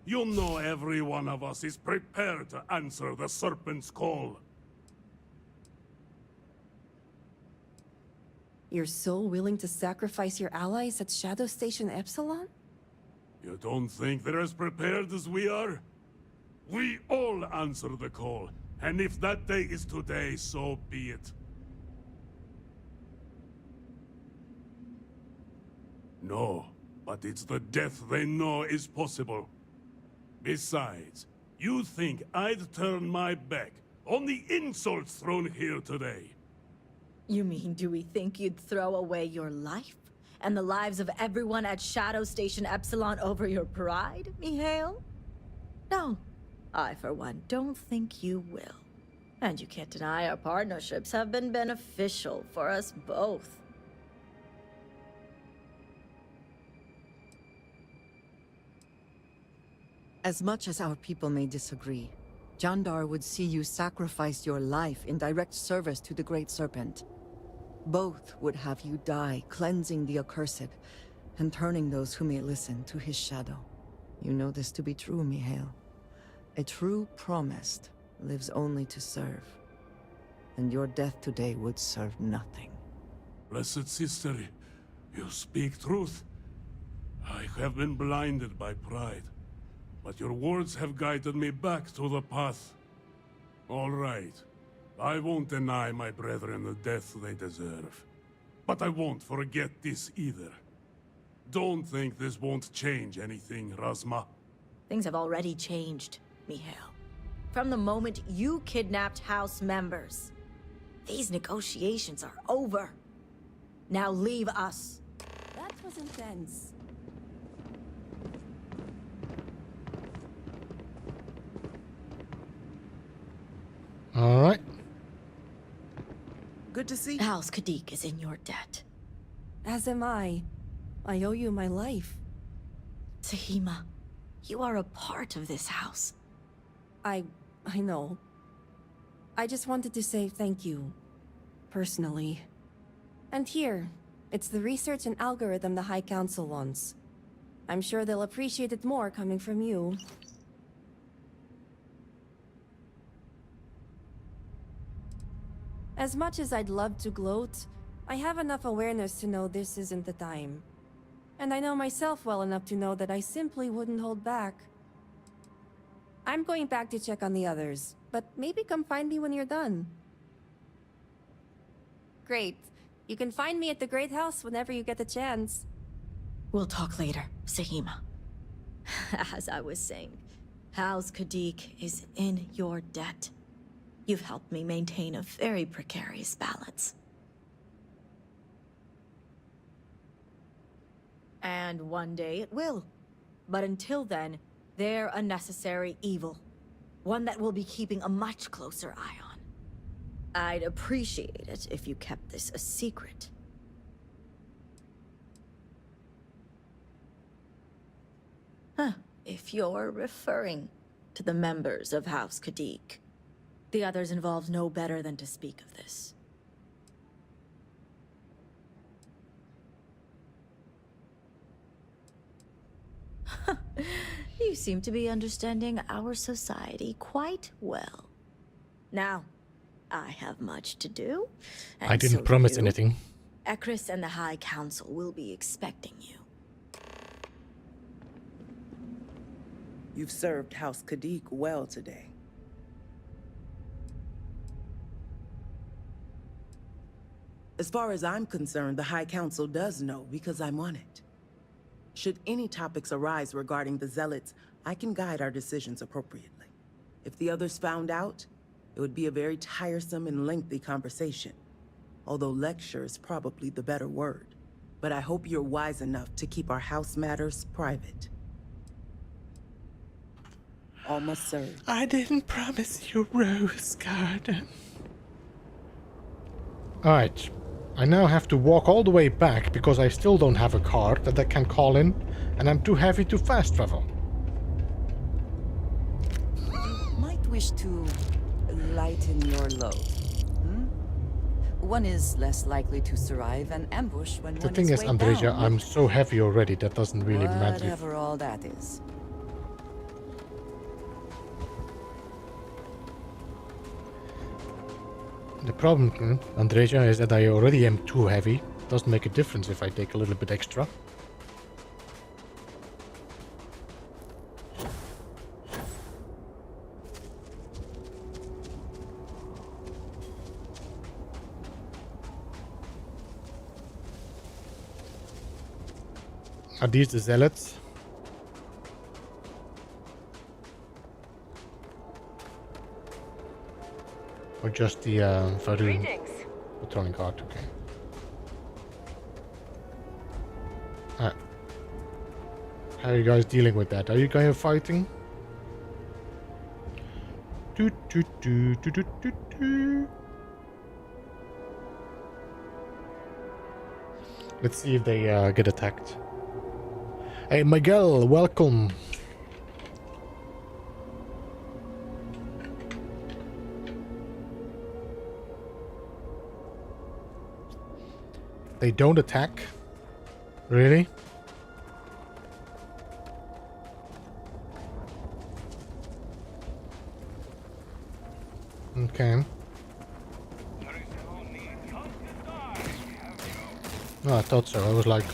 You know every one of us is prepared to answer the Serpent's call. You're so willing to sacrifice your allies at Shadow Station Epsilon? You don't think they're as prepared as we are? We all answer the call, and if that day is today, so be it. No, but it's the death they know is possible. Besides, you think I'd turn my back on the insults thrown here today? You mean, do we think you'd throw away your life? And the lives of everyone at Shadow Station Epsilon over your pride, Mihail? No, I for one don't think you will. And you can't deny our partnerships have been beneficial for us both. As much as our people may disagree, Jandar would see you sacrifice your life in direct service to the Great Serpent. Both would have you die, cleansing the accursed, and turning those who may listen to his shadow. You know this to be true, Mihail. A true promised lives only to serve. And your death today would serve nothing. Blessed sister, you speak truth. I have been blinded by pride, but your words have guided me back to the path. All right. I won't deny my brethren the death they deserve. But I won't forget this either. Don't think this won't change anything, Razma. Things have already changed, Mihail. From the moment you kidnapped House members. These negotiations are over. Now leave us. That was intense. All right. Good to see. House Kadik is in your debt. As am I. I owe you my life. Sahima, you are a part of this house. I know. I just wanted to say thank you. Personally. And here, it's the research and algorithm the High Council wants. I'm sure they'll appreciate it more coming from you. As much as I'd love to gloat, I have enough awareness to know this isn't the time. And I know myself well enough to know that I simply wouldn't hold back. I'm going back to check on the others, but maybe come find me when you're done. Great. You can find me at the Great House whenever you get the chance. We'll talk later, Sahima. As I was saying, House Kadik is in your debt. You've helped me maintain a very precarious balance. And one day it will. But until then, they're a necessary evil. One that we'll be keeping a much closer eye on. I'd appreciate it if you kept this a secret. If you're referring to the members of House Kadik. The others involved know better than to speak of this. You seem to be understanding our society quite well. Now, I have much to do. And I didn't so do promise you. anything. Ekris and the High Council will be expecting you. You've served House Kadik well today. As far as I'm concerned, the High Council does know because I'm on it. Should any topics arise regarding the Zealots, I can guide our decisions appropriately. If the others found out, it would be a very tiresome and lengthy conversation. Although lecture is probably the better word. But I hope you're wise enough to keep our house matters private. All must serve. I didn't promise you Rose Garden. Alright. I now have to walk all the way back because I still don't have a car that I can call in, and I'm too heavy to fast travel. You might wish to lighten your load. One is less likely to survive an ambush when The one thing is, weighed Andreja, down I'm with so heavy already that doesn't really matter. whatever all that is. The problem, Andreja, is that I already am too heavy. Doesn't make a difference if I take a little bit extra. Are these the zealots? Or just the Varun patrolling guard? Okay. Alright. How are you guys dealing with that? Are you guys fighting? Do, do, do, do, do, do, do. Let's see if they get attacked. Hey Miguel, welcome. They don't attack? Really? Okay. No, I thought so. I was like,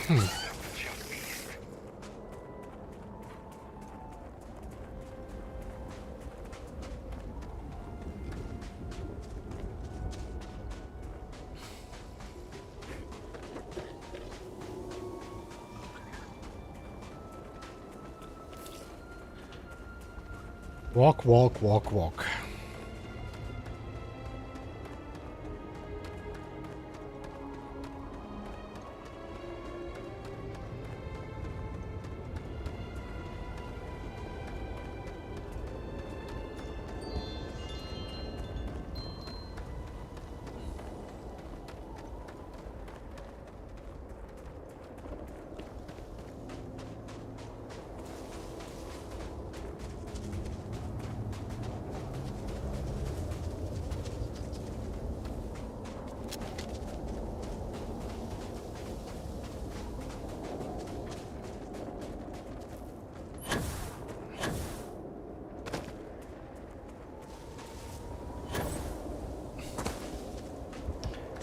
Walk, walk, walk, walk.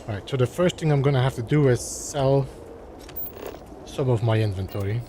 Alright, so the first thing I'm gonna have to do is sell some of my inventory.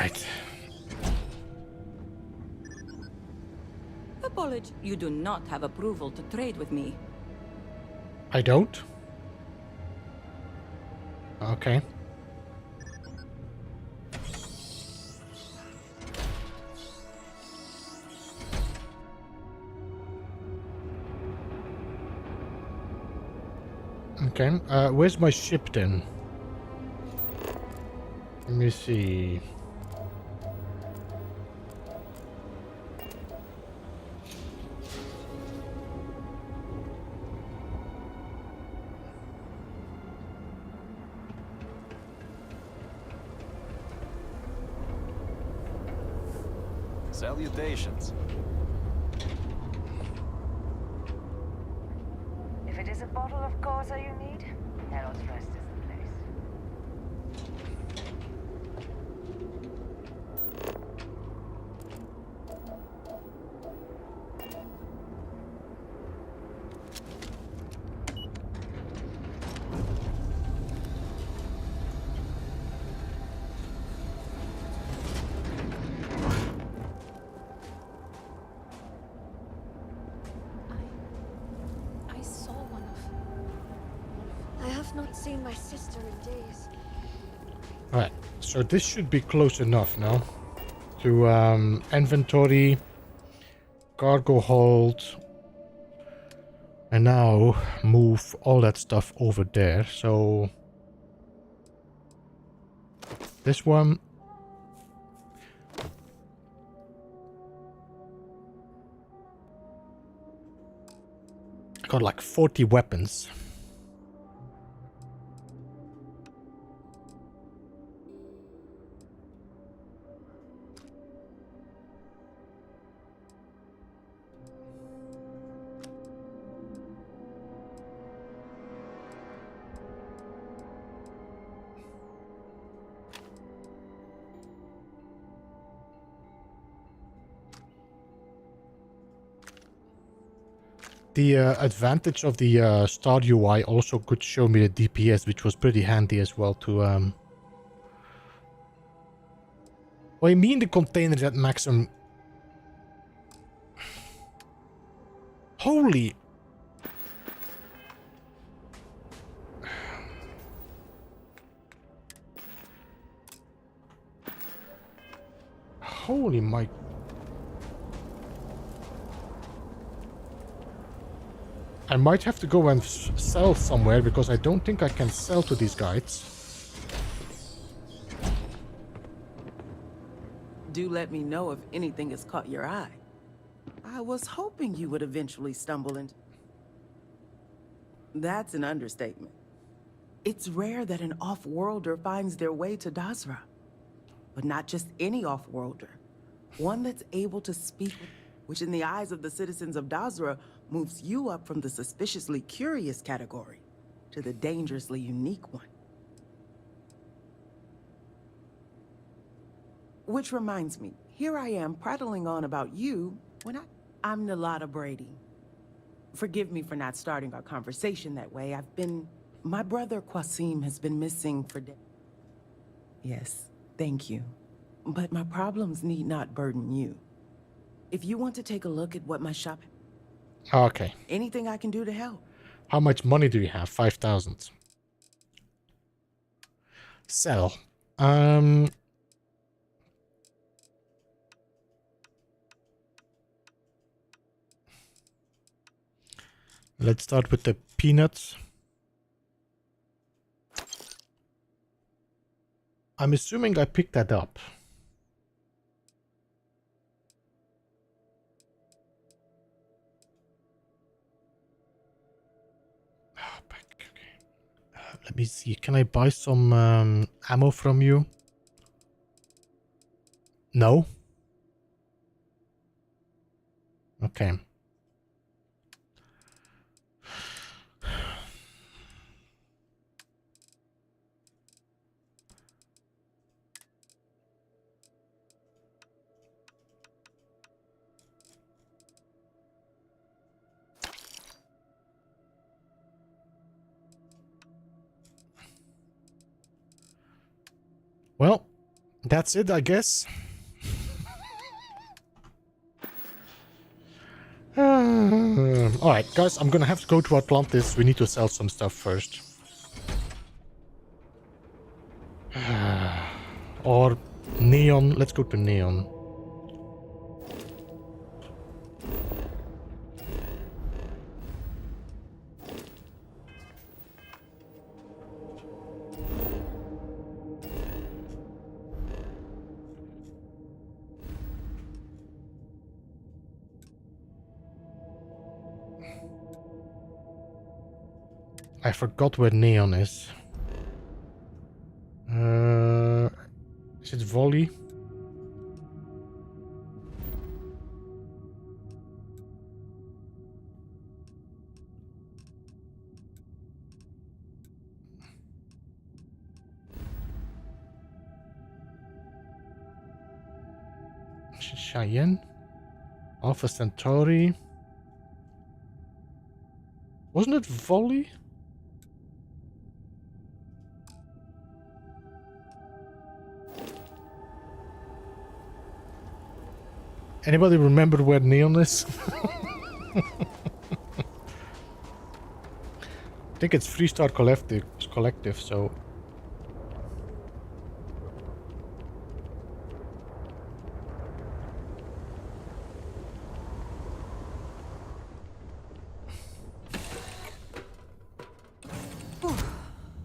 Right. Apology. You do not have approval to trade with me. I don't? Okay. Okay, where's my ship then? Let me see. Salutations. If it is a bottle of Causa you need, Herald's Rest is the place. I saw one of... I have not seen my sister in days. Alright, so this should be close enough now. To inventory, cargo hold, and now move all that stuff over there. So this one. I got like 40 weapons. The advantage of the Star UI also could show me the DPS, which was pretty handy as well to... Well, I mean the containers at maximum... Holy... Holy my... I might have to go and sell somewhere, because I don't think I can sell to these guys. Do let me know if anything has caught your eye. I was hoping you would eventually stumble into... That's an understatement. It's rare that an off-worlder finds their way to Dazra. But not just any off-worlder. One that's able to speak, which in the eyes of the citizens of Dazra moves you up from the suspiciously curious category to the dangerously unique one. Which reminds me, here I am prattling on about you when I'm Nalada Brady. Forgive me for not starting our conversation that way. My brother Qasim has been missing for days. Yes, thank you. But my problems need not burden you. If you want to take a look at what my shop... Okay. Anything I can do to help. How much money do you have? 5,000. Sell. Let's start with the peanuts. I'm assuming I picked that up. Let me see. Can I buy some ammo from you? No? Okay. Well, That's it, I guess. Alright, guys, I'm gonna have to go to Atlantis. We need to sell some stuff first. Or Neon. Let's go to Neon. I forgot where Neon is. Is it Volley? Cheyenne? Alpha Centauri? Wasn't it Volley? Anybody remember where Neon is? I think it's Freestar Collective, so...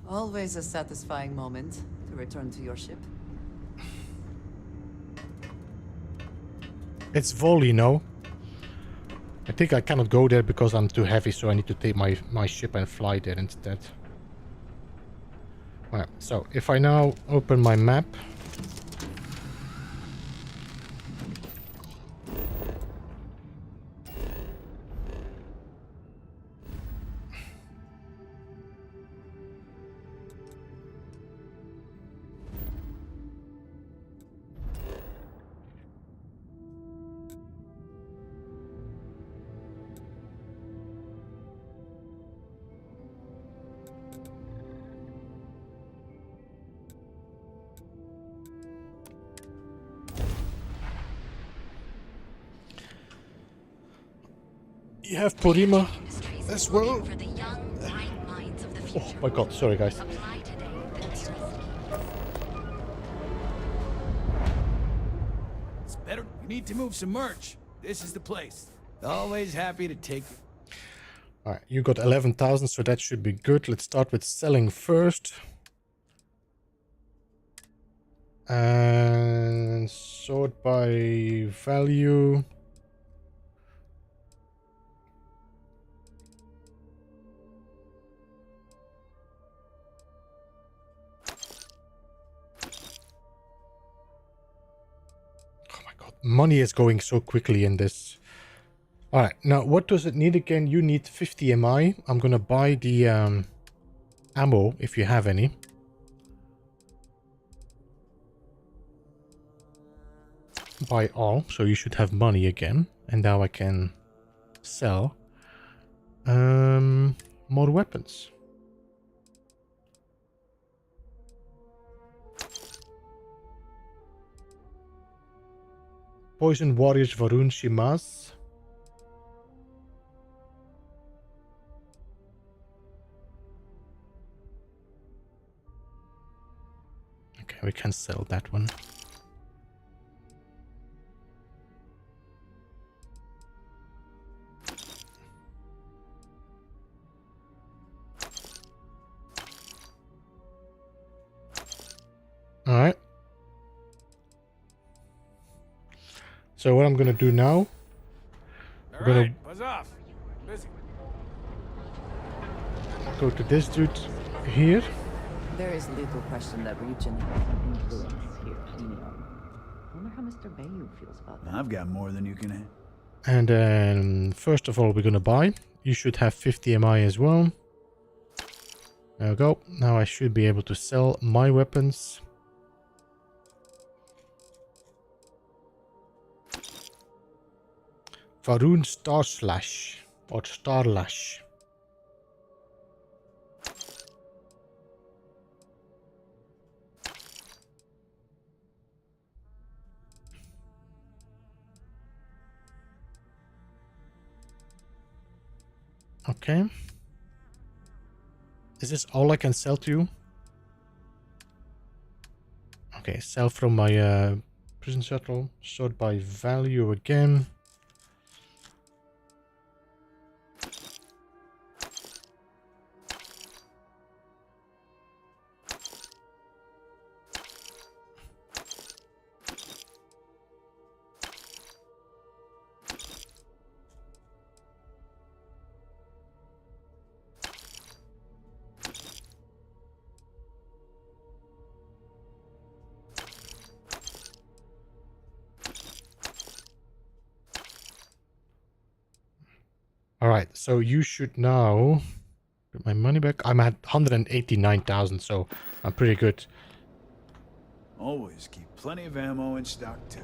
Always a satisfying moment to return to your ship. It's Volley, no? I think I cannot go there because I'm too heavy, so I need to take my ship and fly there instead. Alright, so if I now open my map... You have Porima as well. Oh my god, sorry guys. It's better. You need to move some merch. This is the place. Always happy to take it. Alright, you got 11,000, so that should be good. Let's start with selling first. And sort by value. Money is going so quickly in this. Alright, now what does it need again? You need 50 MI. I'm gonna buy the ammo, if you have any. Buy all, so you should have money again. And now I can sell more weapons. Poison Warriors Varun Shimaz. Okay, we can sell that one. Alright. So what I'm gonna do now, we're gonna buzz off. Busy. go to this dude here. There is little question that region has an influence here in Neon. I wonder how Mr. Bayou feels about that. I've got more than you can have. And then first of all, we're gonna buy. You should have 50 MI as well. There we go. Now I should be able to sell my weapons. Varun Star Slash or Starlash. Okay. Is this all I can sell to you? Okay, sell from my prison shuttle. Sort by value again. Alright, so you should now get my money back. I'm at 189,000, so I'm pretty good. Always keep plenty of ammo in stock too.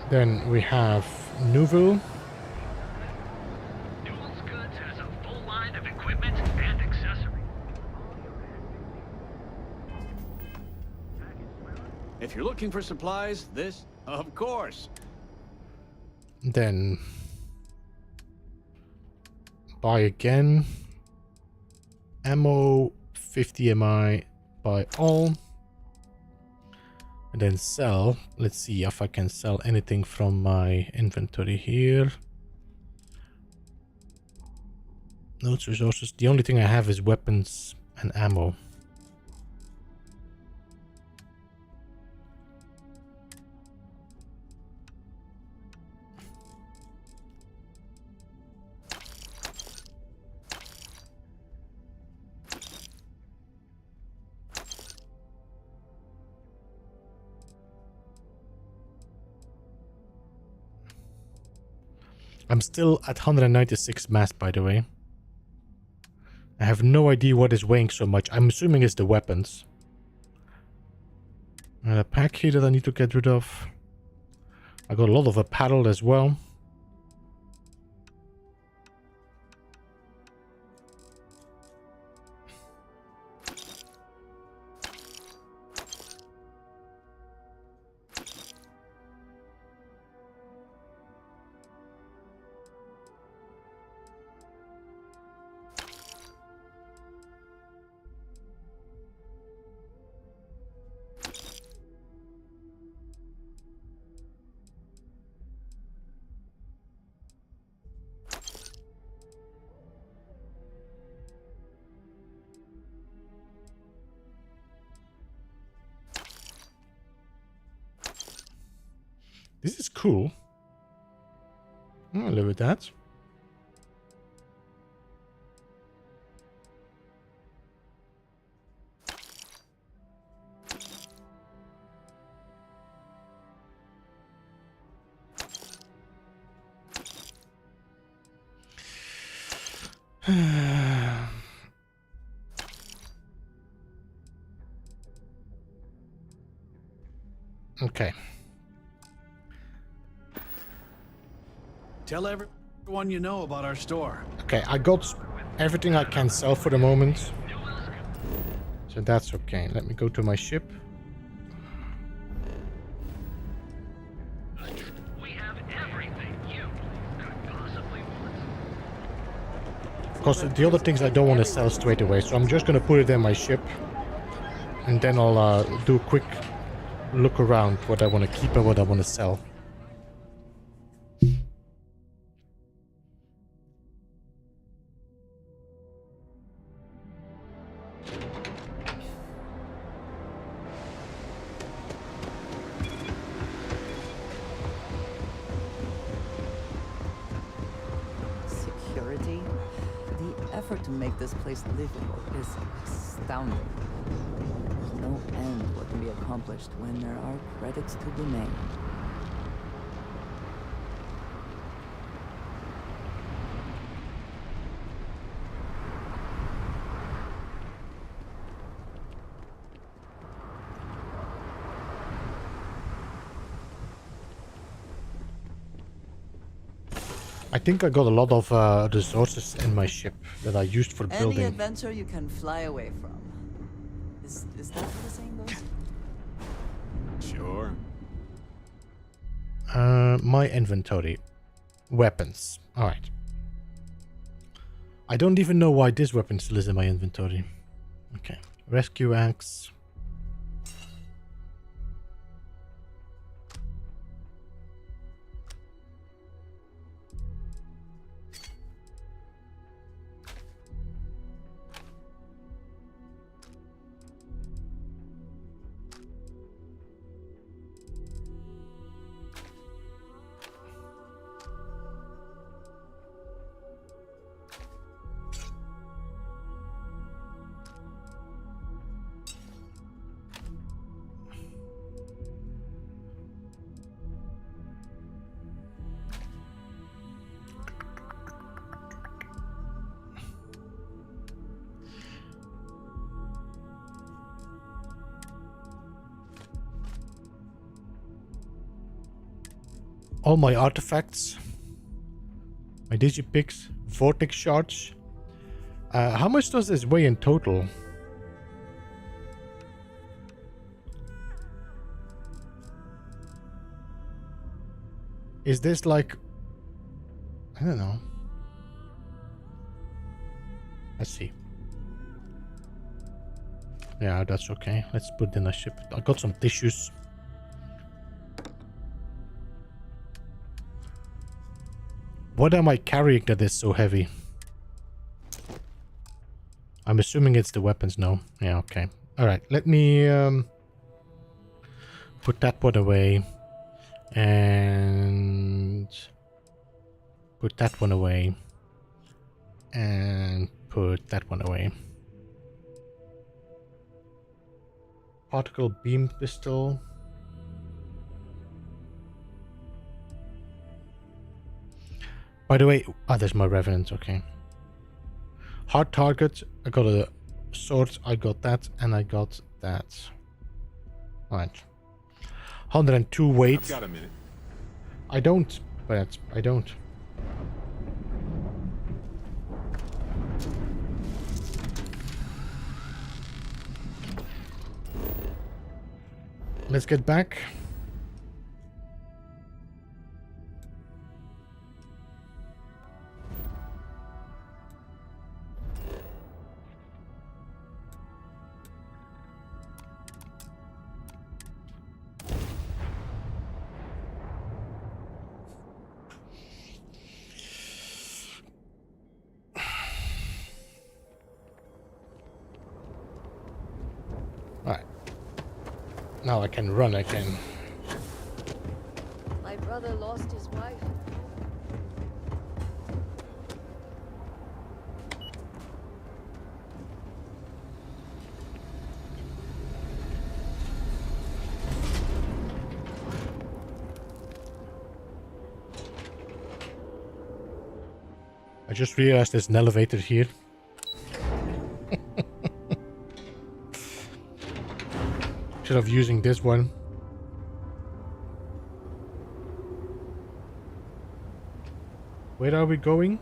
Then we have Nouvelle. Newell's Goods has a full line of equipment and accessories. If you're looking for supplies, this, of course. Then buy again. Ammo 50 MI, buy all. And then sell. Let's see if I can sell anything from my inventory here. Notes, resources. The only thing I have is weapons and ammo. I'm still at 196 mass, by the way. I have no idea what is weighing so much. I'm assuming it's the weapons. And a pack here that I need to get rid of. I got a lot of apparel as well. This is cool. I'll live with that. Okay. Tell everyone you know about our store. Okay, I got everything I can sell for the moment. So that's okay. Let me go to my ship. We have everything you could possibly want. Because the other things I don't want to sell straight away. So I'm just going to put it in my ship. And then I'll do a quick look around what I want to keep and what I want to sell. Security? The effort to make this place livable is astounding. There's no end what can be accomplished when there are credits to be made. I think I got a lot of resources in my ship that I used for building. Any adventure you can fly away from. Is that what the saying goes? Sure. My inventory. Weapons. Alright. I don't even know why this weapon still is in my inventory. Okay. Rescue axe. All my artifacts, my digipicks, vortex shards. How much does this weigh in total? Is this like, I don't know. Let's see. Yeah, that's okay. Let's put in a ship. I got some tissues. What am I carrying that is so heavy? I'm assuming it's the weapons, no? Yeah, okay. Alright, let me put that one away. And put that one away. And put that one away. Particle beam pistol. By the way, there's my Revenant, okay. Hard target, I got a sword, I got that, and I got that. Alright. 102 weight. I've got a minute. I don't, but I don't. Let's get back. Now I can run again. My brother lost his wife. I just realized there's an elevator here. Instead of using this one. Where are we going?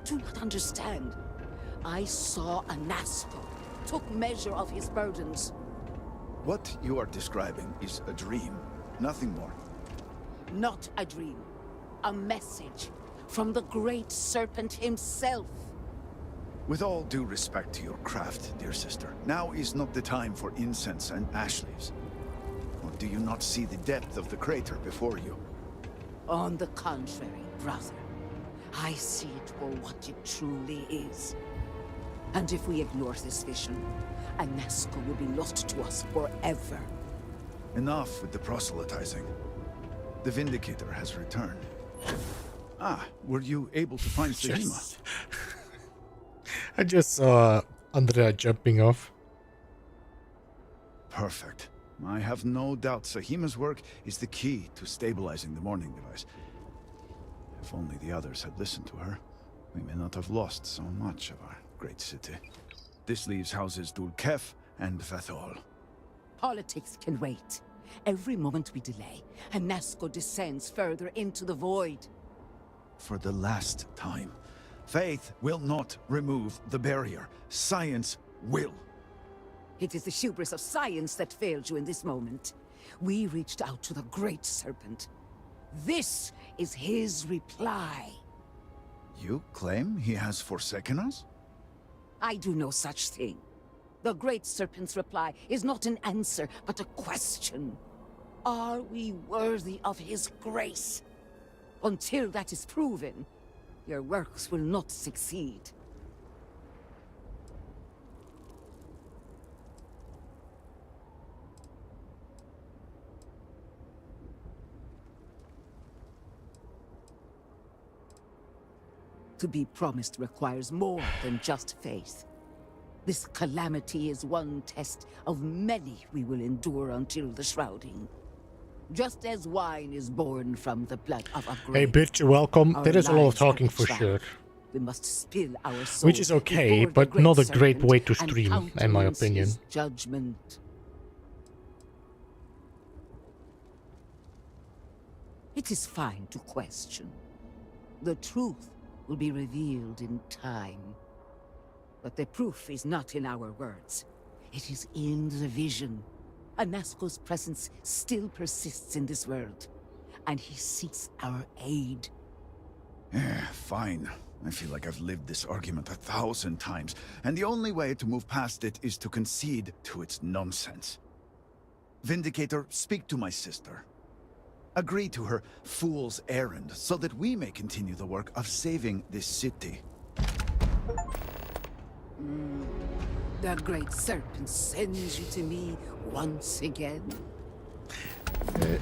Do not understand. I saw a Nazgul, took measure of his burdens. What you are describing is a dream, nothing more. Not a dream. A message from the great serpent himself. With all due respect to your craft, dear sister, now is not the time for incense and ash leaves. Or do you not see the depth of the crater before you? On the contrary, brother. I see it for what it truly is. And if we ignore this vision, a Nazgul will be lost to us forever. Enough with the proselytizing. The Vindicator has returned. Ah, were you able to find Sejima? I just saw Andrea jumping off. Perfect. I have no doubt Sahima's work is the key to stabilizing the mourning device. If only the others had listened to her, we may not have lost so much of our great city. This leaves houses Dul Kef and Vathol. Politics can wait. Every moment we delay, Hanasco descends further into the void. For the last time, faith will not remove the barrier. Science will. It is the hubris of science that failed you in this moment. We reached out to the Great Serpent. This is his reply. You claim he has forsaken us? I do no such thing. The Great Serpent's reply is not an answer, but a question. Are we worthy of his grace? Until that is proven, your works will not succeed. To be promised requires more than just faith. This calamity is one test of many we will endure until the shrouding. Just as wine is born from the blood of a grape. Hey, bitch, welcome. Our There is a lot of lives are talking for trapped. sure. We must spill our souls Which is okay, before the but not a great serpent way to and stream, in my countenance opinion. his judgment. It is fine to question. The truth will be revealed in time. But the proof is not in our words. It is in the vision. Anasco's presence still persists in this world, and he seeks our aid. Fine. I feel like I've lived this argument 1,000 times, and the only way to move past it is to concede to its nonsense. Vindicator, speak to my sister. Agree to her fool's errand, so that we may continue the work of saving this city. The Great Serpent sends you to me once again.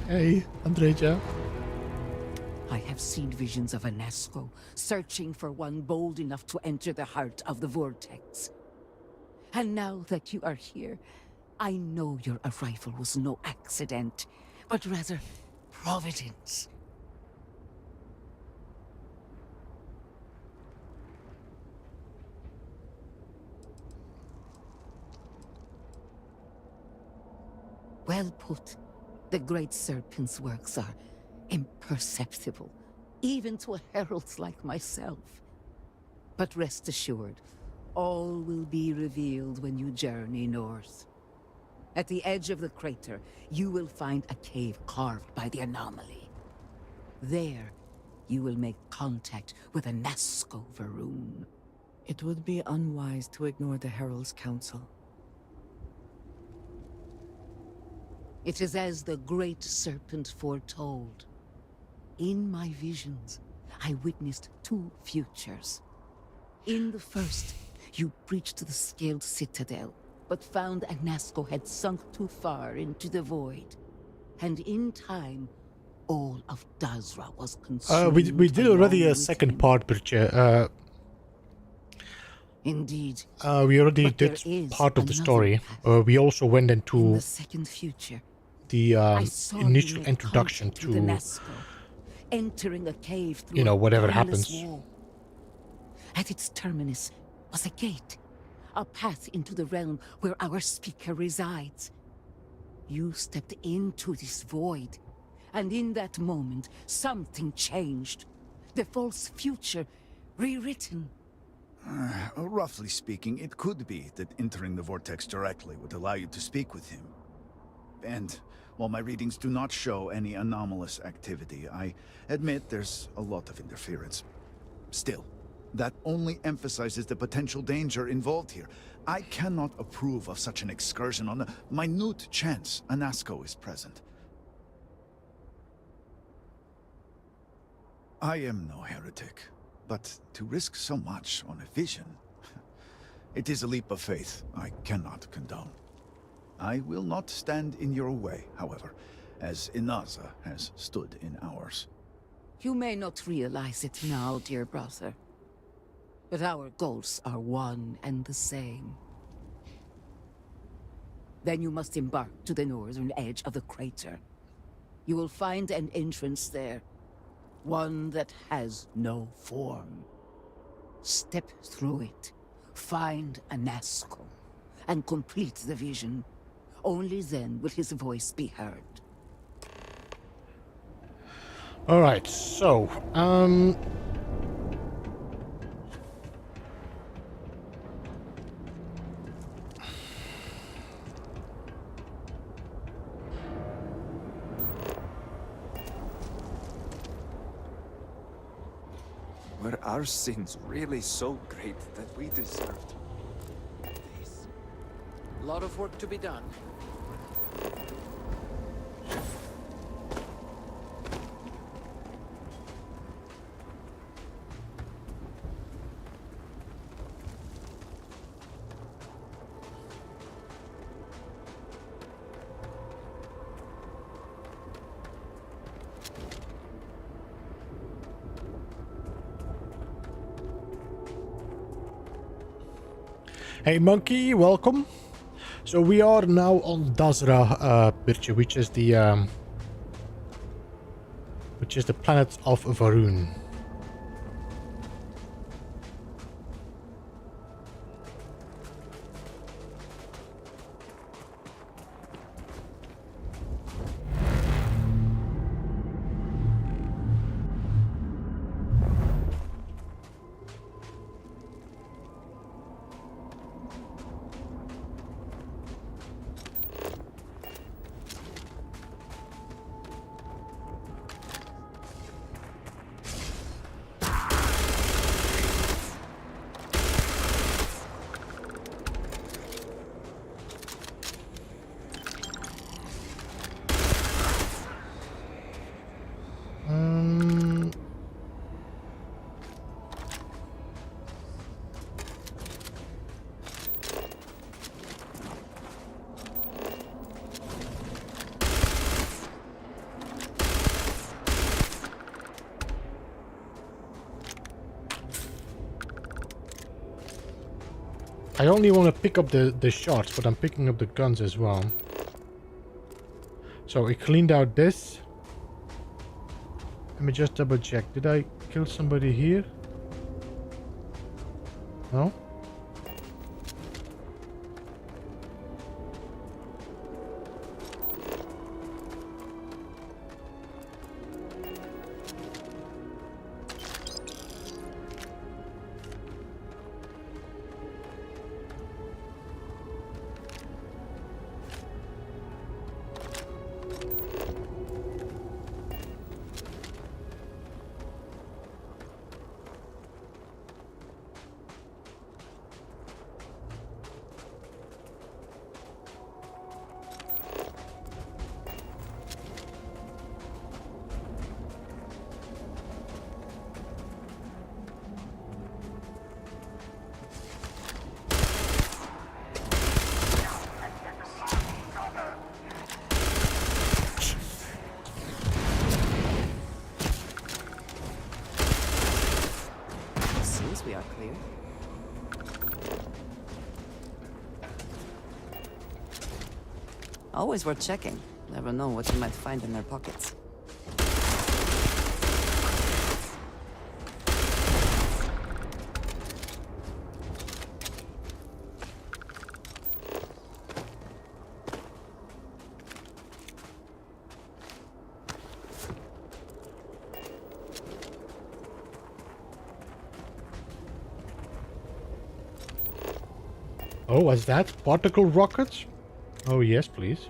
Hey, Andreja. I have seen visions of Anasco, searching for one bold enough to enter the heart of the vortex. And now that you are here, I know your arrival was no accident, but rather providence. Well put. The Great Serpent's works are imperceptible, even to heralds like myself. But rest assured, all will be revealed when you journey north. At the edge of the crater, you will find a cave carved by the anomaly. There, you will make contact with a Nasco Varun. It would be unwise to ignore the Herald's counsel. It is as the Great Serpent foretold. In my visions, I witnessed two futures. In the first, you breached the scaled citadel, but found Anasco had sunk too far into the void. And in time, all of Dazra was consumed. We did already along a with second him. part, Birche. Indeed. We already But there did is part of the another story. path. We also went In into the second future, the I saw you initial make introduction contact with to, Anasco, entering a cave through you know, a whatever perilous happens. wall. At its terminus was a gate, a path into the realm where our speaker resides. You stepped into this void, and in that moment, something changed. The false future rewritten. Roughly speaking, it could be that entering the vortex directly would allow you to speak with him. And while my readings do not show any anomalous activity, I admit there's a lot of interference. Still, that only emphasizes the potential danger involved here. I cannot approve of such an excursion on the minute chance Anasco is present. I am no heretic, but to risk so much on a vision, it is a leap of faith I cannot condone. I will not stand in your way, however, as Inaza has stood in ours. You may not realize it now, dear brother, but our goals are one and the same. Then you must embark to the northern edge of the crater. You will find an entrance there. One that has no form. Step through it. Find a Nazgul. And complete the vision. Only then will his voice be heard. Alright, so, Were our sins really so great that we deserved this? A lot of work to be done. hey Monkey, welcome. So we are now on Dazra, Birche, which is the planet of Varun. I only want to pick up the shards, but I'm picking up the guns as well. So I cleaned out this. Let me just double check. Did I kill somebody here? No? We are clear. Always worth checking. Never know what you might find in their pockets. Oh, was that particle rockets? Oh, yes, please.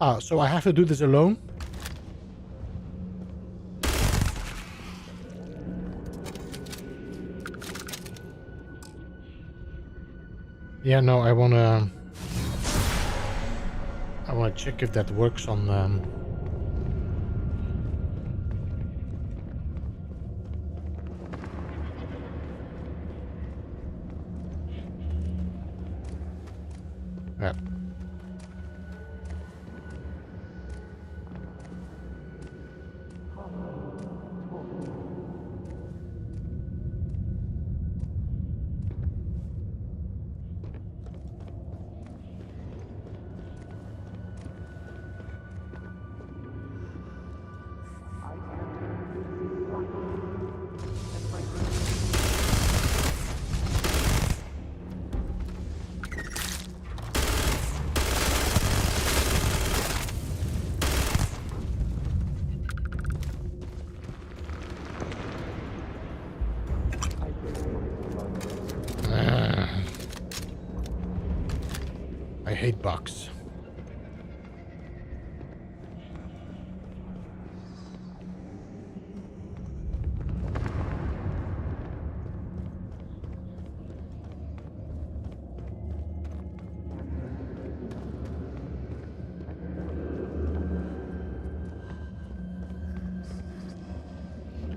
Ah, so I have to do this alone? Yeah, no, I wanna check if that works on yeah. I hate bugs.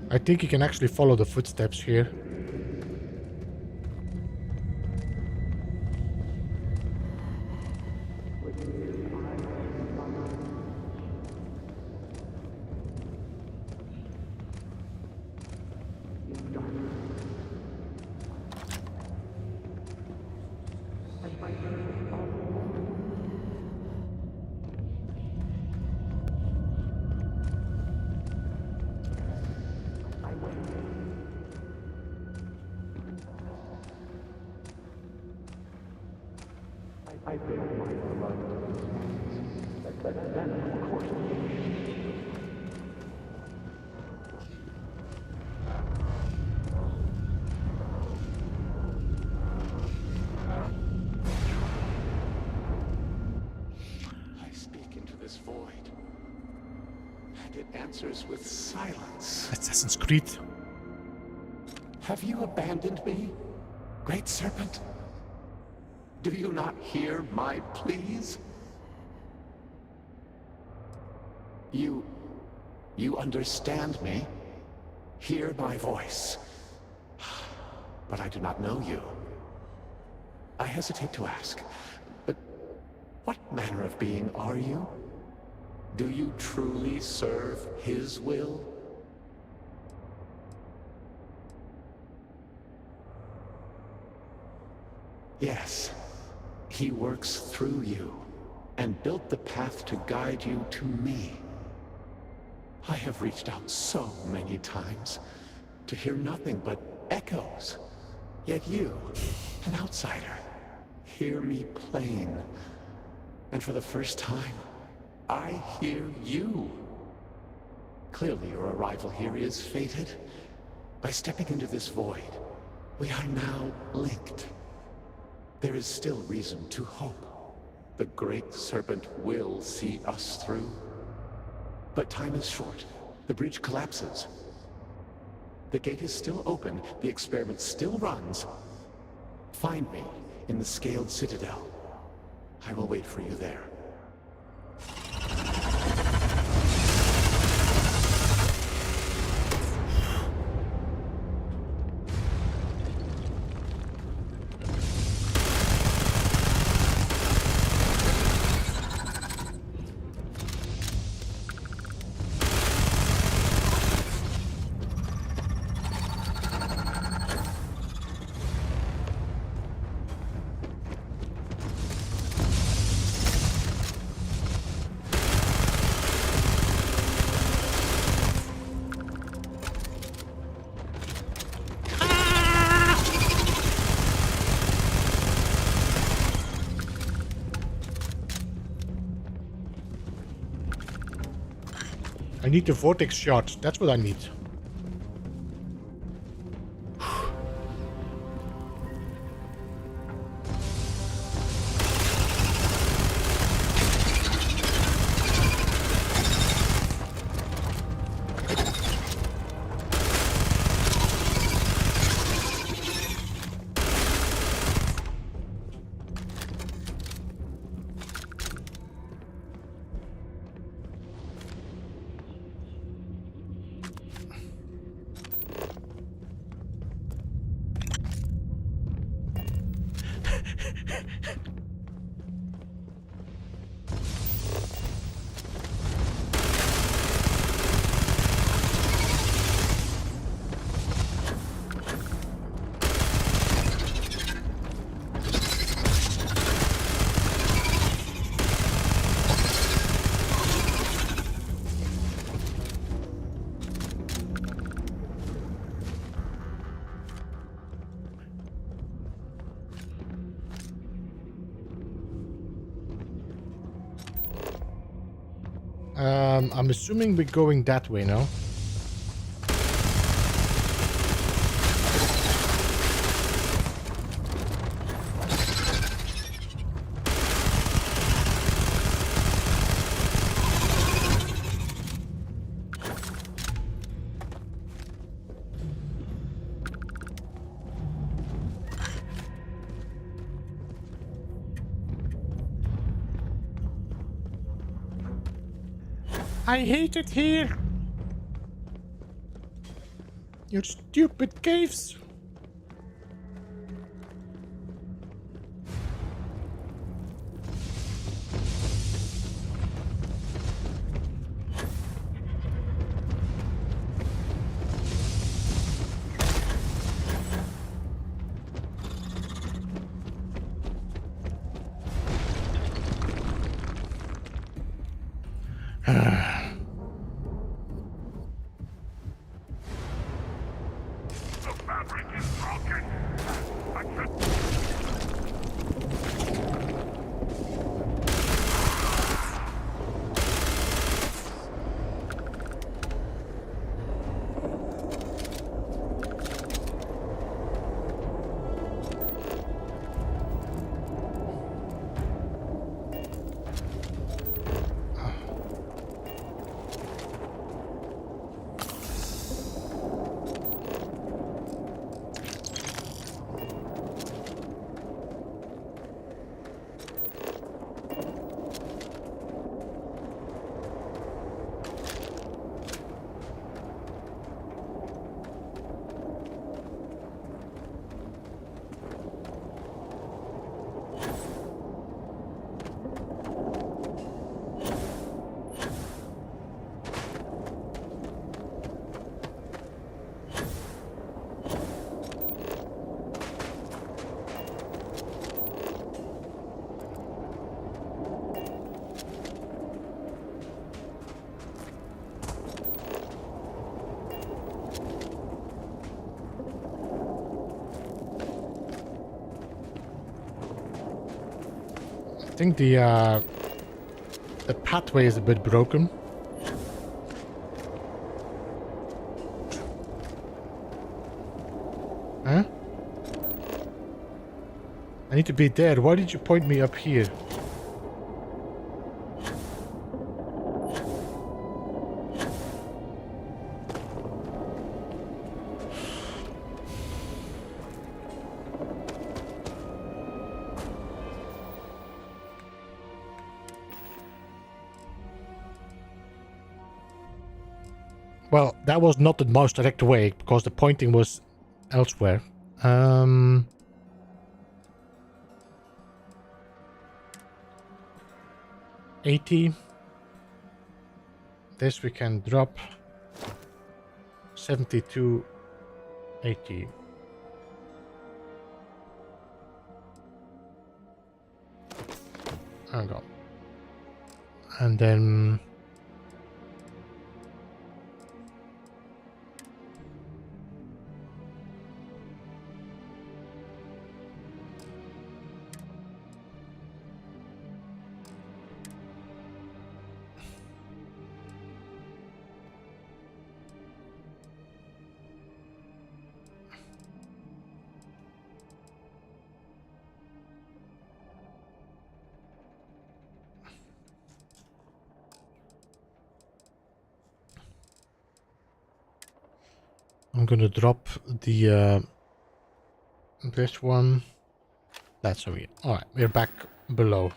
I think you can actually follow the footsteps here. I speak into this void, and it answers with silence. Assassin's Creed. Have you abandoned me, Great Serpent? Do you not hear my pleas? You understand me? Hear my voice. But I do not know you. I hesitate to ask, but what manner of being are you? Do you truly serve his will? Yes, he works through you and built the path to guide you to me. I have reached out so many times to hear nothing but echoes. Yet you, an outsider, hear me plain. And for the first time, I hear you. Clearly your arrival here is fated. By stepping into this void, we are now linked. There is still reason to hope. The Great Serpent will see us through. But time is short. The bridge collapses. The gate is still open. The experiment still runs. Find me in the Scaled Citadel. I will wait for you there. I need the vortex shot. That's what I need. I'm assuming we're going that way now. I hate it here. Your stupid caves. I think the pathway is a bit broken. Huh? I need to be there. Why did you point me up here? Well, that was not the most direct way because the pointing was elsewhere. 80. This we can drop. 72, 80. Hang on. And then I'm gonna drop the this one. That's over here. Alright, we're back below.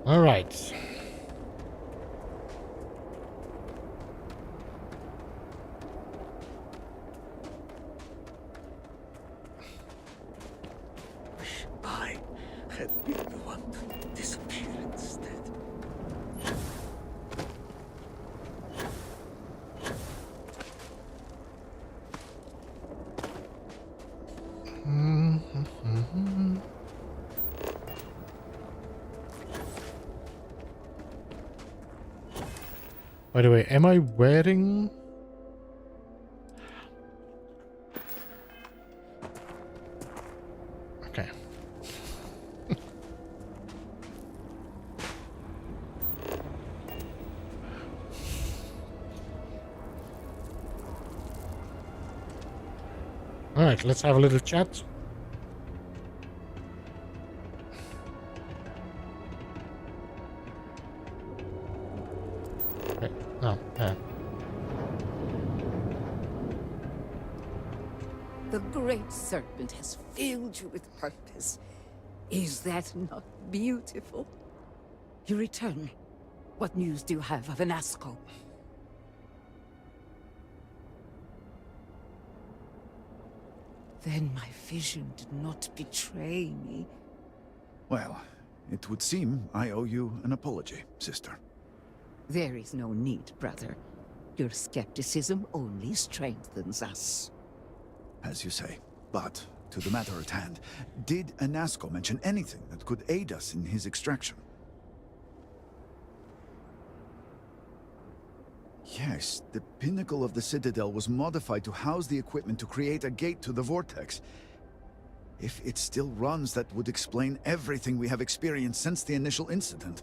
All right. I had been the one to disappear instead. By the way, am I wearing... Okay. Alright, let's have a little chat. Okay. Oh, yeah. The Great Serpent has filled you with purpose. Is that not beautiful? You return. What news do you have of Anasco? Then my vision did not betray me. Well, it would seem I owe you an apology, sister. There is no need, brother. Your skepticism only strengthens us. As you say. But, to the matter at hand, did Anasco mention anything that could aid us in his extraction? Yes, the pinnacle of the Citadel was modified to house the equipment to create a gate to the Vortex. If it still runs, that would explain everything we have experienced since the initial incident.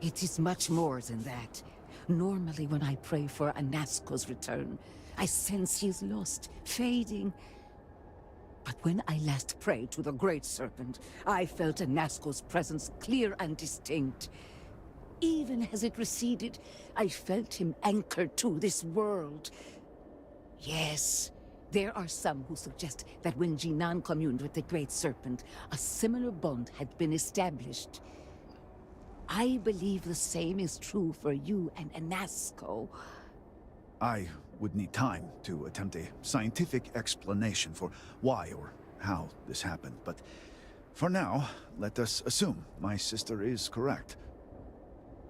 It is much more than that. Normally when I pray for Anasco's return, I sense he is lost, fading. But when I last prayed to the Great Serpent, I felt Anasco's presence clear and distinct. Even as it receded, I felt him anchored to this world. Yes, there are some who suggest that when Jinan communed with the Great Serpent, a similar bond had been established. I believe the same is true for you and Anasco. I would need time to attempt a scientific explanation for why or how this happened, but for now, let us assume my sister is correct.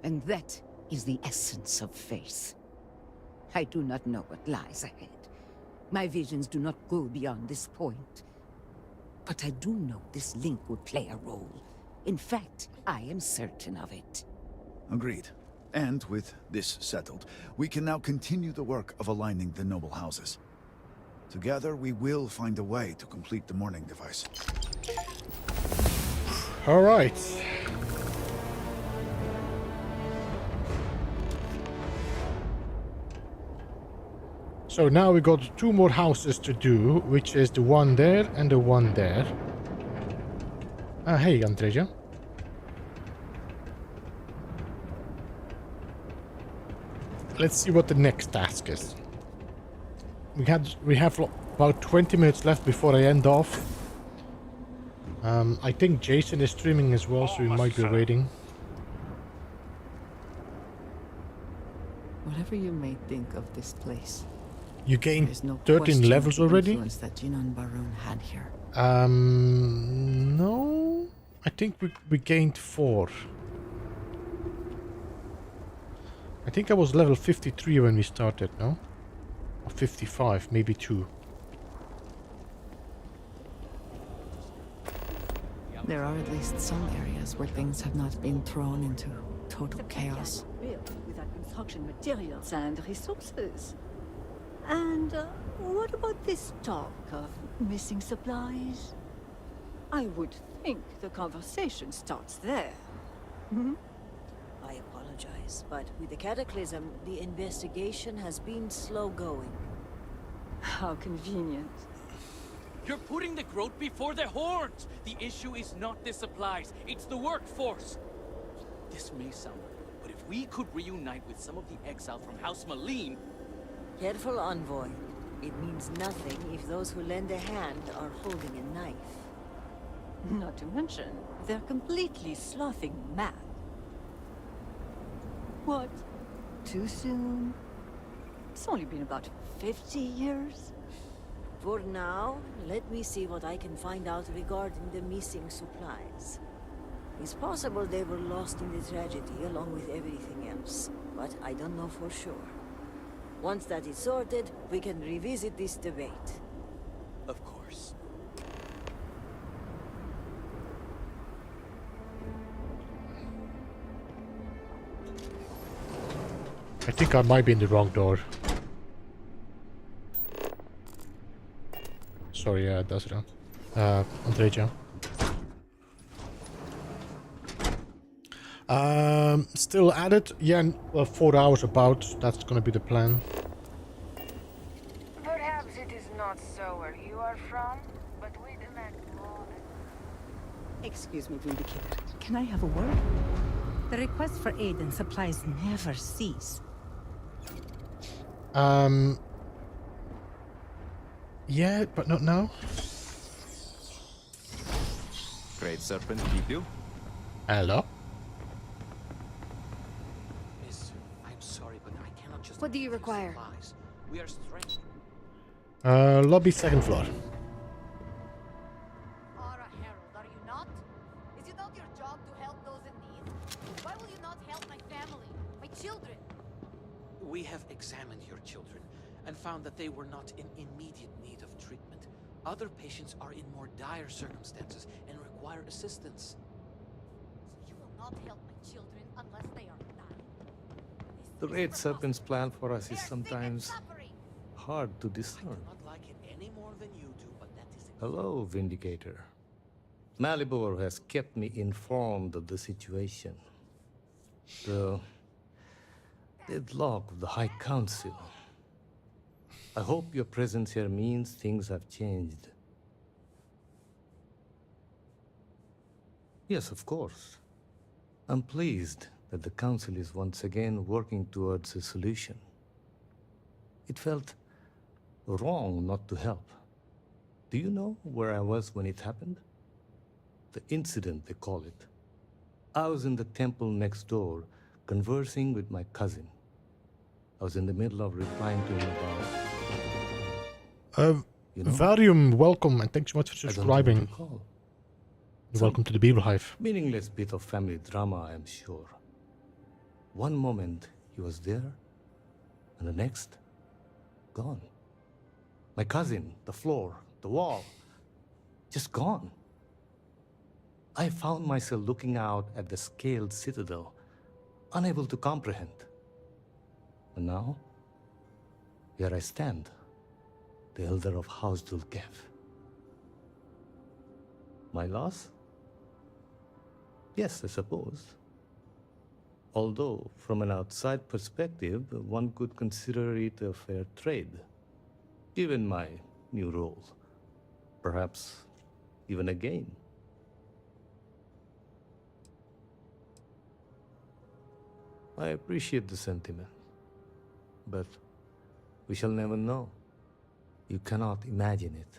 And that is the essence of faith. I do not know what lies ahead. My visions do not go beyond this point. But I do know this link would play a role. In fact, I am certain of it. Agreed. And with this settled, we can now continue the work of aligning the noble houses. Together, we will find a way to complete the mourning device. All right. So now we got 2 more houses to do, which is the one there and the one there. Hey, Andreja. Let's see what the next task is. We have about 20 minutes left before I end off. I think Jason is streaming as well, so we might be waiting. What Whatever you may think of this place, You gained there's no 13 question levels of the already? influence that Jinan Barun had here. No. I think we gained 4. I think I was level 53 when we started, no? Or 55, maybe 2. There are at least some areas where things have not been thrown into total chaos. Built without construction materials and resources. And what about this talk of missing supplies? I would think the conversation starts there. Hmm? I apologize, but with the cataclysm, the investigation has been slow going. How convenient. You're putting the growth before the hordes! The issue is not the supplies, it's the workforce! This may sound weird, but if we could reunite with some of the exile from House Maleen... Careful, Envoy. It means nothing if those who lend a hand are holding a knife. Not to mention, they're completely sloughing mad. What? Too soon? It's only been about 50 years. For now, let me see what I can find out regarding the missing supplies. It's possible they were lost in the tragedy along with everything else, but I don't know for sure. Once that is sorted, we can revisit this debate. Of course. I think I might be in the wrong door. Sorry, that's wrong. Andreja. Still at it? Yeah, 4 hours about. That's gonna be the plan. Perhaps it is not so where you are from, but we demand more. Excuse me, Vindicator. Can I have a word? The requests for aid and supplies never cease. Yeah, but not now. Great Serpent, keep you? Hello? Miss, I'm sorry, but I cannot just... What do you require? We are strength. Lobby 2nd floor. Ara Herald, are you not? Is it not your job to help those in need? Why will you not help my family, my children? We have examined your children and found that they were not in immediate need of treatment. Other patients are in more dire circumstances and require assistance. So you will not help my children unless they are dying. The Red Serpent's plan for us is sometimes hard to discern. I do not like it any more than you do, but that is... Hello, Vindicator. Malibor has kept me informed of the situation. The deadlock of the High Council. I hope your presence here means things have changed. Yes, of course. I'm pleased that the Council is once again working towards a solution. It felt wrong not to help. Do you know where I was when it happened? The incident, they call it. I was in the temple next door, conversing with my cousin. I was in the middle of replying to him about... Varium, welcome, and thanks so much for subscribing. Welcome to the Beeblebum. Meaningless bit of family drama, I am sure. One moment, he was there, and the next, gone. My cousin, the floor, the wall, just gone. I found myself looking out at the scaled citadel, unable to comprehend. And now, here I stand, the elder of House Dulkev. My loss? Yes, I suppose. Although, from an outside perspective, one could consider it a fair trade, given my new role. Perhaps even a gain. I appreciate the sentiment, but we shall never know. You cannot imagine it.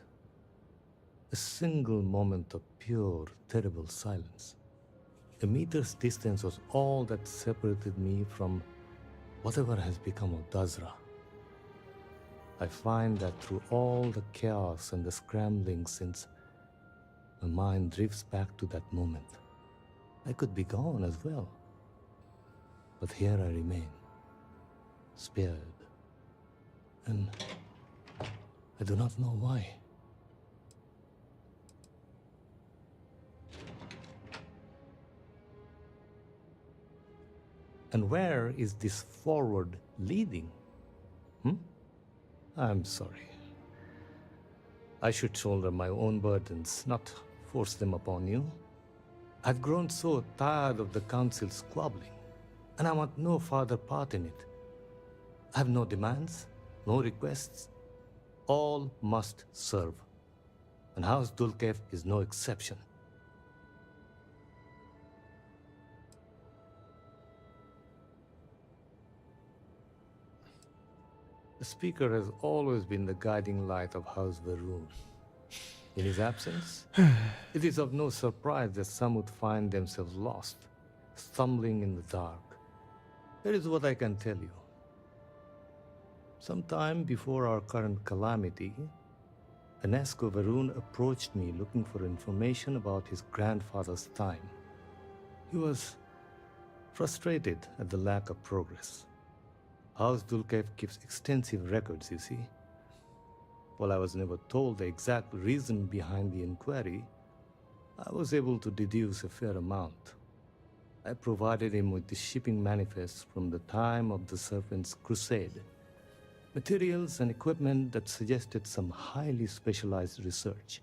A single moment of pure, terrible silence. A meter's distance was all that separated me from Whatever has become of Dazra, I find that through all the chaos and the scrambling since, my mind drifts back to that moment. I could be gone as well. But here I remain, spared. And I do not know why. And where is this forward leading? I'm sorry. I should shoulder my own burdens, not force them upon you. I've grown so tired of the council squabbling, and I want no further part in it. I have no demands, no requests. All must serve. And House Dulkev is no exception. The Speaker has always been the guiding light of House Varun. In his absence, it is of no surprise that some would find themselves lost, stumbling in the dark. Here is what I can tell you. Sometime before our current calamity, Enesco Varun approached me looking for information about his grandfather's time. He was frustrated at the lack of progress. House Dulkev keeps extensive records, you see. While I was never told the exact reason behind the inquiry, I was able to deduce a fair amount. I provided him with the shipping manifest from the time of the Serpent's Crusade, materials and equipment that suggested some highly specialized research.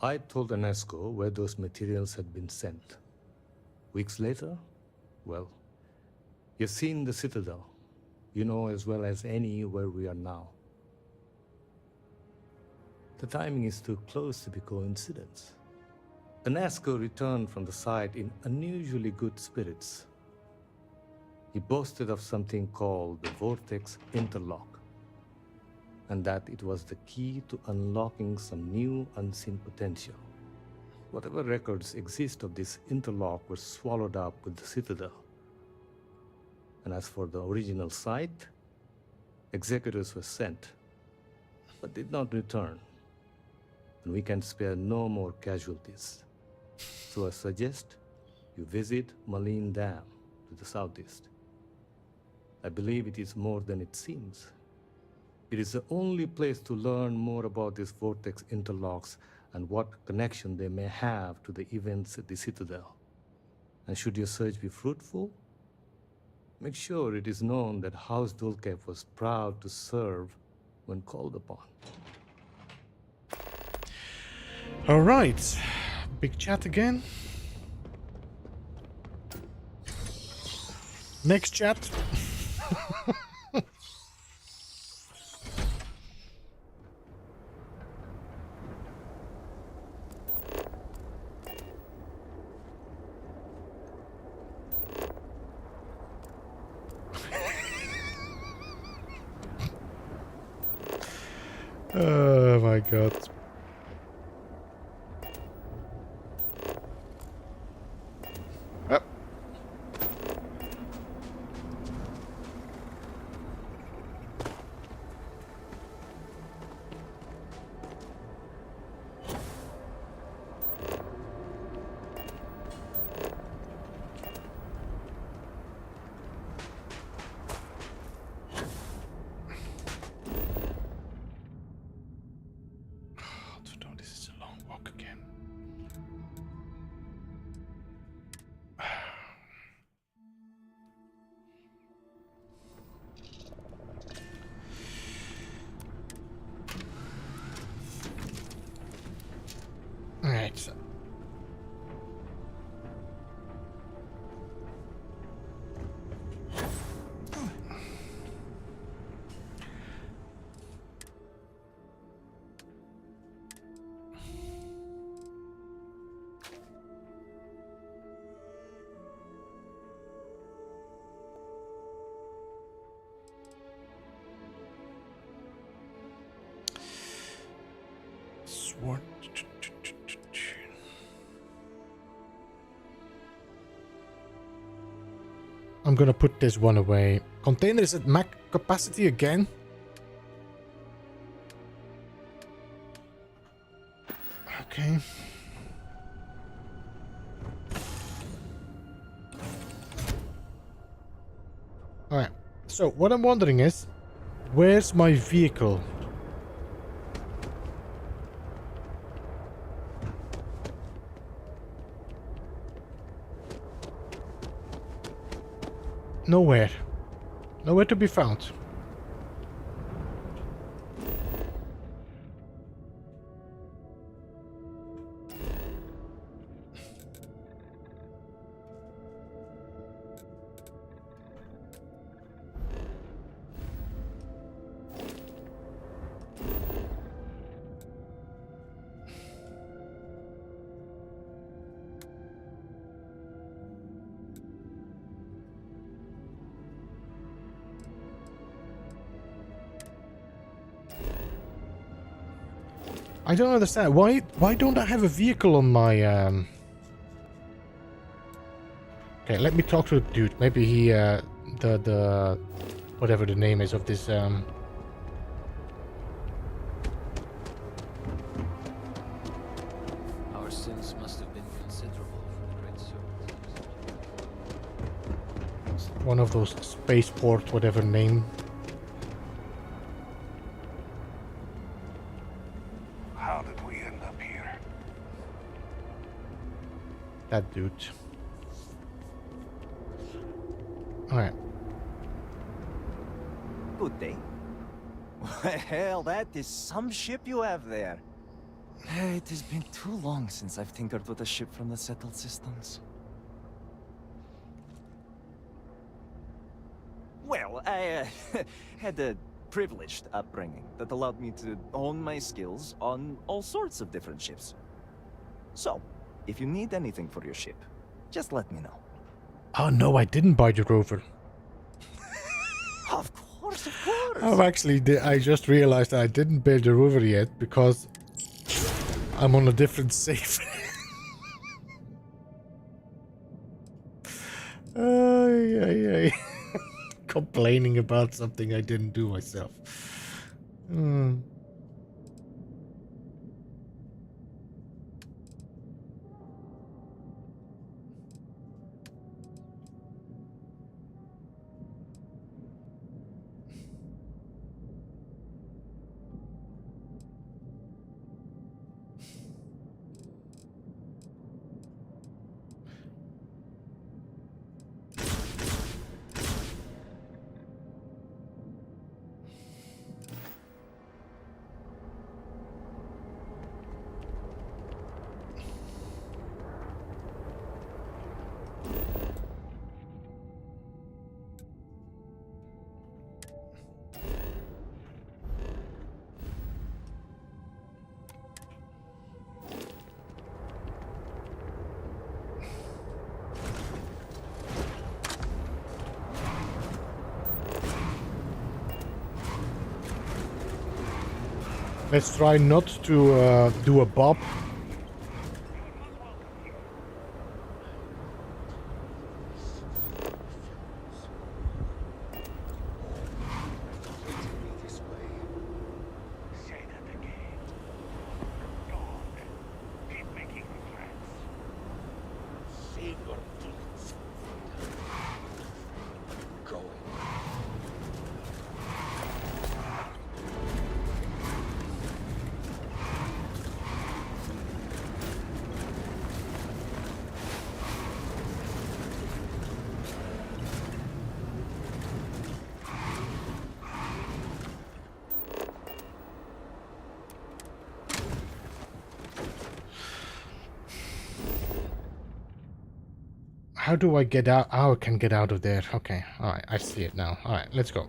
I told Enesco where those materials had been sent. Weeks later, well, you've seen the Citadel. You know as well as any where we are now. The timing is too close to be coincidence. Enesco returned from the site in unusually good spirits. He boasted of something called the Vortex Interlock, and that it was the key to unlocking some new unseen potential. Whatever records exist of this interlock were swallowed up with the Citadel. And as for the original site, executors were sent, but did not return. And we can spare no more casualties. So I suggest you visit Malin Dam to the southeast. I believe it is more than it seems. It is the only place to learn more about these vortex interlocks and what connection they may have to the events at the Citadel. And should your search be fruitful, make sure it is known that House Dulkev was proud to serve when called upon. All right, big chat again. Next chat. Oh my god. Yep. This is a long walk again. All right. Sword. I'm gonna put this one away Container is at max capacity again. Okay. Alright. So what I'm wondering is, where's my vehicle? Nowhere. Nowhere to be found. I don't understand. Why don't I have a vehicle on my Okay, let me talk to the dude. Maybe he the whatever the name is of this Our sins must have been considerable for the great servant. one of those spaceport whatever name. How did we end up here? That dude. Alright. Good day. Well, that is some ship you have there. It has been too long since I've tinkered with a ship from the settled systems. Well, I had a privileged upbringing that allowed me to hone my skills on all sorts of different ships. So, if you need anything for your ship, just let me know. Oh no, I didn't buy the rover. Of course, of course. Oh, actually, I just realized that I didn't build the rover yet because I'm on a different save. Ay. Complaining about something I didn't do myself. Let's try not to do a bob. How do I get out? Oh, I can get out of there. Okay. Alright, I see it now. Alright, let's go.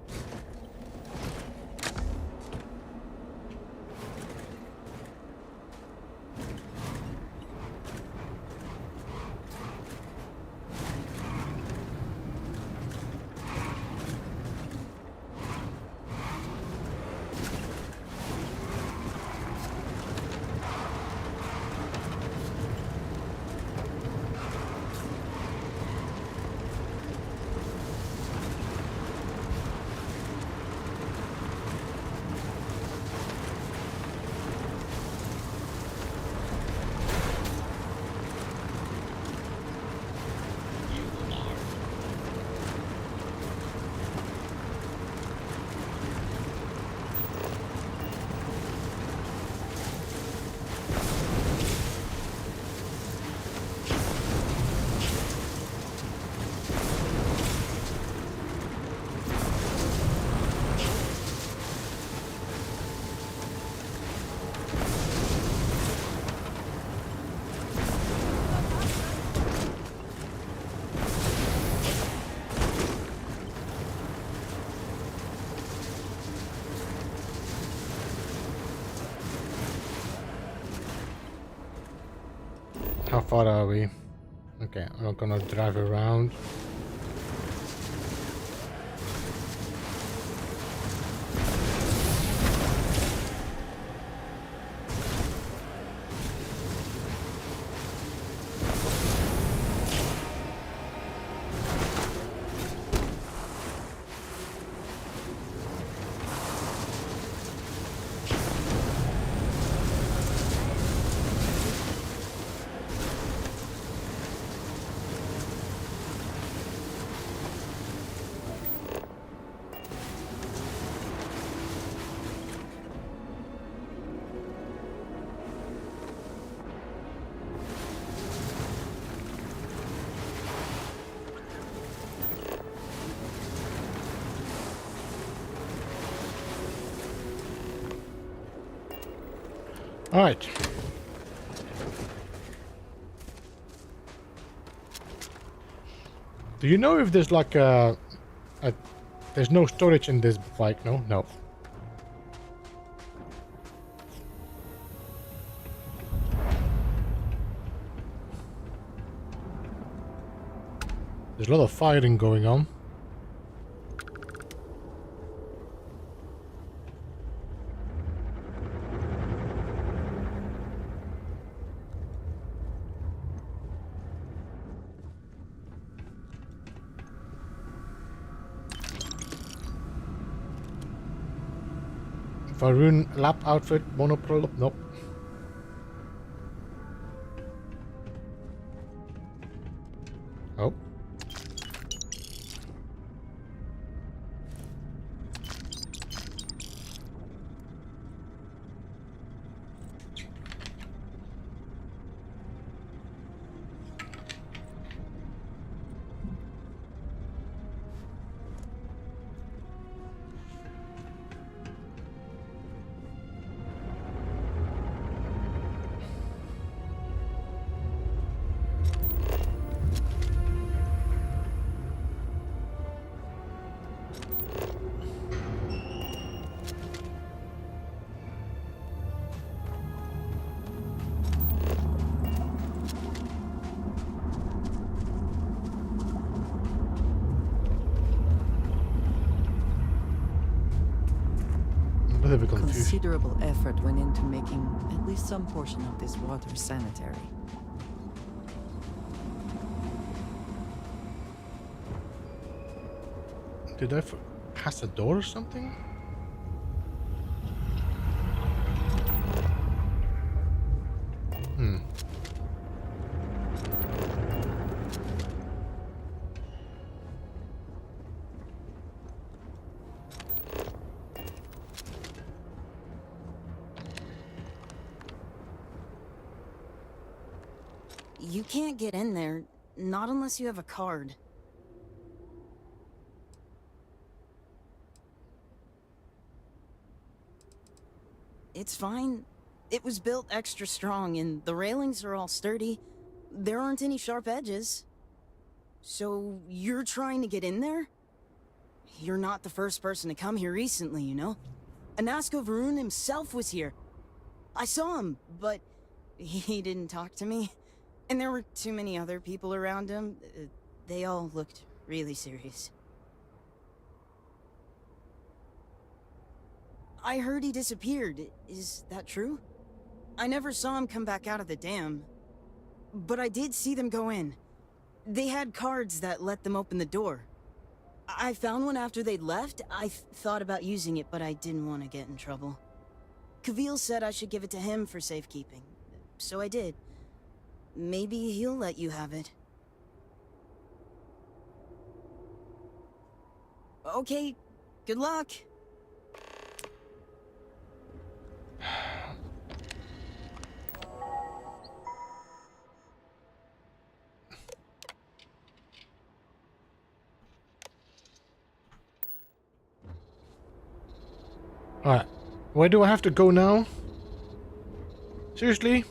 far are we? Okay, I'm gonna drive around. Alright. Do you know if there's like there's no storage in this bike? No? No. There's a lot of firing going on. Varun lap outfit, monopole, nope. Oh. Considerable effort went into making at least some portion of this water sanitary. Did I pass a door or something? Hmm. You can't get in there, not unless you have a card. It's fine. It was built extra strong, and the railings are all sturdy. There aren't any sharp edges. So, you're trying to get in there? You're not the first person to come here recently, you know? Anasko Varun himself was here. I saw him, but he didn't talk to me. And there were too many other people around him. They all looked really serious. I heard he disappeared. Is that true? I never saw him come back out of the dam. But I did see them go in. They had cards that let them open the door. I found one after they'd left. I thought about using it, but I didn't want to get in trouble. Kavil said I should give it to him for safekeeping. So I did. Maybe he'll let you have it. Okay, good luck. Alright. Where do I have to go now? Seriously?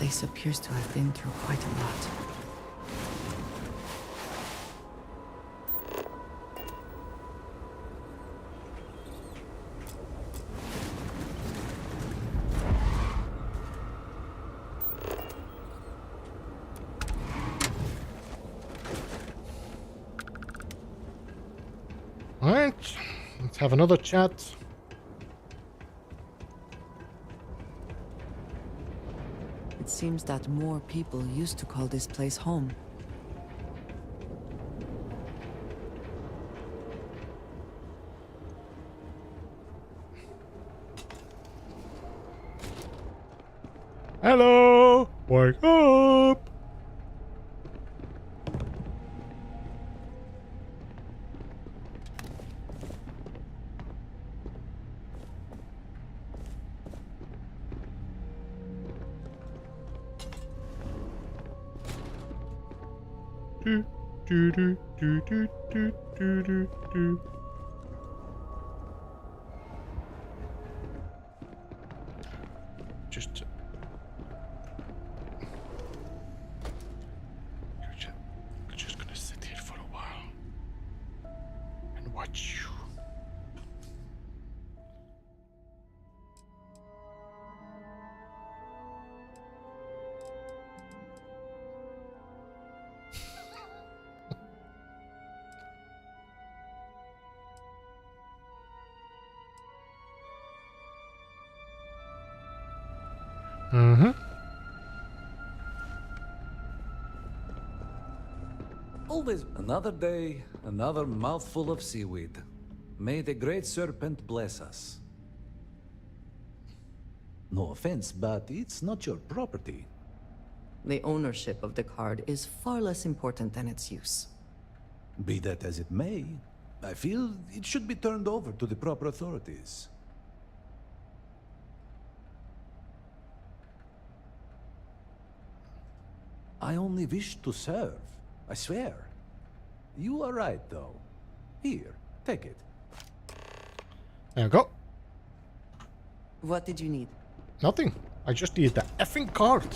place appears to have been through quite a lot. Alright, let's have another chat. It seems that more people used to call this place home. Hello! Wake up! Do, do, do, do, do, do, do, do, do. Just... You're just gonna sit here for a while and watch you. Mm-hmm. Always another day, another mouthful of seaweed. May the great serpent bless us. No offense, but it's not your property. The ownership of the card is far less important than its use. Be that as it may, I feel it should be turned over to the proper authorities. I only wish to serve, I swear. You are right, though. Here, take it. There we go. What did you need? Nothing. I just need the effing card.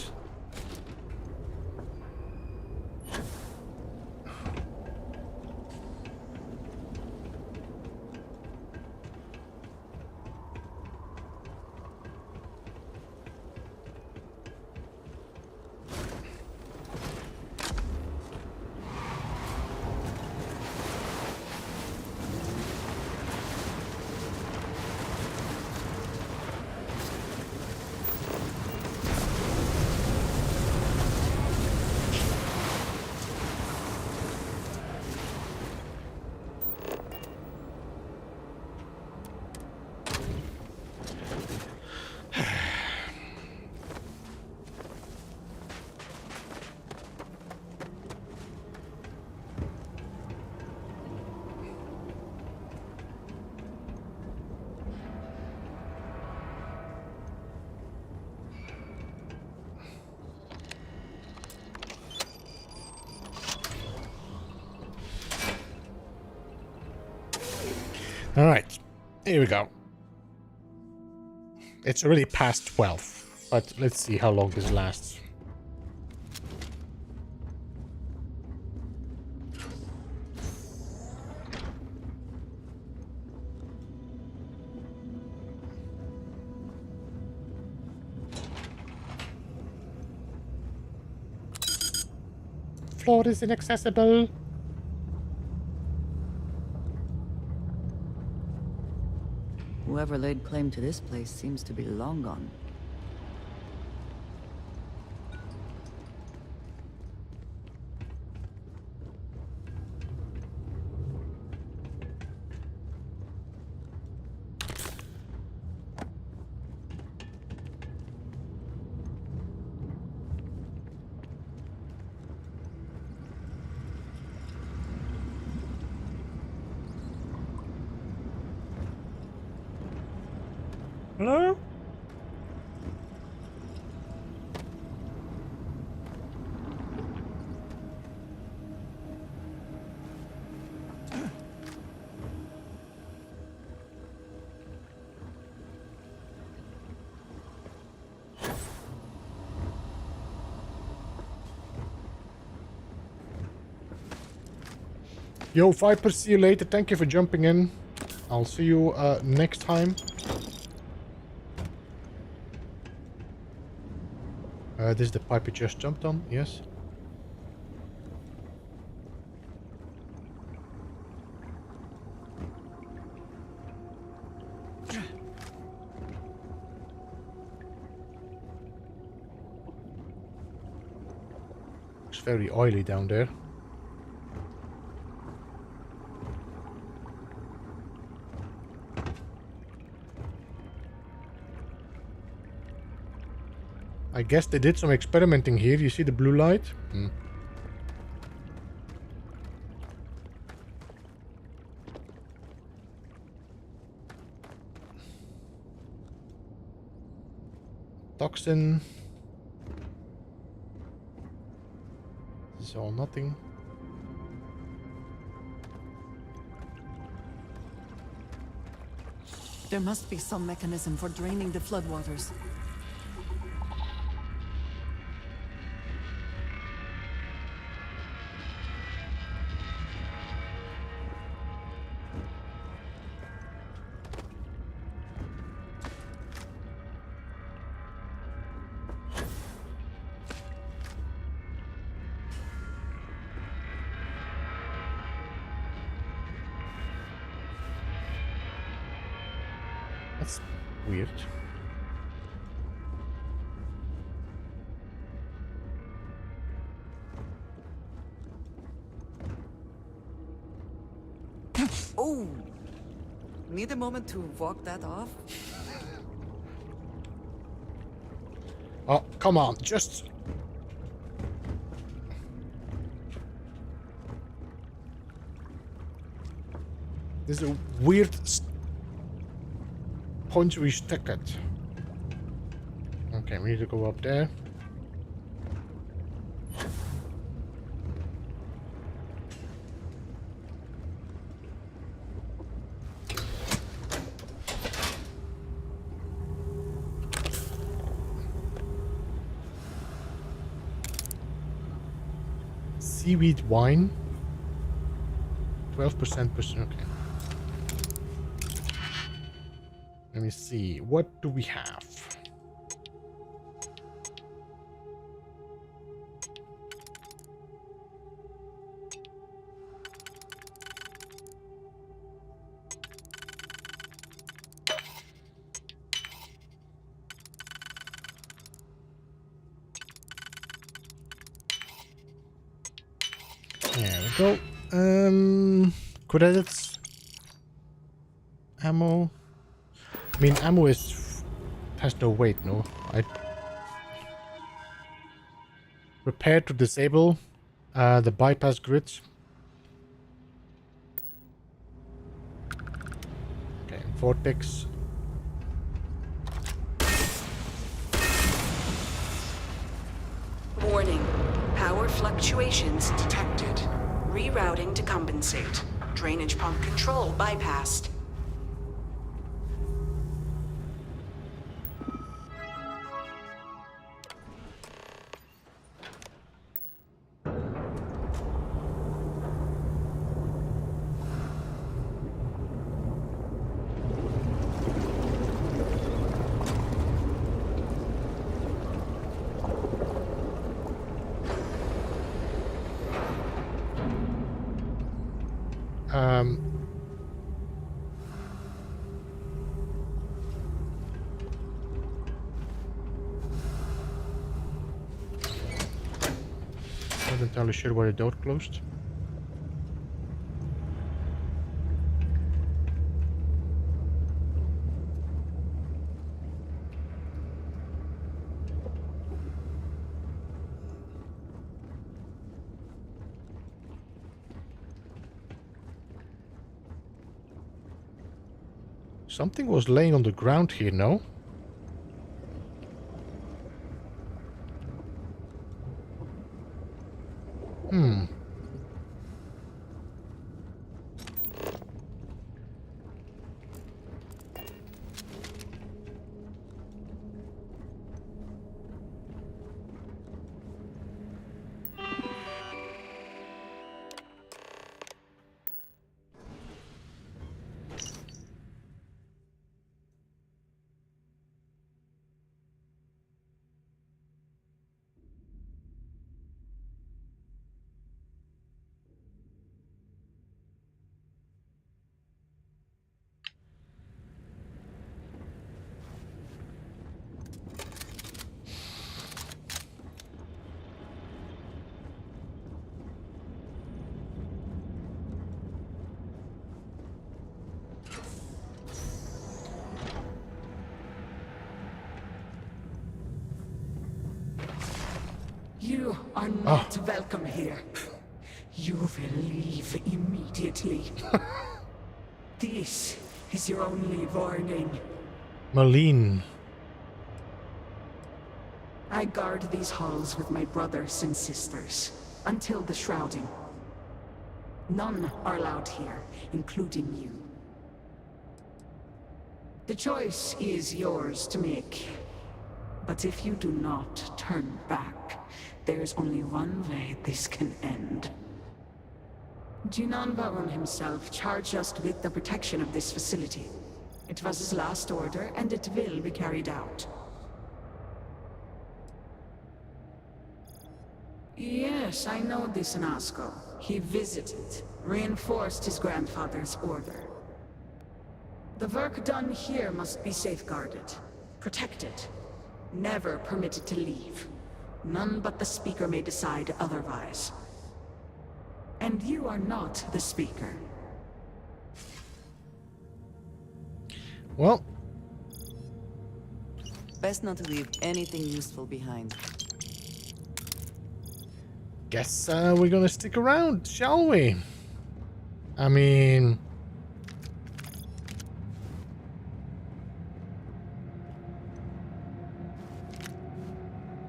All right, here we go. It's already past 12, but let's see how long this lasts. Floor is inaccessible. Whoever laid claim to this place seems to be long gone. Hello? Yo, Viper, see you later. Thank you for jumping in. I'll see you next time. This is the pipe we just jumped on, yes. It's very oily down there. I guess they did some experimenting here. You see the blue light? Hmm. Toxin. This is all nothing. There must be some mechanism for draining the floodwaters. That's weird. Oh! Need a moment to walk that off? Oh, come on, just... This is a weird point we stuck at. Okay, we need to go up there. Seaweed wine. 12%. Okay. Let me see. What do we have? There we go. Credits. Ammo. I mean, ammo has no weight, no? Repair to disable the bypass grids. Okay, vortex. Warning. Power fluctuations detected. Rerouting to compensate. Drainage pump control bypassed. Not entirely sure why the door closed. Something was laying on the ground here, no? Hmm. You are not welcome here. You will leave immediately. This is your only warning. Marlene. I guard these halls with my brothers and sisters until the shrouding. None are allowed here, including you. The choice is yours to make. But if you do not turn back, there is only one way this can end. Jinan Baron himself charged us with the protection of this facility. It was his last order, and it will be carried out. Yes, I know this Nazco. He visited, reinforced his grandfather's order. The work done here must be safeguarded, protected, never permitted to leave. None but the Speaker may decide otherwise. And you are not the Speaker. Well. Best not to leave anything useful behind. Guess we're gonna stick around, shall we? I mean...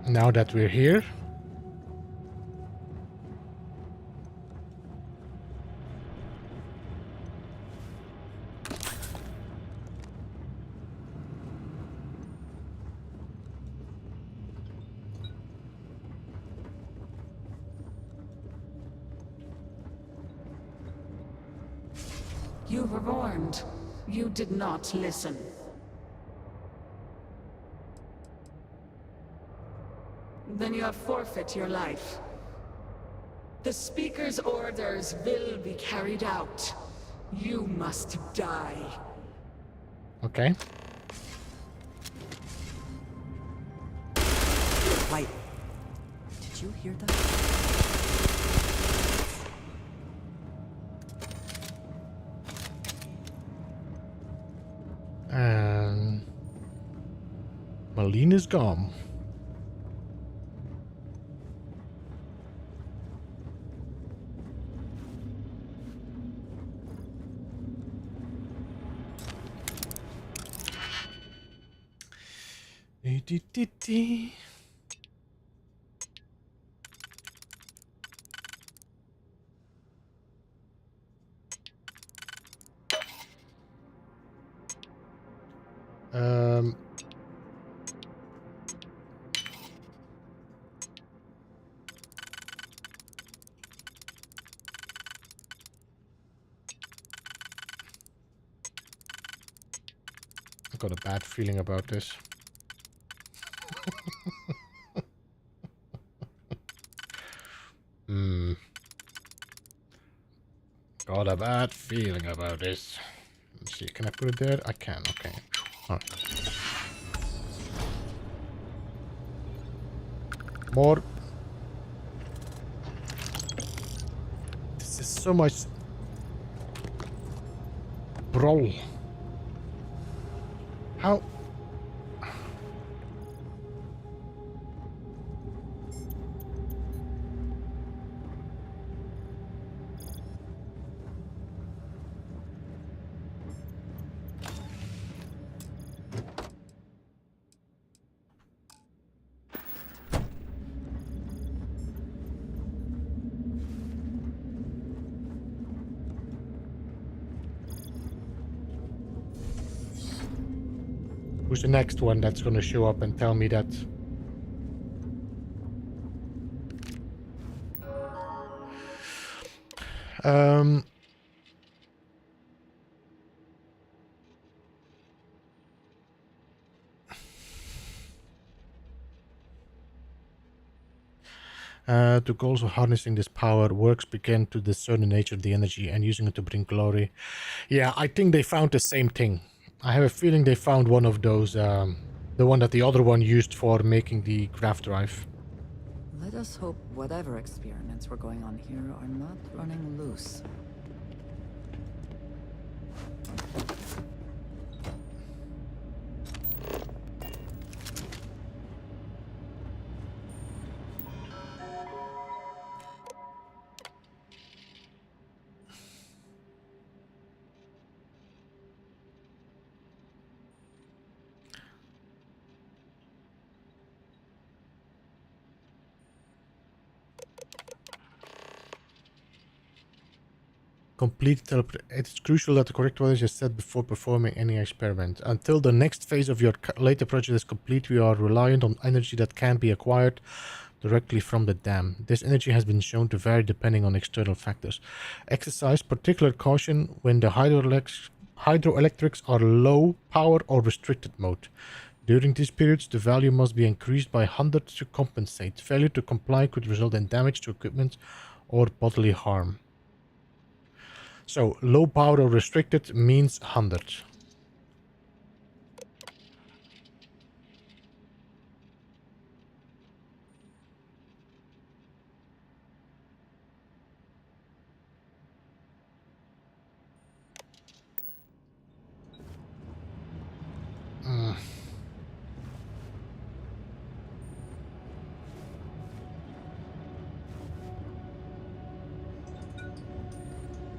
now that we're here... You were warned. You did not listen. Then you have forfeit your life. The Speaker's orders will be carried out. You must die. Okay. Wait. Did you hear that? And Marlene is gone. I got a bad feeling about this. Got a bad feeling about this. Let's see, can I put it there? I can, okay. Alright. More. This is so much brawl. How? Who's the next one that's gonna show up and tell me that? The goals of harnessing this power works begin to discern the nature of the energy and using it to bring glory. Yeah, I think they found the same thing. I have a feeling they found one of those, the one that the other one used for making the craft drive. Let us hope whatever experiments were going on here are not running loose. complete it is crucial that the correct voltage is set before performing any experiment. Until the next phase of your later project is complete, we are reliant on energy that can be acquired directly from the dam. This energy has been shown to vary depending on external factors. Exercise particular caution when the hydroelectrics are low power or restricted mode. During these periods, the value must be increased by 100 to compensate. Failure to comply could result in damage to equipment or bodily harm. So, low power or restricted means 100.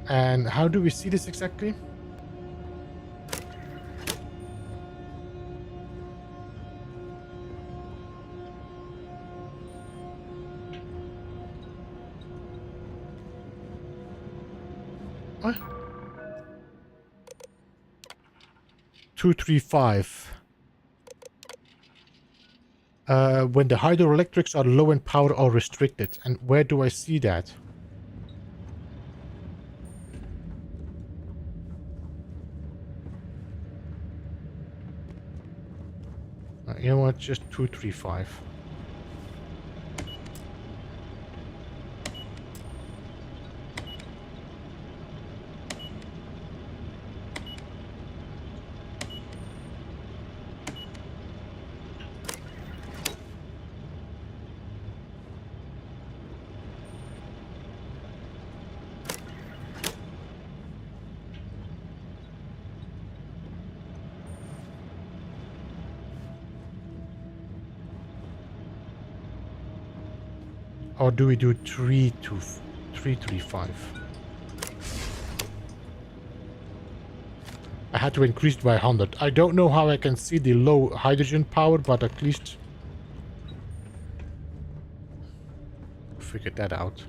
And how do we see this exactly? What? 235. When the hydroelectrics are low in power or restricted. And where do I see that? You know what? Just 235. Or do we do 335? I had to increase it by 100. I don't know how I can see the low hydrogen power, but at least figured that out.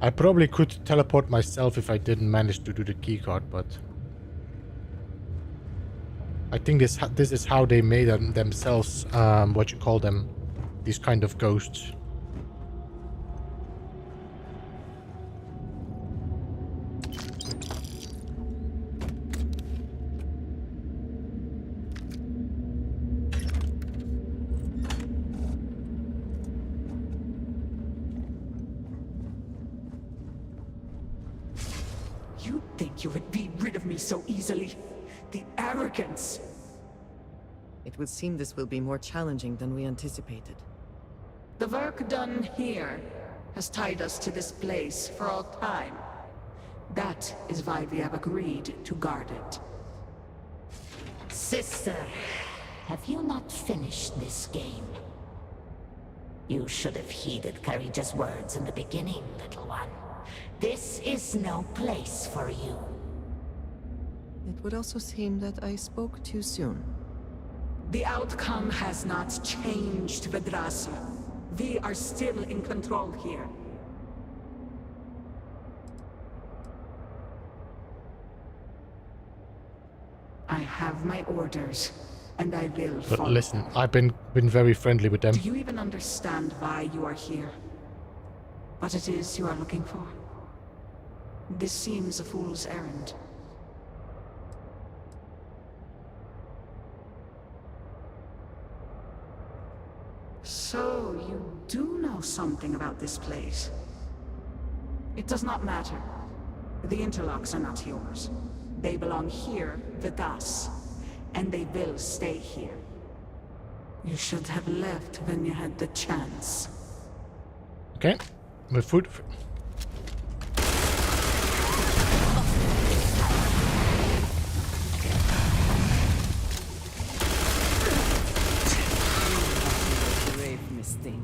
I probably could teleport myself if I didn't manage to do the keycard, but I think this is how they made themselves, what you call them, these kind of ghosts. You think you would be rid of me so easily? The arrogance! It would seem this will be more challenging than we anticipated. The work done here has tied us to this place for all time. That is why we have agreed to guard it. Sister, have you not finished this game? You should have heeded Courageous words in the beginning, little one. This is no place for you. It would also seem that I spoke too soon. The outcome has not changed, Vedrasya. We are still in control here. I have my orders, and I will follow. But listen, I've been very friendly with them. Do you even understand why you are here? What it is you are looking for? This seems a fool's errand. So, you do know something about this place. It does not matter. The interlocks are not yours. They belong here with us, and they will stay here. You should have left when you had the chance. Okay, with food. Grave mistake.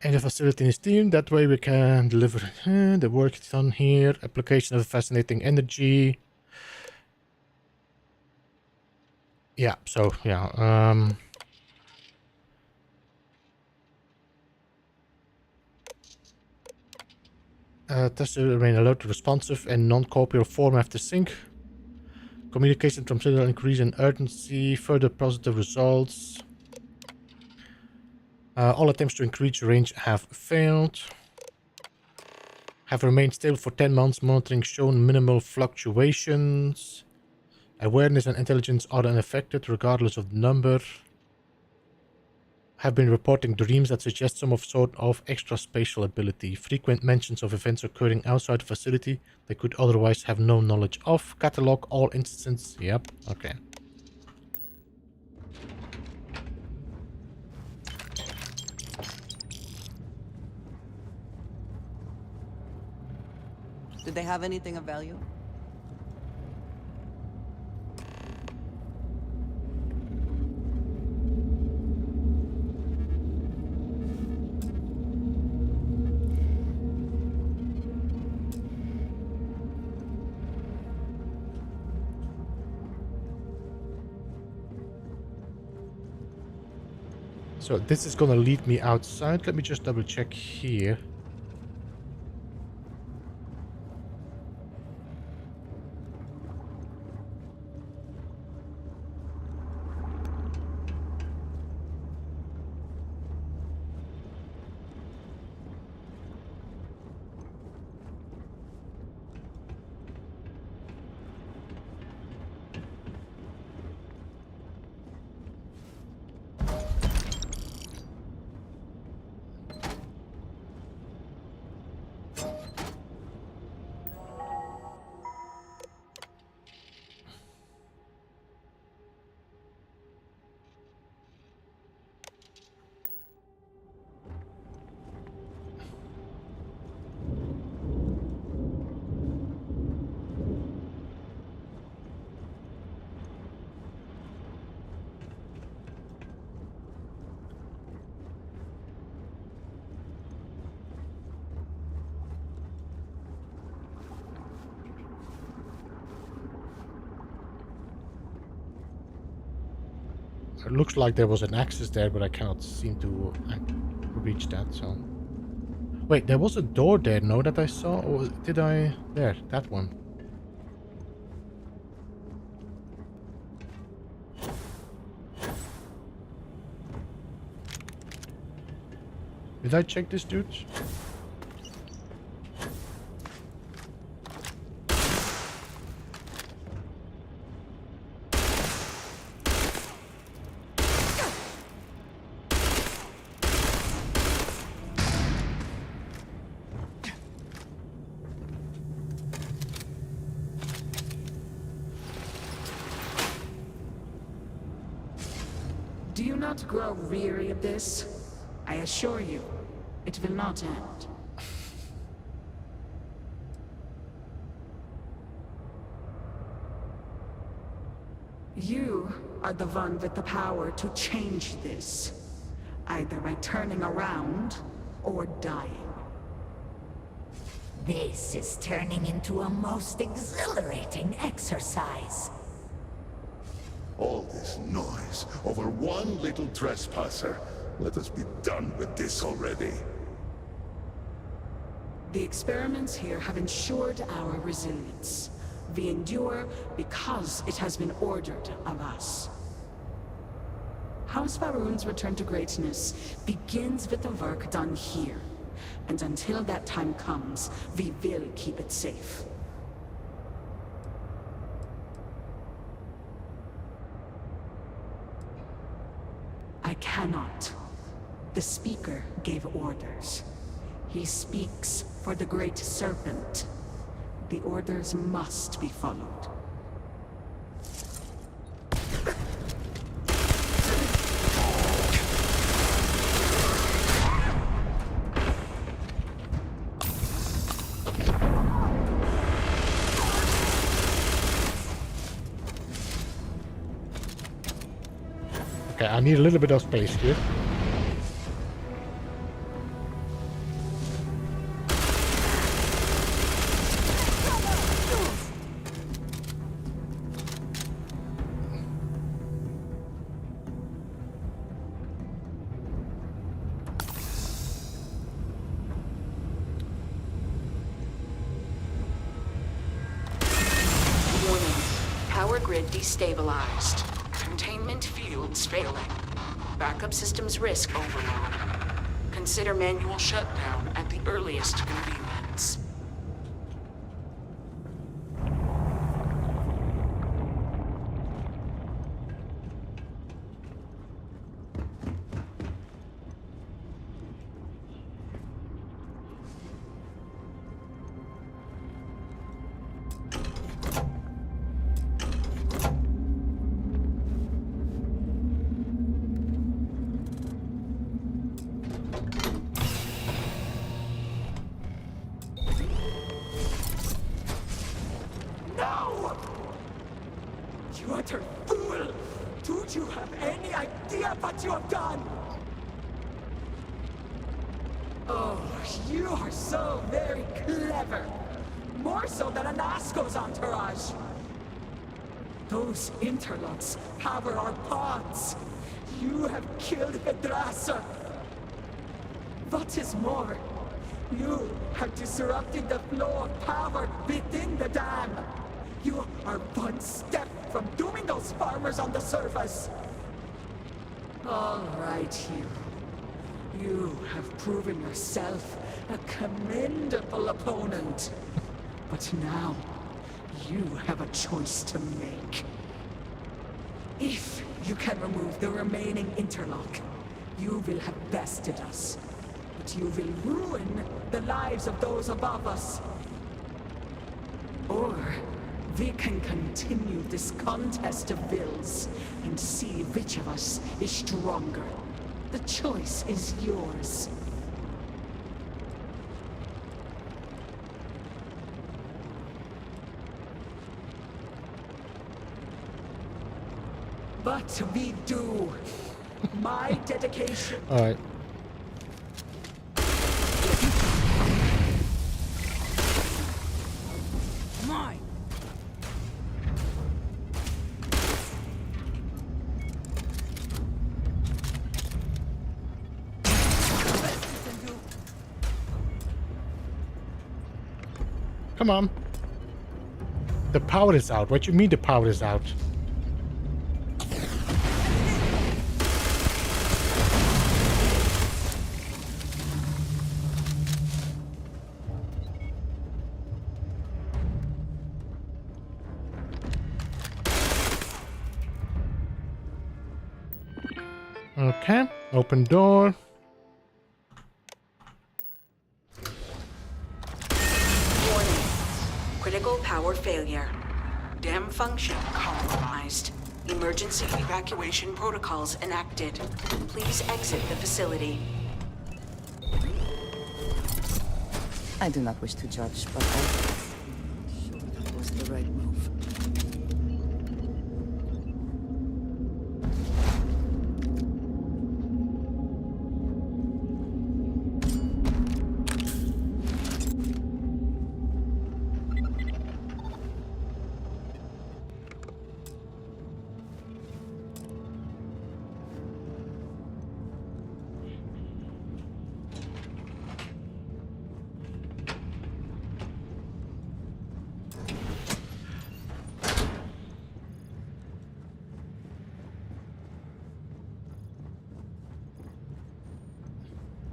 And the facility is themed. That way we can deliver the work done here. Application of fascinating energy. Yeah, so, yeah. Test to remain alert, responsive, and non-corporeal form after sync. Communication from signal increase in urgency. Further positive results. All attempts to increase range have failed. Have remained stable for 10 months. Monitoring shown minimal fluctuations. Awareness and intelligence are unaffected regardless of the number. Have been reporting dreams that suggest some sort of extra spatial ability. Frequent mentions of events occurring outside the facility they could otherwise have no knowledge of. Catalog all instances. Yep, okay. Did they have anything of value? So this is gonna lead me outside. Let me just double check here. It looks like there was an access there, but I cannot seem to reach that, so... Wait, there was a door there, no, that I saw? Or did I... There, that one. Did I check this, dude? Do you not grow weary of this? I assure you, it will not end. You are the one with the power to change this, either by turning around or dying. This is turning into a most exhilarating exercise. All this noise over one little trespasser. Let us be done with this already. The experiments here have ensured our resilience. We endure because it has been ordered of us. House Faroon's return to greatness begins with the work done here. And until that time comes, we will keep it safe. I cannot. The Speaker gave orders. He speaks for the Great Serpent. The orders must be followed. Okay, I need a little bit of space here. grid destabilized. Containment fields failing. Backup systems risk overload. Consider manual shutdown at the earliest convenience. No! You utter fool! Don't you have any idea what you have done? Oh, you are so very clever. More so than Anasco's entourage. Those interlocks power our pods. You have killed Vedrasa. What is more, you have disrupted the flow of power within the dam. You are one step from dooming those farmers on the surface. All right, you. You have proven yourself a commendable opponent. But now, you have a choice to make. If you can remove the remaining interlock, you will have bested us. But you will ruin the lives of those above us. Or we can continue this contest of wills and see which of us is stronger. The choice is yours. But we do. My dedication. All right. Mine. Come on. The power is out. What do you mean the power is out? Okay, open door. Warning. Critical power failure. Dam function compromised. Emergency evacuation protocols enacted. Please exit the facility. I do not wish to judge, but I'm sure that was the right move.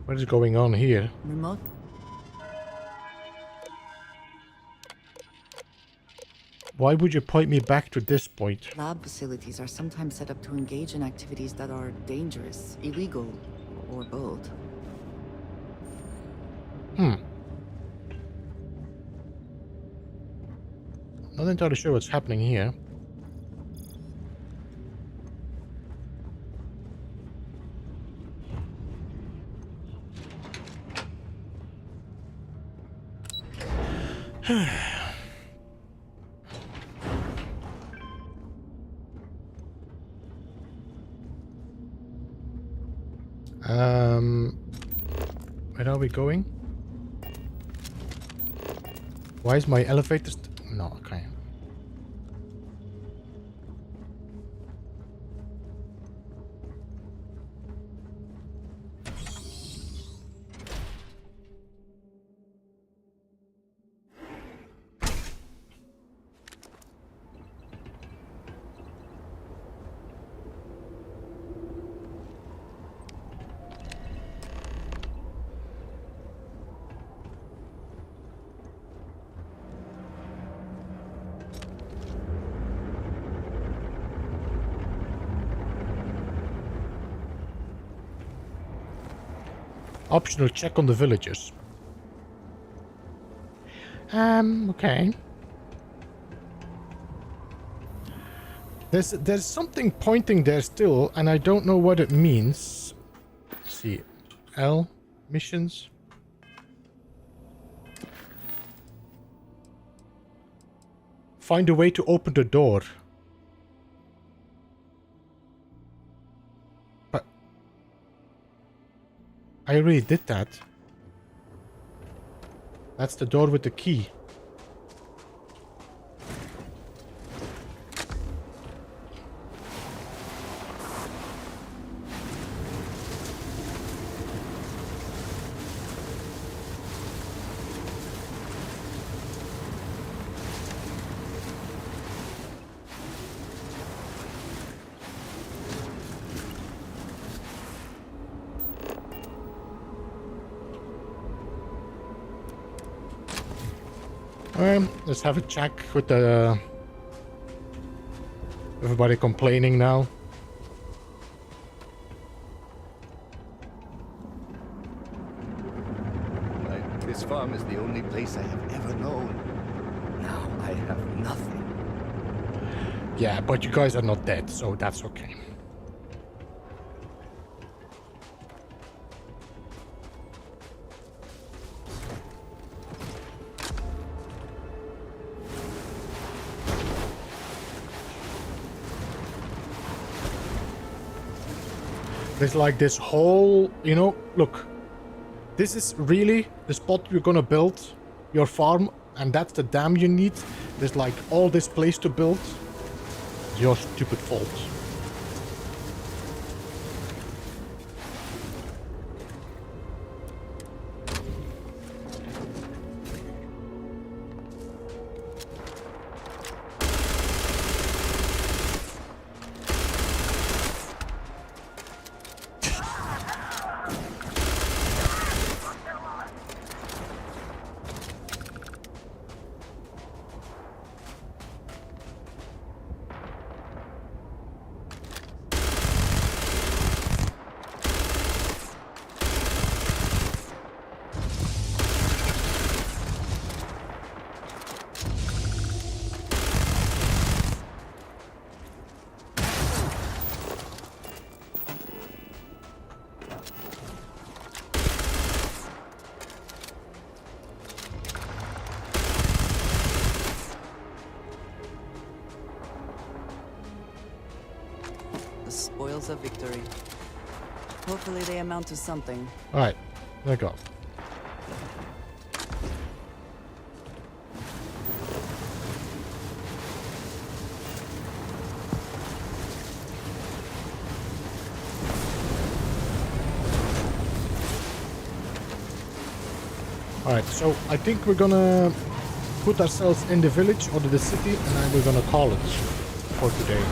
What is going on here? Remote? Why would you point me back to this point? Lab facilities are sometimes set up to engage in activities that are dangerous, illegal, or both. Not entirely sure what's happening here. Where are we going? Why is my elevator no, okay. Optional check on the villagers. Okay. There's something pointing there still, and I don't know what it means. Let's see. L missions. Find a way to open the door. But I already did that. That's the door with the key. Let's have a check with the... Everybody complaining now. This farm is the only place I have ever known. Now I have nothing. Yeah, but you guys are not dead, so that's okay. There's like this whole, you know, look. This is really the spot you're gonna build your farm, and that's the dam you need. There's like all this place to build. It's your stupid fault. Spoils of victory. Hopefully they amount to something. Alright, there you go. Alright, so I think we're gonna put ourselves in the village or the city, and then we're gonna call it for today.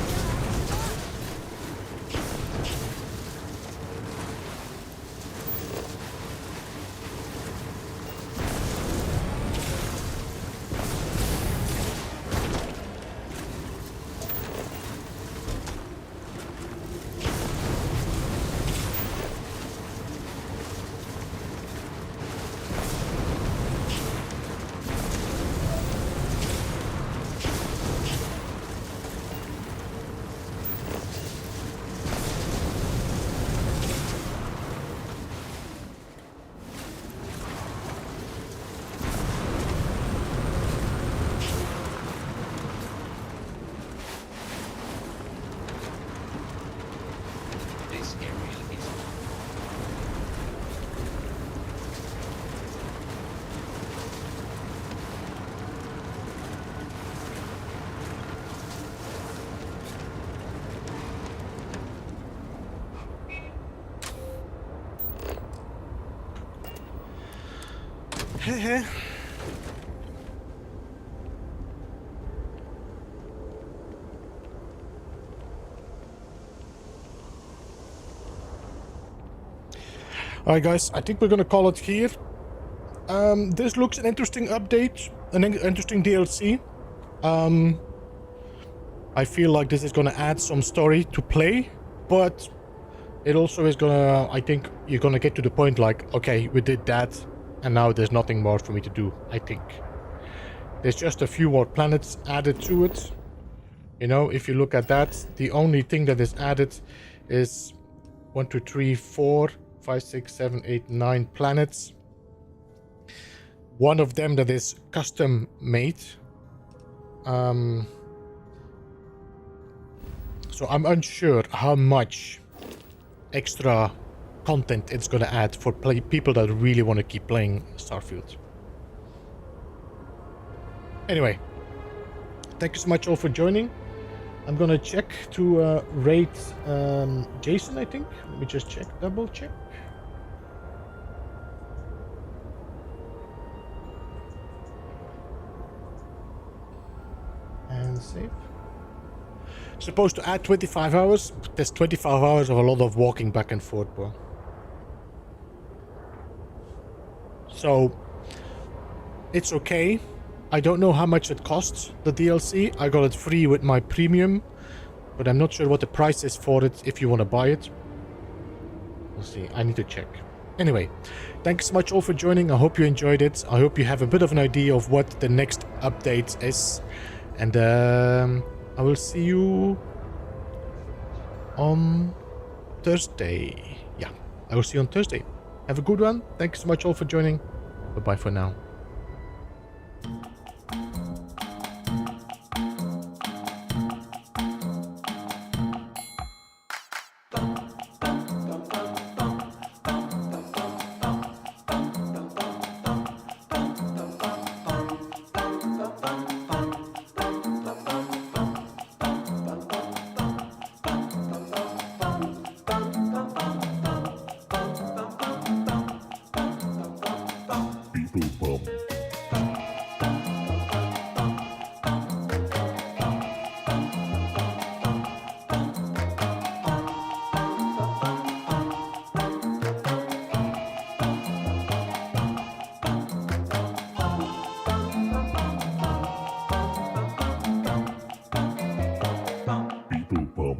Alright guys, I think we're gonna call it here. This looks an interesting update, an interesting DLC. I feel like this is gonna add some story to play, but it also is gonna, I think you're gonna get to the point like, okay, we did that, and now there's nothing more for me to do, I think. There's just a few more planets added to it. You know, if you look at that, the only thing that is added is 1, 2, 3, 4, 5, 6, 7, 8, 9 planets. One of them that is custom made. So I'm unsure how much extra content it's gonna add for people that really want to keep playing Starfield. Anyway, thank you so much all for joining. I'm gonna check to rate Jason, I think. Let me just check, double check. And save. Supposed to add 25 hours. There's 25 hours of a lot of walking back and forth, bro. So, it's okay. I don't know how much it costs, the DLC. I got it free with my premium, but I'm not sure what the price is for it if you want to buy it. We'll see. I need to check. Anyway, thanks so much all for joining. I hope you enjoyed it. I hope you have a bit of an idea of what the next update is. And I will see you on Thursday. Yeah, I will see you on Thursday. Have a good one. Thanks so much all for joining. Bye-bye for now. Beeblebum. Beeblebum.